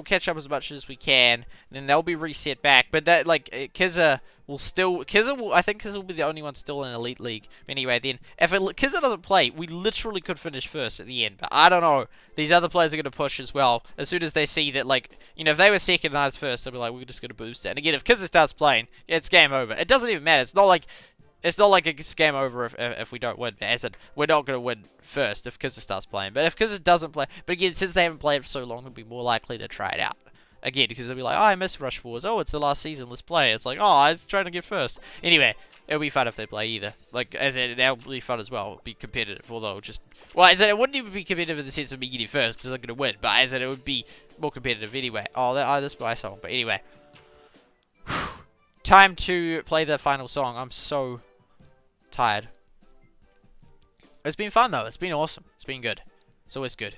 catch up as much as we can, and then they'll be reset back. But that, like, Kizza will still, I think Kizza will be the only one still in Elite League. Anyway, then, if Kizza doesn't play, we literally could finish first at the end. But I don't know. These other players are going to push as well. As soon as they see that, like, you know, if they were second and I was first, they'll be like, we're just going to boost it. And again, if Kizza starts playing, it's game over. It doesn't even matter. It's not like it's game over if we don't win. As in, we're not going to win first if Kizza starts playing. But if Kizza doesn't play... But again, since they haven't played for so long, they'll be more likely to try it out. Again, because they'll be like, oh, I miss Rush Wars. Oh, it's the last season. Let's play. It's like, oh, I was trying to get first. Anyway, it'll be fun if they play either. Like, as in, that'll be fun as well. It'll be competitive, although just... Well, as in, it wouldn't even be competitive in the sense of me getting first, because they're going to win. But as in, it would be more competitive anyway. Oh, this is my song. But anyway. Time to play the final song. I'm so... tired. It's been fun though. It's been awesome. It's been good. It's always good.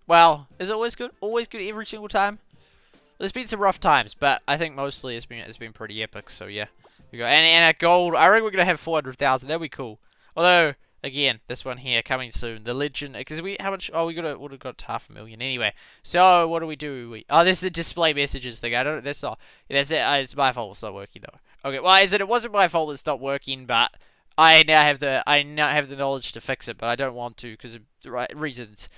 Well, is it always good? Always good every single time? There's been some rough times, but I think mostly it's been pretty epic. So yeah, we go. And at gold, I reckon we're gonna have 400,000. That'd be cool. Although again, this one here coming soon. The legend, because how much? Oh, would have got 500,000 anyway. So what do? Oh, this is the display messages thing. I don't. That's not. That's it. It's my fault. It's not working though. Okay. Well, it wasn't my fault. It's not working, but. I now have the knowledge to fix it, but I don't want to because of the right reasons.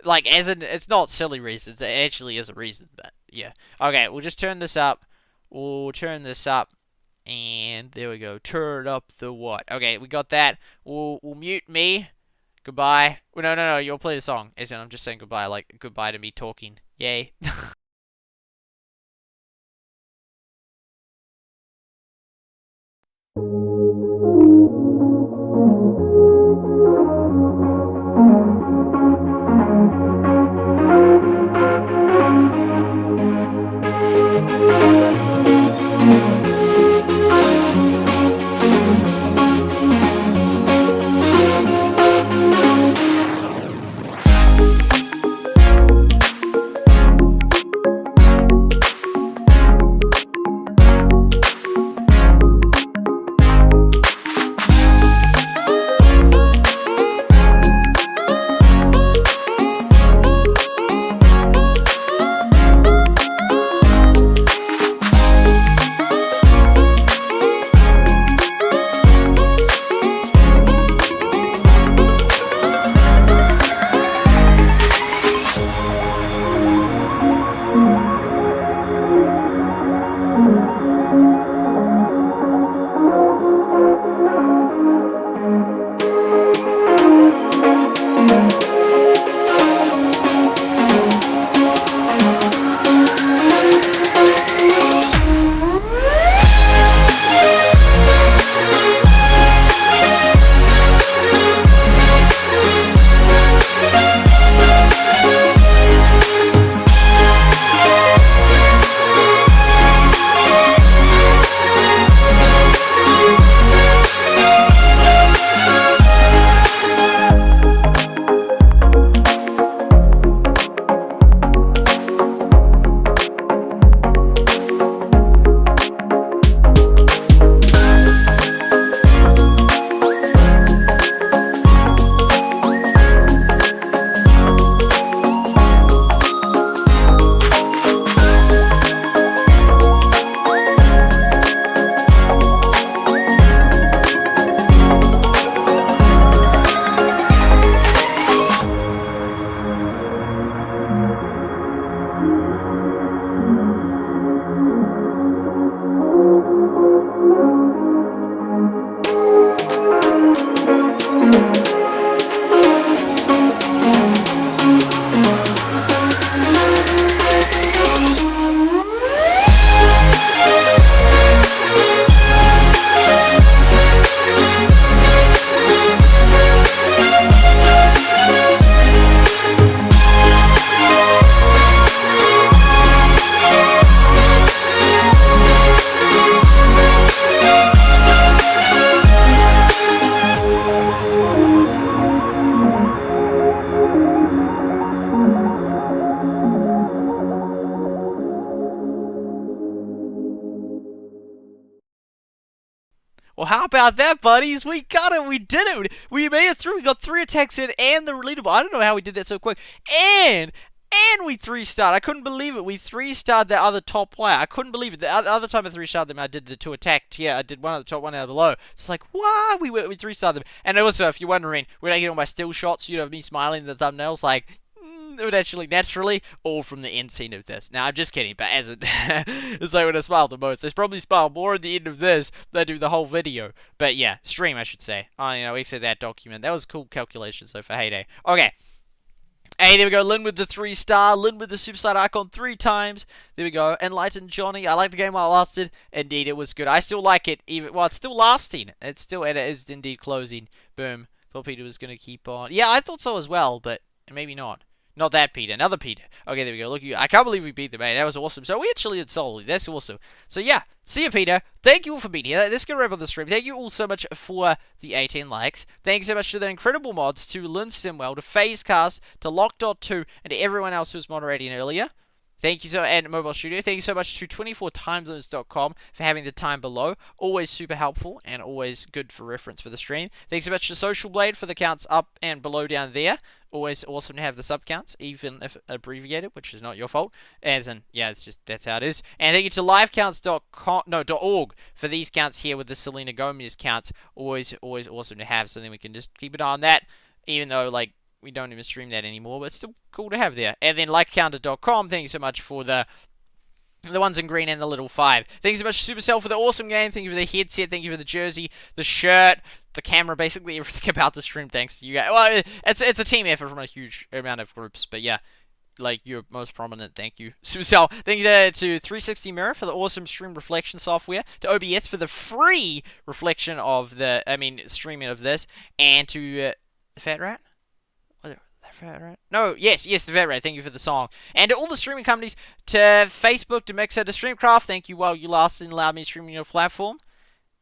Like, as in, it's not silly reasons. It actually is a reason, but yeah. Okay, we'll just turn this up. We'll turn this up, and there we go. Turn up the what? Okay, we got that. We'll mute me. Goodbye. Well, no. You'll play the song. As in, I'm just saying goodbye. Like goodbye to me talking. Yay. Well, how about that, buddies? We got it. We did it. We made it through. We got 3 attacks in and the leaderboard. I don't know how we did that so quick. And we 3-starred. I couldn't believe it. We 3-starred that other top player. I couldn't believe it. The other time I 3-starred them, I did the 2 attacks. Yeah, I did one at the top, one out below. So it's like, what? We 3-starred them. And also, if you're wondering, when I get on my still shots, you know, me smiling in the thumbnails, like, it would actually naturally all from the end scene of this. Now I'm just kidding, but as it's like when I smile the most. I probably smile more at the end of this than I do the whole video. But yeah, stream I should say. You know, exit that document. That was a cool calculation. So for heyday. Okay. Hey, there we go. Lynn with the 3-star. Lynn with the SuperSight icon 3 times. There we go. Enlightened Johnny. I like the game while it lasted. Indeed, it was good. I still like it. Even well, it's still lasting. It is indeed closing. Boom. Thought Peter was gonna keep on. Yeah, I thought so as well, but maybe not. Not that Peter, another Peter. Okay, there we go. Look, I can't believe we beat them, man. That was awesome. So we actually did solely. That's awesome. So yeah, see you, Peter. Thank you all for being here. Let's get wrap up the stream. Thank you all so much for the 18 likes. Thanks so much to the incredible mods, to Lynn Simwell, to FazeCast, to Lock.2, and to everyone else who was moderating earlier. Thank you so, and Mobile Studio. Thank you so much to 24timezones.com for having the time below. Always super helpful and always good for reference for the stream. Thanks so much to Social Blade for the counts up and below down there. Always awesome to have the sub counts, even if abbreviated, which is not your fault. As in, yeah, it's just, that's how it is. And thank you to livecounts.org for these counts here with the Selena Gomez counts. Always awesome to have, so then we can just keep an eye on that, even though, like, we don't even stream that anymore, but it's still cool to have there. And then likecounter.com, thank you so much for the ones in green and the little 5. Thank you so much to Supercell for the awesome game. Thank you for the headset. Thank you for the jersey, the shirt, the camera, basically everything about the stream. Thanks to you guys. Well, it's a team effort from a huge amount of groups, but yeah, like, you're most prominent. Thank you, Supercell. Thank you to 360 Mirror for the awesome stream reflection software, to OBS for the free reflection of the, streaming of this, and to the Fat Rat. Fat Rat? No, yes, the Fat Rat. Thank you for the song. And to all the streaming companies, to Facebook, to Mixer, to Streamcraft, thank you while you lasted and allowed me to stream on your platform.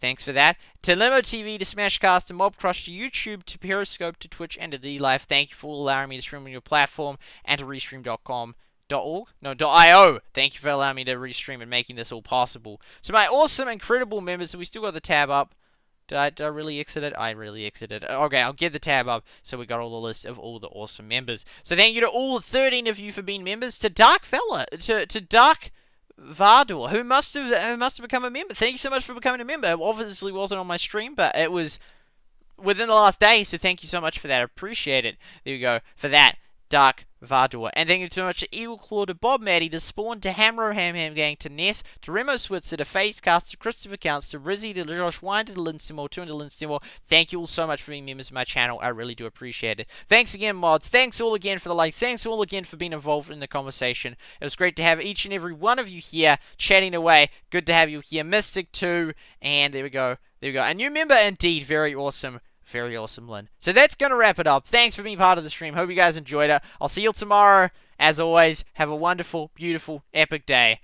Thanks for that. To Limo TV, to Smashcast, to Mobcrush, to YouTube, to Periscope, to Twitch, and to DLive, thank you for allowing me to stream on your platform, and to Restream.com.io. Thank you for allowing me to restream and making this all possible. So my awesome, incredible members, we still got the tab up. Did I really exit it? I really exited it. Okay, I'll get the tab up so we got all the list of all the awesome members. So thank you to all 13 of you for being members. To Dark Fella, to Dark Vardor, who must have become a member. Thank you so much for becoming a member. It obviously wasn't on my stream, but it was within the last day, so thank you so much for that. I appreciate it. There we go. For that, Dark Vardor. And thank you so much to Eagle Claw, to Bob Maddie, to Spawn, to Hamro Ham Ham Gang, to Ness, to Remo Switzer, to FaceCast, to Christopher Counts, to Rizzy, to Josh Winder, to Lynn Stimwell, to Lynn Stimwell. Thank you all so much for being members of my channel. I really do appreciate it. Thanks again, mods. Thanks all again for the likes. Thanks all again for being involved in the conversation. It was great to have each and every one of you here chatting away. Good to have you here. Mystic too. And there we go. There we go. A new member indeed. Very awesome. Very awesome, Lynn. So that's going to wrap it up. Thanks for being part of the stream. Hope you guys enjoyed it. I'll see you tomorrow. As always, have a wonderful, beautiful, epic day.